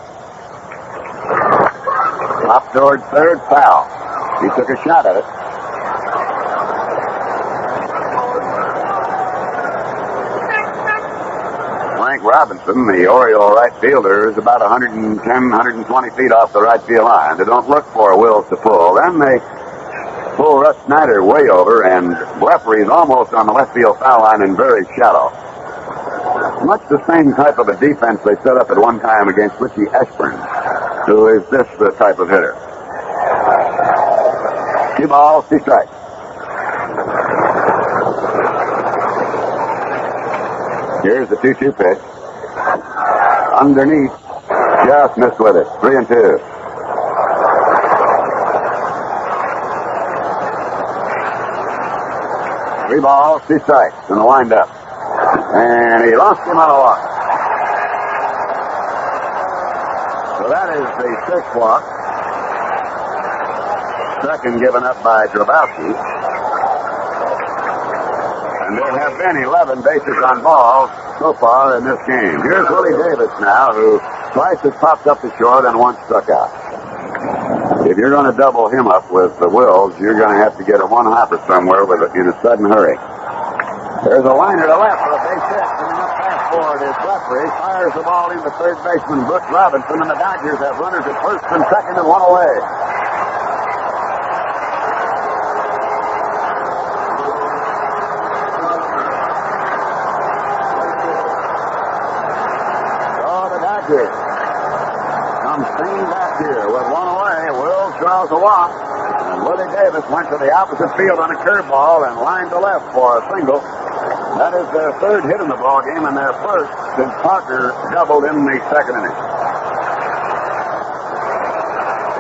Up toward third, foul. He took a shot at it. Frank Robinson, the Oriole right fielder, is about 110, 120 feet off the right field line. They don't look for Wills to pull. Then they pull Russ Snyder way over, and Bleffery's almost on the left field foul line and very shallow. Much the same type of a defense they set up at one time against Richie Ashburn, who is this type of hitter. 2 balls, 2 strikes. Here's the 2-2 pitch. Underneath. Just missed with it. 3-2. Three balls, 2 strikes in the windup. And he lost him on a walk. So that is the 6th walk. Second given up by Drabowski. And there have been 11 bases on balls so far in this game. Here's Willie Davis now, who twice has popped up the short and once struck out. If you're going to double him up with the Wills, you're going to have to get a one-hopper somewhere in a sudden hurry. There's a liner to left for a base hit. Coming up fast forward is Bleffery. Fires the ball into third baseman Brooks Robinson, and the Dodgers have runners at first and second and 1 away. Comes singing back here with 1 away. Wills draws a walk. And Willie Davis went to the opposite field on a curveball and lined to left for a single. That is their 3rd hit in the ball game and their 1st since Parker doubled in the 2nd inning.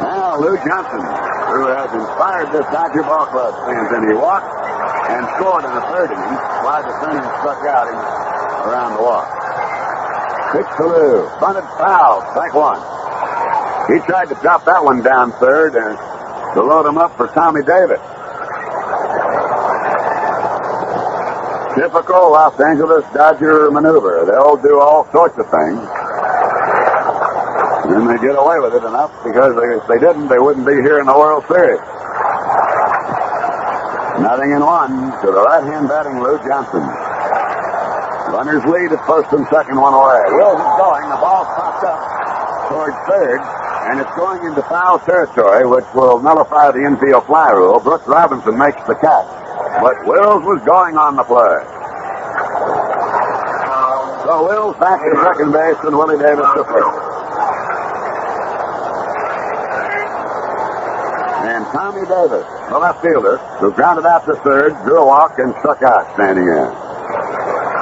Now Lou Johnson, who has inspired this Dodger ball club, stands in. He walked and scored in the 3rd inning. Wide defending struck out him around the walk. Pitch to Lou. Bunted foul. Strike 1. He tried to drop that one down third and to load him up for Tommy Davis. Typical Los Angeles Dodger maneuver. They'll do all sorts of things. And they get away with it enough because if they didn't, they wouldn't be here in the World Series. 0-1 to the right-hand batting Lou Johnson. Runners lead at first and second, 1 away. Wills is going. The ball popped up towards third, and it's going into foul territory, which will nullify the infield fly rule. Brooks Robinson makes the catch, but Wills was going on the play. So Wills back to second base and Willie Davis to first. And Tommy Davis, the left fielder, who grounded out to third, drew a walk and struck out standing in.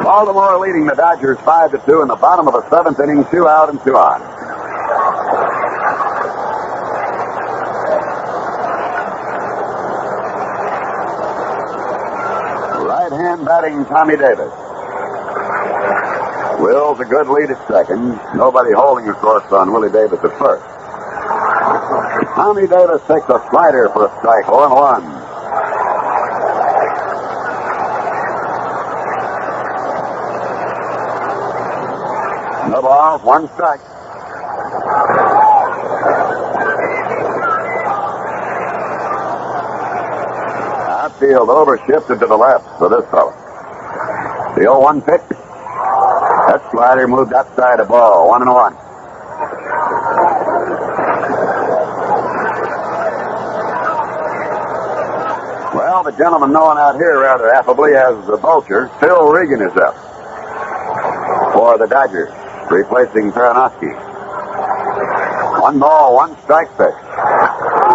Baltimore leading the Dodgers 5-2 in the bottom of the 7th inning, 2 out and 2 on. Right-hand batting Tommy Davis. Wills a good lead at second. Nobody holding, of course, on Willie Davis at first. Tommy Davis takes a slider for a strike, 0-1. No balls, 1 strike. Outfield overshifted to the left for this fella. The 0-1 pitch. That slider moved outside the ball, 1-1. Well, the gentleman known out here rather affably as the Vulture, Phil Regan, is up for the Dodgers, replacing Peranowski. 1 ball, 1 strike pitch.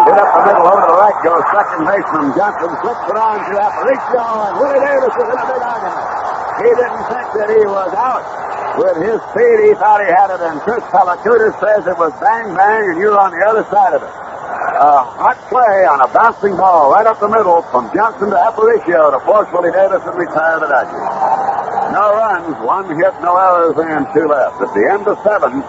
Hit up the middle, over to the right goes second baseman Johnson. Flips it on to Aparicio, and Willie Davis is in a big argument. He didn't think that he was out. With his speed, he thought he had it, and Chris Palacutis says it was bang, bang, and you're on the other side of it. A hot play on a bouncing ball right up the middle from Johnson to Aparicio to force Willie Davis and retire the Dodgers. No runs, 1 hit, no errors, and 2 left. At the end of 7,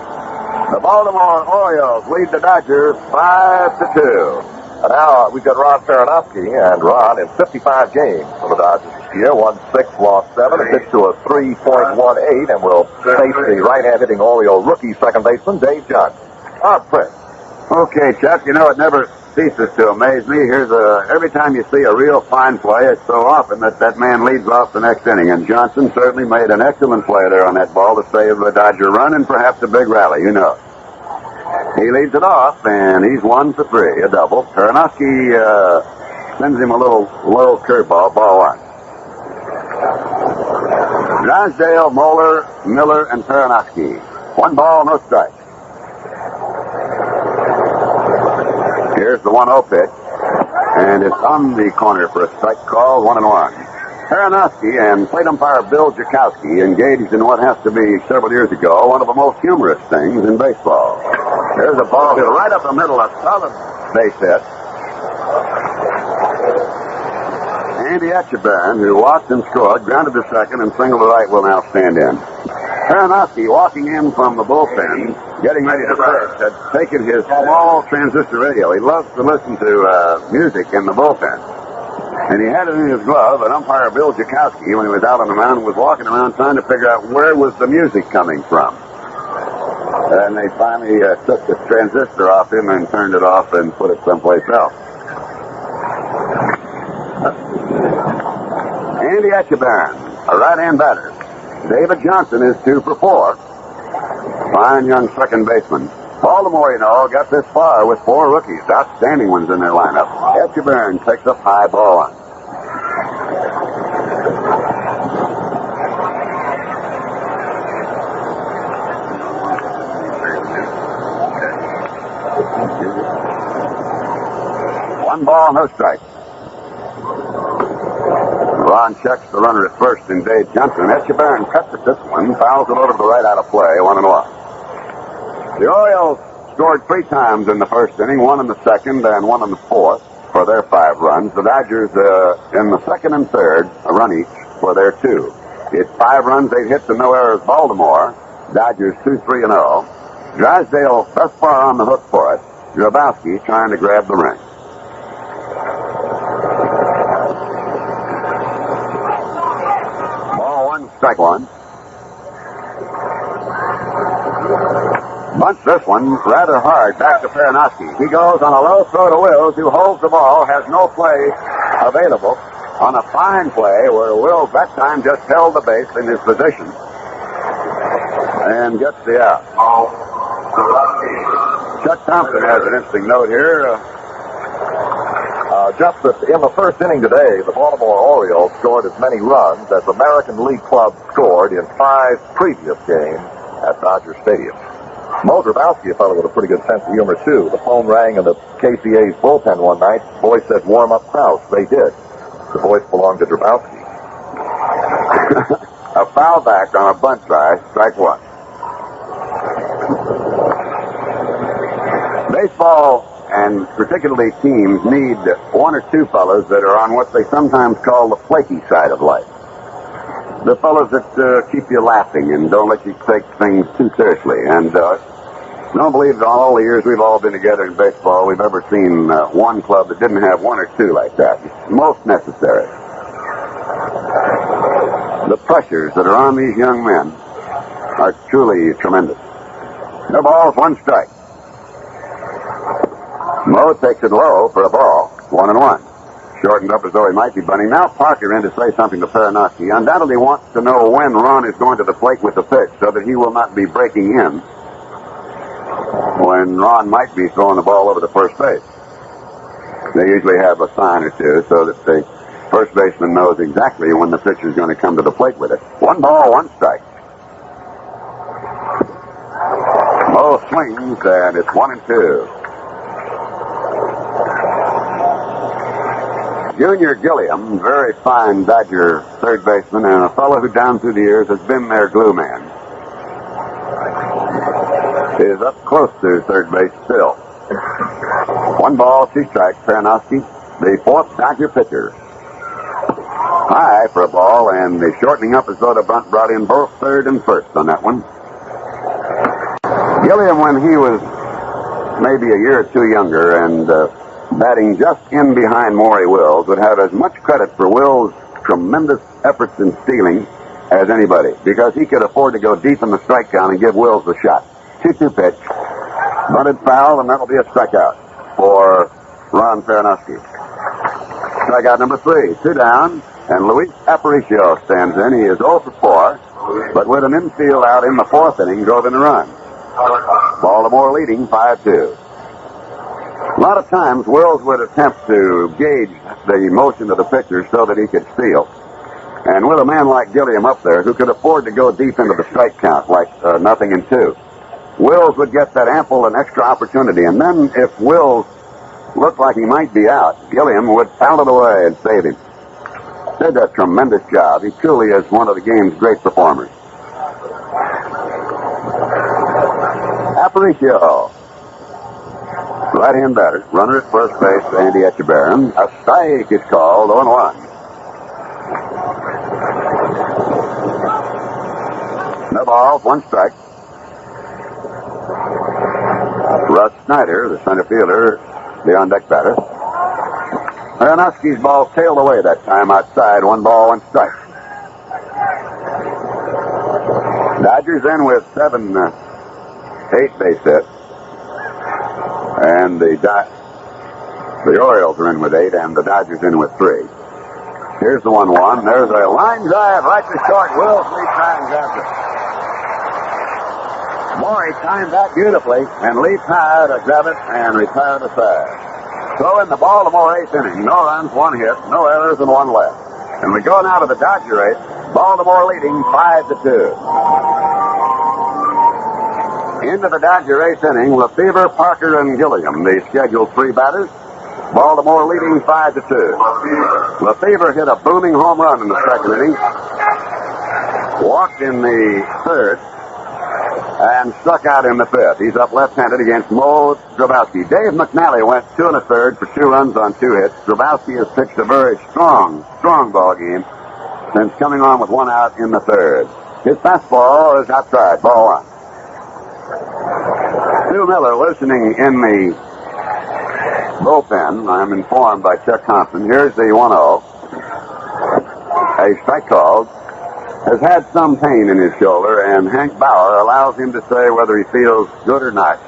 The Baltimore Orioles lead the Dodgers 5-2. And now we've got Ron Peronofsky, and Ron, in 55 games for the Dodgers this year, won 6, lost 7, and pitched to a 3.18, and will face the right-hand hitting Oriole rookie second baseman, Dave Johnson. Prince. Okay, Chuck, you know, it never ceases to amaze me. Every time you see a real fine play, it's so often that man leads off the next inning. And Johnson certainly made an excellent play there on that ball to save a Dodger run and perhaps a big rally, you know. He leads it off, and he's 1 for 3, a double. Peronofsky sends him a little low curveball, ball 1. Drysdale, Moeller, Miller, and Peronofsky. 1 ball, no strike. Here's the 1-0 pitch, and it's on the corner for a strike call, 1-1. Peronofsky and plate umpire Bill Jakowski engaged in what has to be several years ago one of the most humorous things in baseball. There's a ball hit right up the middle, a solid base hit. Andy Etchebarren, who walked and scored, grounded to second and singled to right, will now stand in. Peronofsky, walking in from the bullpen, getting ready to first, had taken his small transistor radio. He loves to listen to music in the bullpen. And he had it in his glove, and umpire Bill Jakowski, when he was out on the mound, was walking around trying to figure out where was the music coming from. And they finally took the transistor off him and turned it off and put it someplace else. Andy Etchebarren, a right-hand batter. David Johnson is 2 for 4. Fine young second baseman. Baltimore, you know, got this far with 4 rookies, outstanding ones in their lineup. Etchebarren takes up high, ball 1. One ball, no strike. Ron checks the runner at first in Dave Johnson. Etchebarren cuts at this one, fouls it over to the right out of play, 1-1. The Orioles scored 3 times in the first inning, 1 in the second and 1 in the fourth for their 5 runs. The Dodgers in the second and third, a run each for their 2. It's 5 runs, 8 hits, and no errors. Baltimore, Dodgers 2-3-0. Drysdale thus far on the hook for it. Grabowski trying to grab the ring. Ball 1, strike 1. Bunts this one rather hard back to Peronofsky. He goes on a low throw to Wills, who holds the ball, has no play available on a fine play where Wills that time just held the base in his position and gets the out. Chuck Thompson has an interesting note here. Just that in the first inning today, the Baltimore Orioles scored as many runs as American League clubs scored in 5 previous games at Dodger Stadium. Mo Grabowski, a fellow with a pretty good sense of humor, too. The phone rang in the KCA's bullpen one night. The boys said, warm up Krause. They did. The voice belonged to Grabowski. A foul back on a bunt try, strike 1. Baseball, and particularly teams, need 1 or 2 fellows that are on what they sometimes call the flaky side of life. The fellows that keep you laughing and don't let you take things too seriously. And I don't believe in all the years we've all been together in baseball, we've ever seen one club that didn't have 1 or 2 like that. It's most necessary. The pressures that are on these young men are truly tremendous. No balls, 1 strike. Mo takes it low for a ball, 1-1. Shortened up as though he might be bunting. Now Parker in to say something to Peronofsky. Undoubtedly wants to know when Ron is going to the plate with the pitch so that he will not be breaking in when Ron might be throwing the ball over to first base. They usually have a sign or 2 so that the first baseman knows exactly when the pitcher is going to come to the plate with it. 1 ball, 1 strike. Mo swings, and it's 1-2. Junior Gilliam, very fine Dodger third baseman, and a fellow who down through the years has been their glue man, is up close to third base still. 1 ball, 2 strikes. Peronofsky, the 4th Dodger pitcher. High for a ball, and the shortening up as though the bunt brought in both third and first on that one. Gilliam, when he was maybe a year or two younger and batting just in behind Maury Wills, would have as much credit for Wills' tremendous efforts in stealing as anybody, because he could afford to go deep in the strike count and give Wills the shot. 2-2 pitch. Bunted foul, and that'll be a strikeout for Ron Farinowski. Strikeout number 3. 2 down, and Luis Aparicio stands in. He is 0 for 4, but with an infield out in the 4th inning, drove in a run. Baltimore leading 5-2. A lot of times, Wills would attempt to gauge the motion of the pitcher so that he could steal. And with a man like Gilliam up there, who could afford to go deep into the strike count like 0-2, Wills would get that ample and extra opportunity. And then if Wills looked like he might be out, Gilliam would foul it away and save him. Did a tremendous job. He truly is one of the game's great performers. Aparicio. Right-hand batter. Runner at first base, Andy Etchebarren. A strike is called, 0-1. No balls, 1 strike. Russ Snyder, the center fielder, the on-deck batter. Farinowski's ball tailed away that time outside. 1 ball, 1 strike. Dodgers in with 8 base hits. And the Orioles are in with 8, and the Dodgers in with 3. Here's the 1-1. There's a line drive right to short. Wills Lee times after. Maury timed that beautifully, and Lee tied to grab it and retire the side. So in the Baltimore 8th inning, no runs, 1 hit, no errors, and 1 left. And we go now to the Dodger 8th. Baltimore leading 5-2. Into the Dodger 8th inning, Lefevre, Parker, and Gilliam, the scheduled 3 batters. Baltimore leading 5-2. Lefevre hit a booming home run in the 2nd inning. Walked in the 3rd. And struck out in the 5th. He's up left-handed against Mo Grabowski. Dave McNally went 2 1/3 for 2 runs on 2 hits. Grabowski has pitched a very strong ball game since coming on with 1 out in the 3rd. His fastball is outside, ball 1. Stu Miller listening in the bullpen. I'm informed by Chuck Thompson. Here's the 1-0. A strike called. Has had some pain in his shoulder, and Hank Bauer allows him to say whether he feels good or not.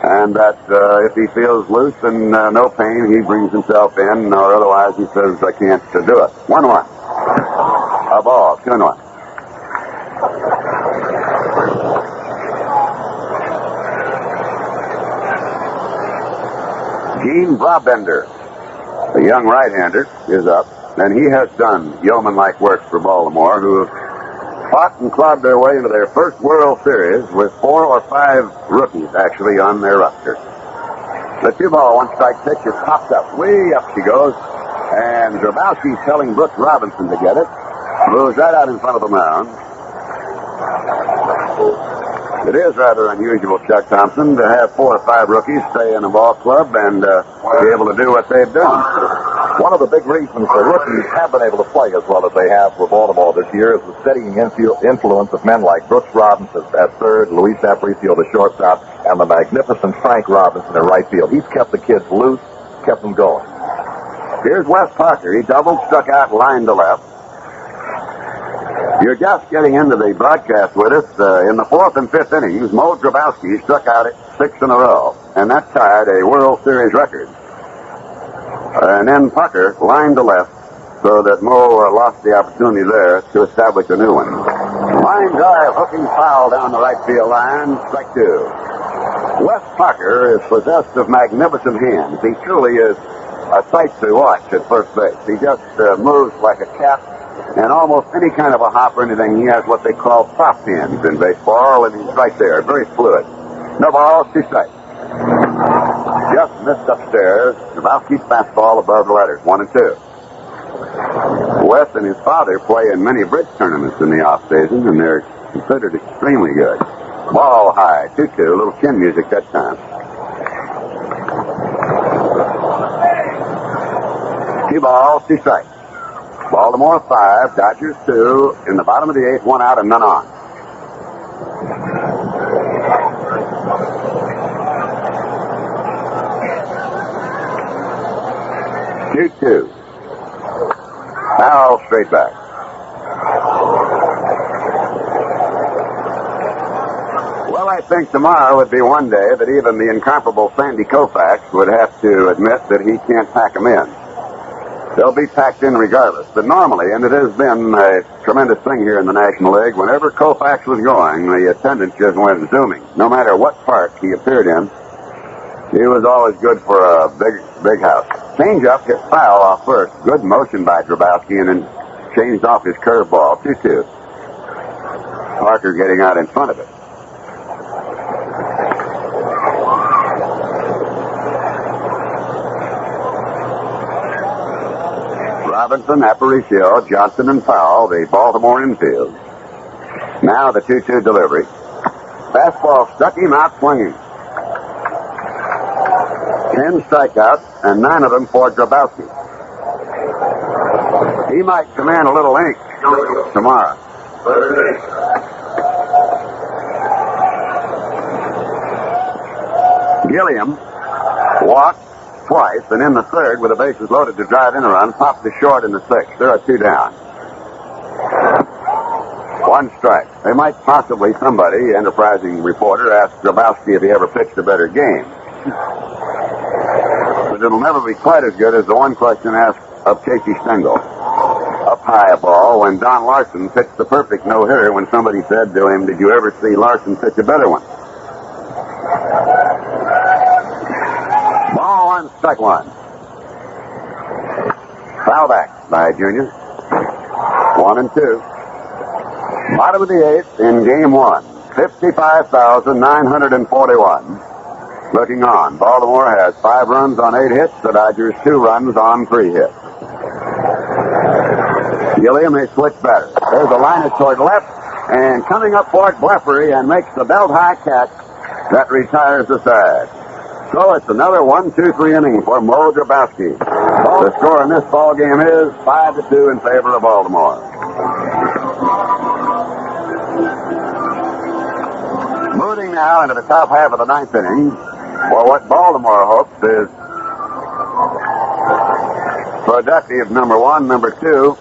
And that if he feels loose and no pain, he brings himself in, or otherwise he says, I can't do it. 1-1. A ball, 2-1. Gene Brabender, the young right-hander, is up, and he has done yeoman-like work for Baltimore, who have fought and clawed their way into their first World Series with 4 or 5 rookies actually on their roster. The 2-ball, 1 strike pitch is popped up. Way up she goes. And Grabowski's telling Brooks Robinson to get it. Moves right out in front of the mound. It is rather unusual, Chuck Thompson, to have 4 or 5 rookies stay in a ball club and be able to do what they've done. One of the big reasons the rookies have been able to play as well as they have for Baltimore this year is the steadying influence of men like Brooks Robinson at third, Luis Aparicio, the shortstop, and the magnificent Frank Robinson in right field. He's kept the kids loose, kept them going. Here's Wes Parker. He doubled, struck out, line to left. You're just getting into the broadcast with us. In the 4th and 5th innings, Mo Grabowski struck out at 6 in a row, and that tied a World Series record. And then Parker lined to left so that Mo lost the opportunity there to establish a new one. Line drive, hooking foul down the right field line, strike 2. Wes Parker is possessed of magnificent hands. He truly is a sight to watch at first base. He just moves like a cat, and almost any kind of a hop or anything, he has what they call prop hands in baseball, and he's right there, very fluid. No balls, 2 strikes. Just missed upstairs. Grabowski's fastball above the letters, 1 and 2. Wes and his father play in many bridge tournaments in the off-season, and they're considered extremely good. Ball high, 2-2, a little chin music that time. 2 balls, 2 strikes. Baltimore 5, Dodgers 2. In the bottom of the 8th, 1 out and none on. 2-2. Powell straight back. Well, I think tomorrow would be one day that even the incomparable Sandy Koufax would have to admit that he can't pack them in. They'll be packed in regardless. But normally, and it has been a tremendous thing here in the National League, whenever Koufax was going, the attendance just went zooming. No matter what park he appeared in, he was always good for a big house. Change-up hit foul off first. Good motion by Drabowski, and then changed off his curveball. 2-2. Parker getting out in front of it. Robinson, Aparicio, Johnson, and Powell, the Baltimore infield. Now the 2-2 delivery. Fastball struck him out swinging. 10 strikeouts, and 9 of them for Drabowski. He might command a little ink tomorrow. Gilliam walked twice, and in the third, with the bases loaded to drive in a run, popped to short in the sixth. There are 2 down. 1 strike. They might possibly, somebody, enterprising reporter, ask Drabowski if he ever pitched a better game. But it'll never be quite as good as the one question asked of Casey Stengel. Up high a ball when Don Larson pitched the perfect no-hitter when somebody said to him, "Did you ever see Larson pitch a better one?" Ball 1, strike 1. Foul back by Junior. 1-2. Bottom of the 8th in game 1. 55,941. Looking on. Baltimore has 5 runs on 8 hits. The Dodgers 2 runs on 3 hits. Gilliam, a switch batter. There's a liner toward left, and coming up for it, Bleffery, and makes the belt-high catch that retires the side. So it's another 1-2-3 inning for Mo Drabowski. The score in this ball game is 5-2 in favor of Baltimore. Moving now into the top half of the 9th inning, for what Baltimore hopes is productive number 1, number 2,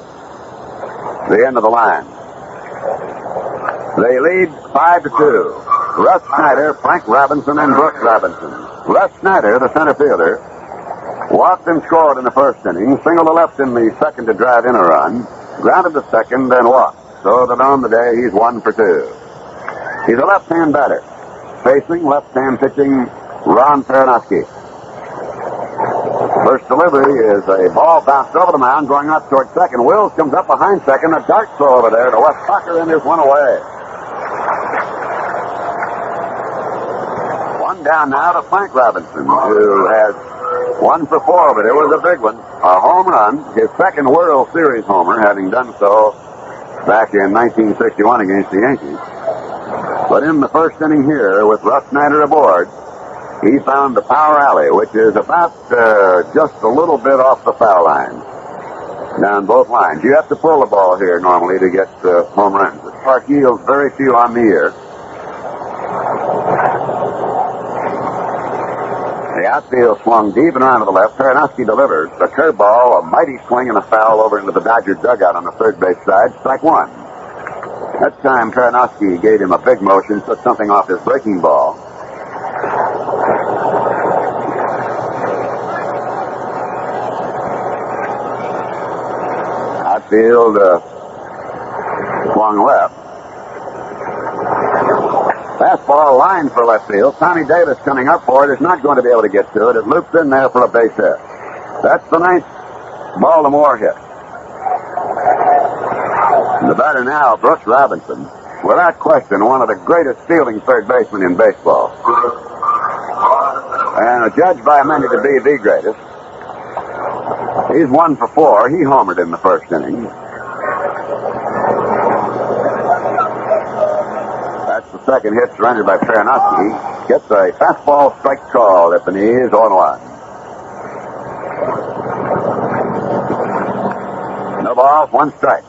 the end of the line. They lead 5-2. Russ Snyder, Frank Robinson, and Brooks Robinson. Russ Snyder, the center fielder, walked and scored in the first inning, singled to left in the second to drive in a run, grounded to second, and walked. So that on the day, he's 1 for 2. He's a left-hand batter, facing left-hand pitching Ron Peranowski. First delivery is a ball bounced over the mound, going up toward second. Wills comes up behind second. A dart throw over there to Wes Tucker, and there's one away. 1 down now to Frank Robinson, who has 1 for 4, but it was a big one. A home run, his second World Series homer, having done so back in 1961 against the Yankees. But in the first inning here, with Russ Snyder aboard, he found the power alley, which is about just a little bit off the foul line. Down both lines. You have to pull the ball here normally to get home runs. This park yields very few on the year. The outfield swung deep and around to the left. Peranowski delivers a curveball, a mighty swing, and a foul over into the Dodger dugout on the third base side. Strike 1. That time, Peranowski gave him a big motion, took something off his breaking ball. Outfield swung left. Fastball line for left field. Tommy Davis coming up for it is not going to be able to get to it. It loops in there for a base hit. That's the 9th Baltimore hit. The batter now, Brooks Robinson, without question, one of the greatest fielding third basemen in baseball. And judged by many to be the greatest. He's 1 for 4. He homered in the first inning. That's the second hit surrendered by Peranowski. Gets a fastball strike call at the knees, 0-1. No balls, 1 strike.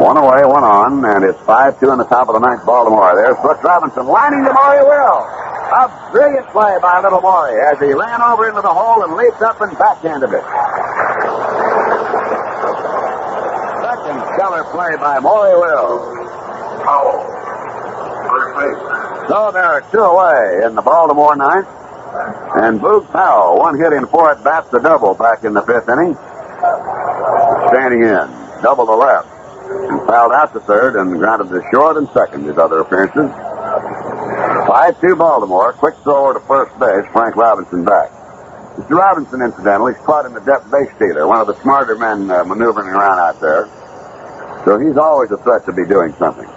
1 away, 1 on, and it's 5-2 in the top of the 9th. Baltimore. There's Brooks Robinson lining the ball. He will. A brilliant play by little Maury as he ran over into the hole and leaped up and backhanded it. Second stellar play by Maury Will. So there are two away in the Baltimore ninth. And Boog Powell, one hit in 4 at-bats, a double back in the 5th inning. Standing in, double to left. And fouled out to third and grounded to short and second his other appearances. 5-2 Baltimore. Quick thrower to first base. Frank Robinson back. Mr. Robinson, incidentally, is caught in the depth base stealer, one of the smarter men maneuvering around out there. So he's always a threat to be doing something.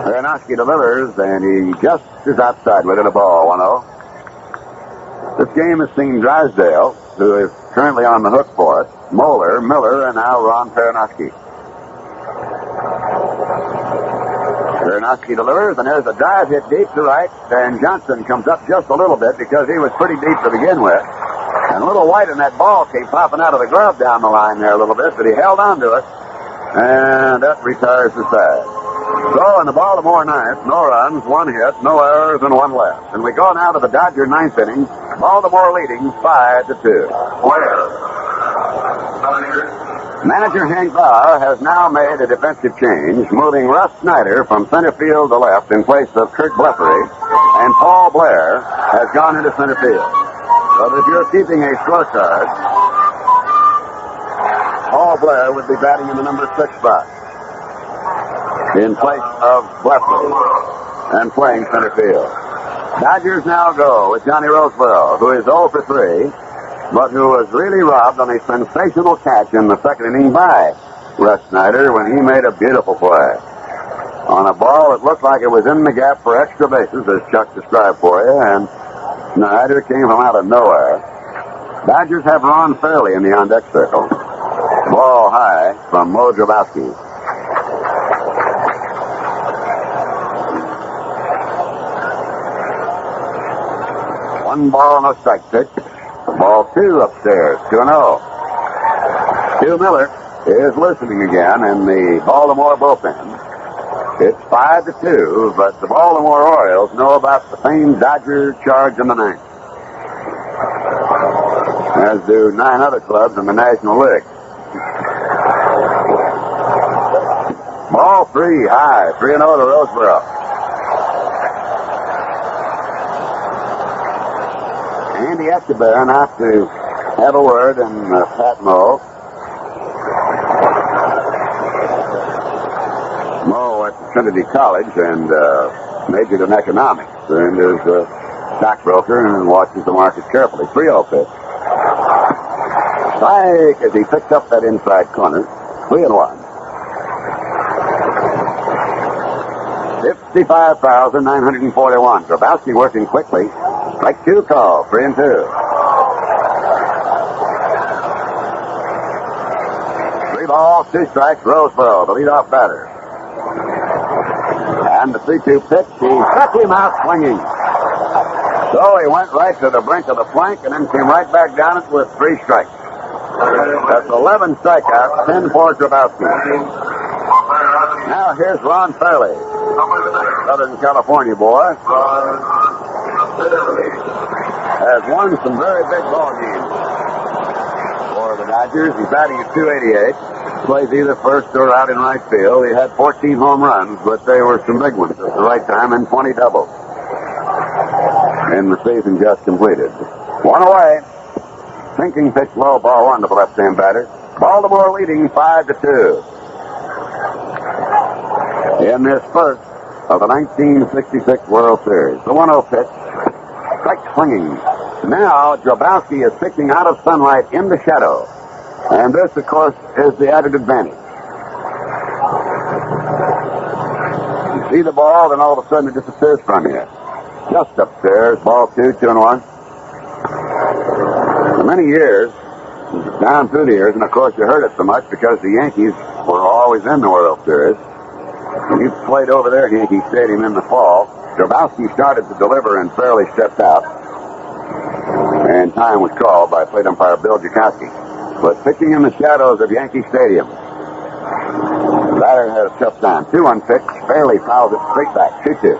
Aronofsky delivers, and he just is outside with it, a ball, 1-0. This game has seen Drysdale, who is currently on the hook for it, Moeller, Miller, and now Ron Aronofsky. Aronofsky delivers, and there's a dive hit deep to right, and Johnson comes up just a little bit because he was pretty deep to begin with. And a little white in that ball came popping out of the glove down the line there a little bit, but he held on to it, and that retires the side. So in the Baltimore ninth, no runs, 1 hit, no errors, and 1 left. And we go now to the Dodger ninth inning. Baltimore leading 5-2. Manager Hank Bauer has now made a defensive change, moving Russ Snyder from center field to left in place of Kurt Bleffery, and Paul Blair has gone into center field. So that if you're keeping a scorecard, Paul Blair would be batting in the number 6 spot in place of Bleffery and playing center field. Dodgers now go with Johnny Roseboro, who is 0 for 3, but who was really robbed on a sensational catch in the 2nd inning by Russ Snyder when he made a beautiful play. On a ball that looked like it was in the gap for extra bases, as Chuck described for you, and Snyder came from out of nowhere. Dodgers have Ron Fairley in the on-deck circle. Ball high from Mo Grabowski. One ball, no strike pitch. Ball 2 upstairs, 2-0. Stu Miller is listening again in the Baltimore bullpen. It's 5-2, but the Baltimore Orioles know about the famed Dodger charge in the 9th. As do 9 other clubs in the National League. Ball 3 high, 3-0 to Roseboro. Andy Etchebarren out to have a word and Pat Moe. Moe at Trinity College and majored in economics and is a stockbroker and watches the market carefully. 3-0 pitch. Strike as he picks up that inside corner. 3-1. 55,941. Grabowski working quickly. Strike 2 call, 3-2. 3 balls, 2 strikes, Roseboro, the leadoff batter. And the 3-2 pitch, he struck him out swinging. So he went right to the brink of the plank and then came right back down it with 3 strikes. That's 11 strikeouts, 10 for Grabowski. Now here's Ron Fairley, Southern California boy. Has won some very big ball games for the Dodgers. He's batting at .288. Plays either first or out in right field. He had 14 home runs, but they were some big ones at the right time and 20 doubles in the season just completed. 1 away. Sinking pitch low, ball 1 to the left-hand batter. Baltimore leading 5-2 in this first of the 1966 World Series. The 1-0 pitch. Strike swinging. Now, Grabowski is pitching out of sunlight in the shadow. And this, of course, is the added advantage. You see the ball, then all of a sudden it disappears from you. Just upstairs, ball 2, 2-1. For many years, down through the years, and of course you heard it so much because the Yankees were always in the World Series. When he played over there at Yankee Stadium in the fall, Grabowski started to deliver and Fairley stepped out. And time was called by plate umpire Bill Jakowski. But pitching in the shadows of Yankee Stadium, Batter had a tough time. 2-1 pitch, barely fouls it straight back. 2-2.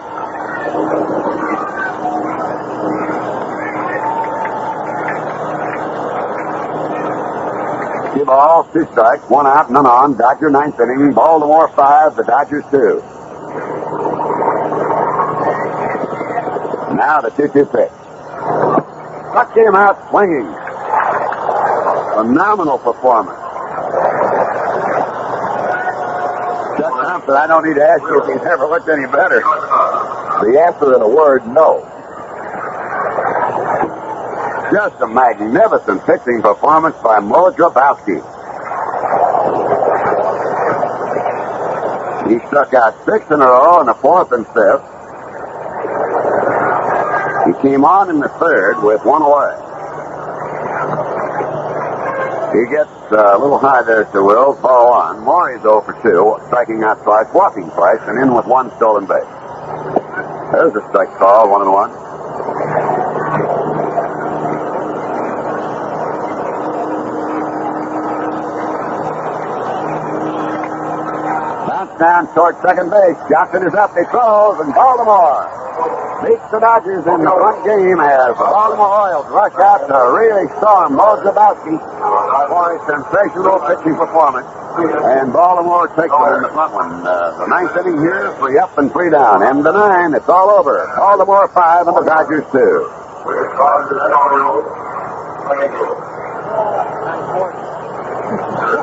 Two balls, 2 strikes, 1 out, none on. Dodger 9th inning. Baltimore 5, the Dodgers 2. Now the 2-2 pitch. Struck him out swinging. Phenomenal performance. Chuck Thompson, I don't need to ask you if he's ever looked any better. The answer in a word, no. Just a magnificent pitching performance by Mo Grabowski. He struck out 6 in a row in the 4th and 5th. He came on in the 3rd with 1 away. He gets a little high there to Wills, ball 1. Maury's 0 for 2, striking out twice, walking twice, and in with 1 stolen base. There's a strike call, 1-1. Bounce down toward second base. Johnson is up, he throws, and Baltimore beats the Dodgers in the front game as the Baltimore Orioles rush out to really storm Mo Grabowski for a sensational pitching performance. And Baltimore takes it in the front one. The 9th inning here, 3 up and 3 down. And the 9, it's all over. Baltimore 5 and the Dodgers 2.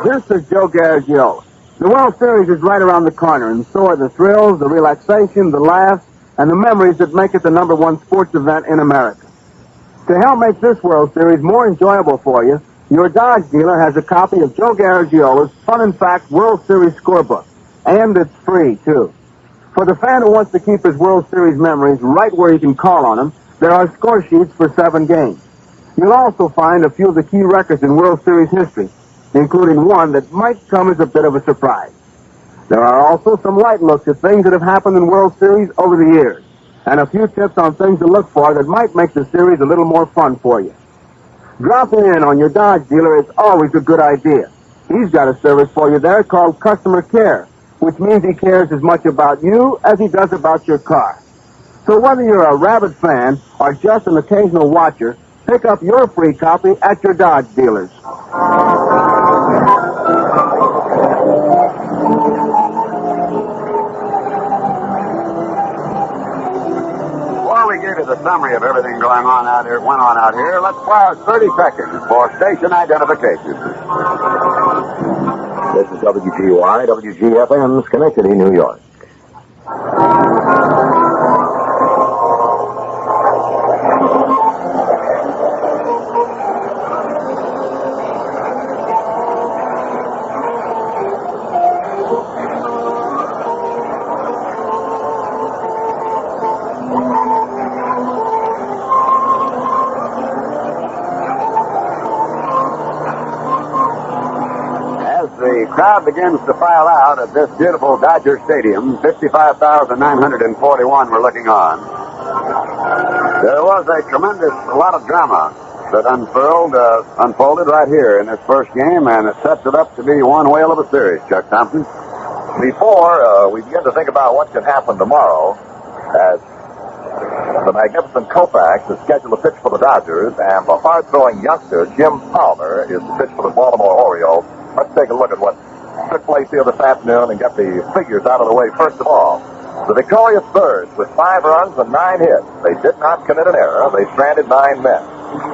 This is Joe Garagiola. The World Series is right around the corner, and so are the thrills, the relaxation, the laughs, and the memories that make it the #1 sports event in America. To help make this World Series more enjoyable for you, your Dodge dealer has a copy of Joe Garagiola's Fun and Fact World Series scorebook. And it's free, too. For the fan who wants to keep his World Series memories right where you can call on them, there are score sheets for 7 games. You'll also find a few of the key records in World Series history, including one that might come as a bit of a surprise. There are also some light looks at things that have happened in World Series over the years, and a few tips on things to look for that might make the series a little more fun for you. Dropping in on your Dodge dealer is always a good idea. He's got a service for you there called customer care, which means he cares as much about you as he does about your car. So whether you're a rabid fan or just an occasional watcher, pick up your free copy at your Dodge dealers. Before we get to the summary of everything went on out here, let's pause 30 seconds for station identification. This is WGY, WGFM, Schenectady, New York. The crowd begins to file out at this beautiful Dodger Stadium. 55,941 were looking on. There was a lot of drama that unfolded right here in this first game, and it sets it up to be one whale of a series, Chuck Thompson. Before we begin to think about what could happen tomorrow, as the magnificent Koufax is scheduled to pitch for the Dodgers, and the hard-throwing youngster Jim Palmer is to pitch for the Baltimore Orioles. Let's take a look at what took place here this afternoon and get the figures out of the way. First of all, the victorious Birds with 5 runs and 9 hits. They did not commit an error. They stranded 9 men.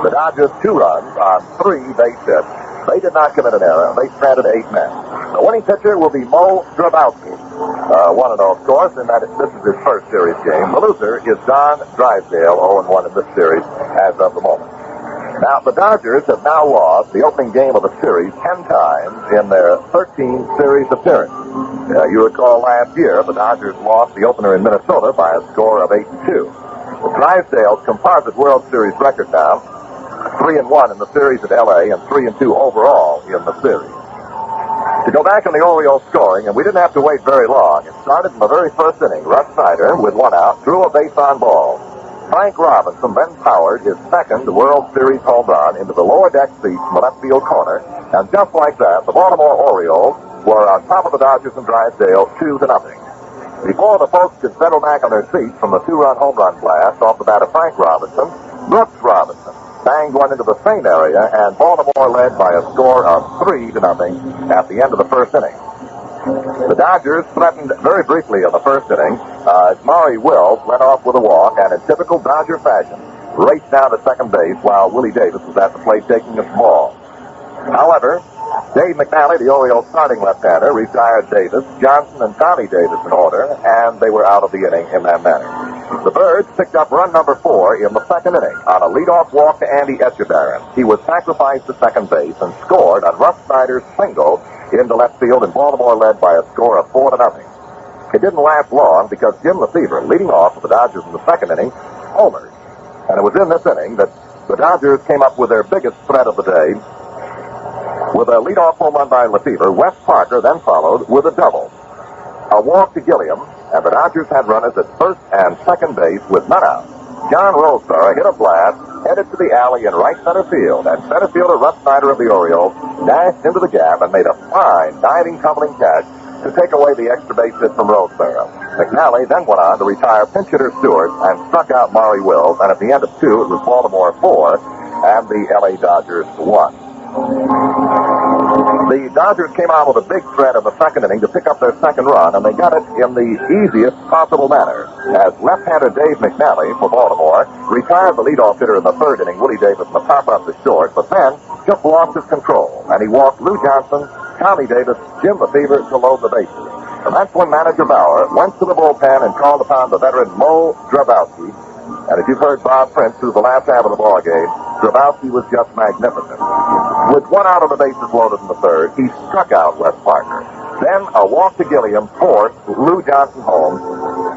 The Dodgers 2 runs on 3 base hits. They did not commit an error. They stranded 8 men. The winning pitcher will be Mo Grabowski. 1-0, of course, and this is his first series game. The loser is Don Drysdale, 0-1 in this series as of the moment. Now, the Dodgers have now lost the opening game of the series 10 times in their 13 series appearances. You recall last year, the Dodgers lost the opener in Minnesota by a score of 8-2. The Drysdale's composite World Series record now, 3-1 in the series at L.A. and 3-2 overall in the series. To go back on the Orioles scoring, and we didn't have to wait very long. It started in the very first inning. Russ Snyder, with 1 out, threw a base on ball. Frank Robinson then powered his second World Series home run into the lower deck seats from the left field corner. And just like that, the Baltimore Orioles were on top of the Dodgers and Drysdale 2-0. Before the folks could settle back on their seats from the 2-run home run blast off the bat of Frank Robinson, Brooks Robinson banged one into the same area, and Baltimore led by a score of 3-0 at the end of the first inning. The Dodgers threatened very briefly in the first inning as Maury Wills led off with a walk and in typical Dodger fashion raced down to second base while Willie Davis was at the plate taking his ball. However, Dave McNally, the Orioles starting left-hander, retired Davis, Johnson, and Tommy Davis in order, and they were out of the inning in that manner. The Birds picked up run number 4 in the second inning on a leadoff walk to Andy Etchebarren. He was sacrificed to second base and scored on Russ Snyder's single into left field, and Baltimore led by a score of 4-0. It didn't last long because Jim Lefevre, leading off for the Dodgers in the second inning, homered. And it was in this inning that the Dodgers came up with their biggest threat of the day. With a leadoff home run by Lefevre, Wes Parker then followed with a double. A walk to Gilliam, and the Dodgers had runners at first and second base with none out. John Roseborough hit a blast, headed to the alley in right center field, and center fielder Russ Snyder of the Orioles dashed into the gap and made a fine diving tumbling catch to take away the extra base hit from Roseborough. McNally then went on to retire pinch hitter Stewart and struck out Maury Wills, and at the end of 2, it was Baltimore 4 and the LA Dodgers 1. The Dodgers came out with a big threat in the second inning to pick up their second run, and they got it in the easiest possible manner, as left-hander Dave McNally for Baltimore retired the leadoff hitter in the third inning, Willie Davis, in the pop-up to short, but then just lost his control, and he walked Lou Johnson, Tommy Davis, Jim Lefevre to load the bases. And that's when manager Bauer went to the bullpen and called upon the veteran Mo Drabowski. And if you've heard Bob Prince through the last half of the ballgame, Drabowski was just magnificent. With one out of the bases loaded in the third, he struck out Wes Parker. Then a walk to Gilliam forced Lou Johnson home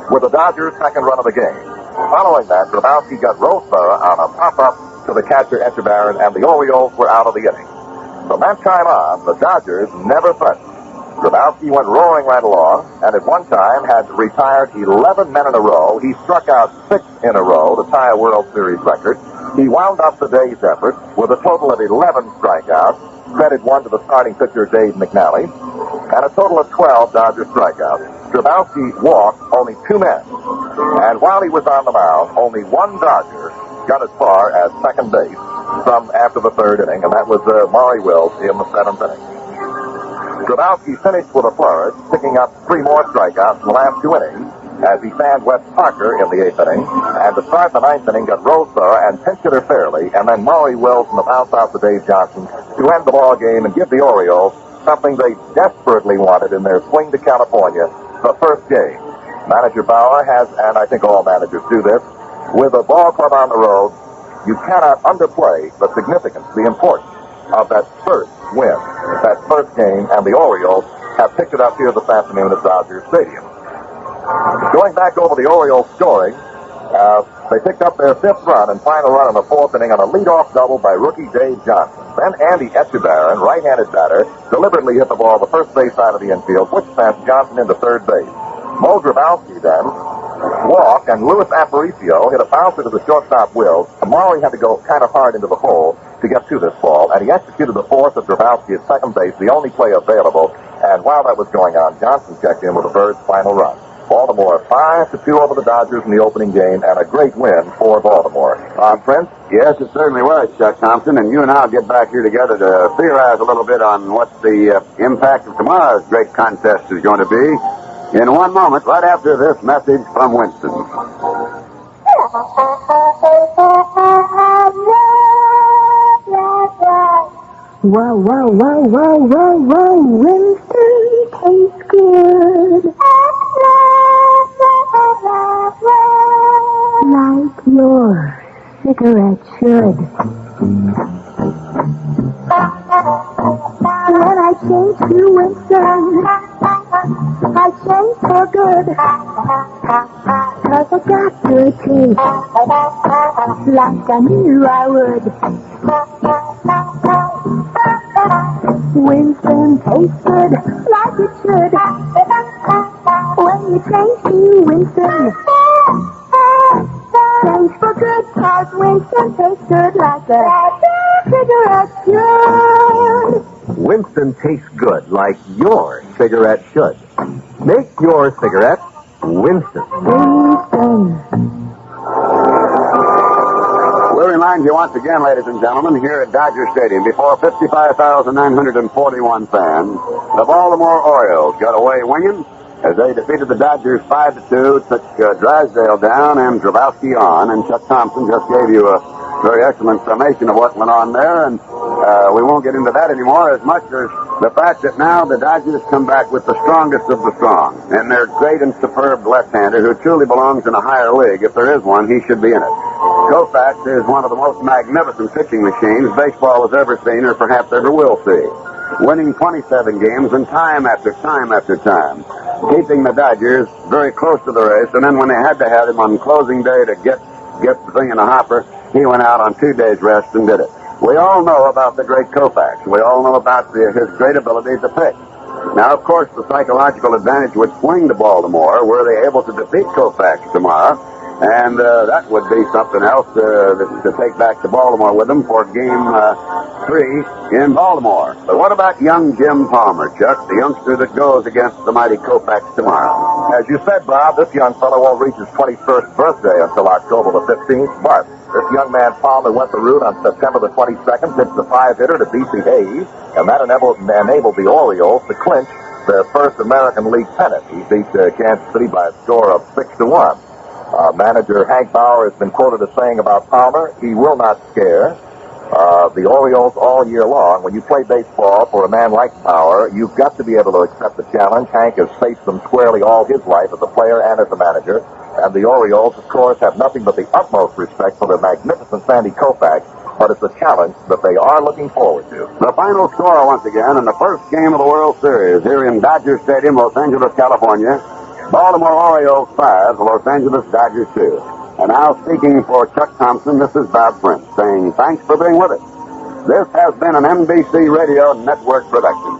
with the Dodgers' second run of the game. Following that, Drabowski got Roseborough on a pop-up to the catcher Etchebarren, and the Orioles were out of the inning. From that time on, the Dodgers never threatened. Drabowski went roaring right along, and at one time had retired 11 men in a row. He struck out 6 in a row to tie a World Series record. He wound up the day's effort with a total of 11 strikeouts, credit one to the starting pitcher Dave McNally, and a total of 12 Dodger strikeouts. Drabowski walked only 2 men, and while he was on the mound, only one Dodger got as far as second base from after the third inning, and that was Maury Wills in the 7th inning. Drabowski finished with a flourish, picking up 3 more strikeouts in the last 2 innings, as he fanned Wes Parker in the 8th inning, and to start the 9th inning got Roseborough and pinch hitter Fairley, and then Maury Wills in the bounce out to Dave Johnson to end the ball game and give the Orioles something they desperately wanted in their swing to California, the first game. Manager Bauer has, and I think all managers do this, with a ball club on the road, you cannot underplay the significance, the importance of that first win, that first game, and the Orioles have picked it up here this afternoon at Dodger Stadium. Going back over the Orioles scoring, they picked up their 5th run and final run in the 4th inning on a leadoff double by rookie Dave Johnson. Then Andy Etchebarren, right-handed batter, deliberately hit the ball the first base side of the infield, which sent Johnson into third base. Mo Drabowski then walked, and Louis Aparicio hit a bouncer to the shortstop Wills. Maury had to go kind of hard into the hole to get to this ball, and he executed the force of Drabowski at second base, the only play available. And while that was going on, Johnson checked in with the Birds' final run. Baltimore 5-2 over the Dodgers in the opening game, and a great win for Baltimore. Prince? Yes, it certainly was, Chuck Thompson, and you and I will get back here together to theorize a little bit on what the impact of tomorrow's great contest is going to be in one moment, right after this message from Winston. Wow, wow, wow, wow, wow, wow, Winston tastes good. Like your cigarette should. When I change to Winston, I change for good. 'Cause I got good taste, like I knew I would. Winston tastes good, like it should. When you change to Winston, change for good, 'cause Winston tastes good like a cigarette should. Winston taste good like your cigarette should. Make your cigarette Winston. We'll remind you once again, ladies and gentlemen, here at Dodger Stadium, before 55,941 fans, the Baltimore Orioles got away winging as they defeated the Dodgers 5-2, took Drysdale down and Drabowski on, and Chuck Thompson just gave you a very excellent summation of what went on there, and we won't get into that anymore as much as the fact that now the Dodgers come back with the strongest of the strong, and their great and superb left-hander who truly belongs in a higher league. If there is one, he should be in it. Koufax is one of the most magnificent pitching machines baseball has ever seen or perhaps ever will see, winning 27 games and time after time after time, keeping the Dodgers very close to the race, and then when they had to have him on closing day to get the thing in the hopper, he went out on 2 days' rest and did it. We all know about the great Koufax. We all know about his great ability to pitch. Now, of course, the psychological advantage would swing to Baltimore were they able to defeat Koufax tomorrow, and that would be something else to take back to Baltimore with them for Game 3 in Baltimore. But what about young Jim Palmer, Chuck, the youngster that goes against the mighty Koufax tomorrow? As you said, Bob, this young fellow won't reach his 21st birthday until October the 15th, but this young man Palmer went the route on September the 22nd, pitched the 5-hitter to B.C. Hayes, and that enabled the Orioles to clinch their first American League pennant. He beat Kansas City by a score of 6-1. Manager Hank Bauer has been quoted as saying about Palmer, he will not scare the Orioles all year long. When you play baseball for a man like Bauer, you've got to be able to accept the challenge. Hank has faced them squarely all his life as a player and as a manager. And the Orioles, of course, have nothing but the utmost respect for their magnificent Sandy Koufax, but it's a challenge that they are looking forward to. The final score once again in the first game of the World Series here in Dodger Stadium, Los Angeles, California. Baltimore Orioles 5, Los Angeles Dodgers 2. And now speaking for Chuck Thompson, this is Bob Prince saying thanks for being with us. This has been an NBC Radio Network production.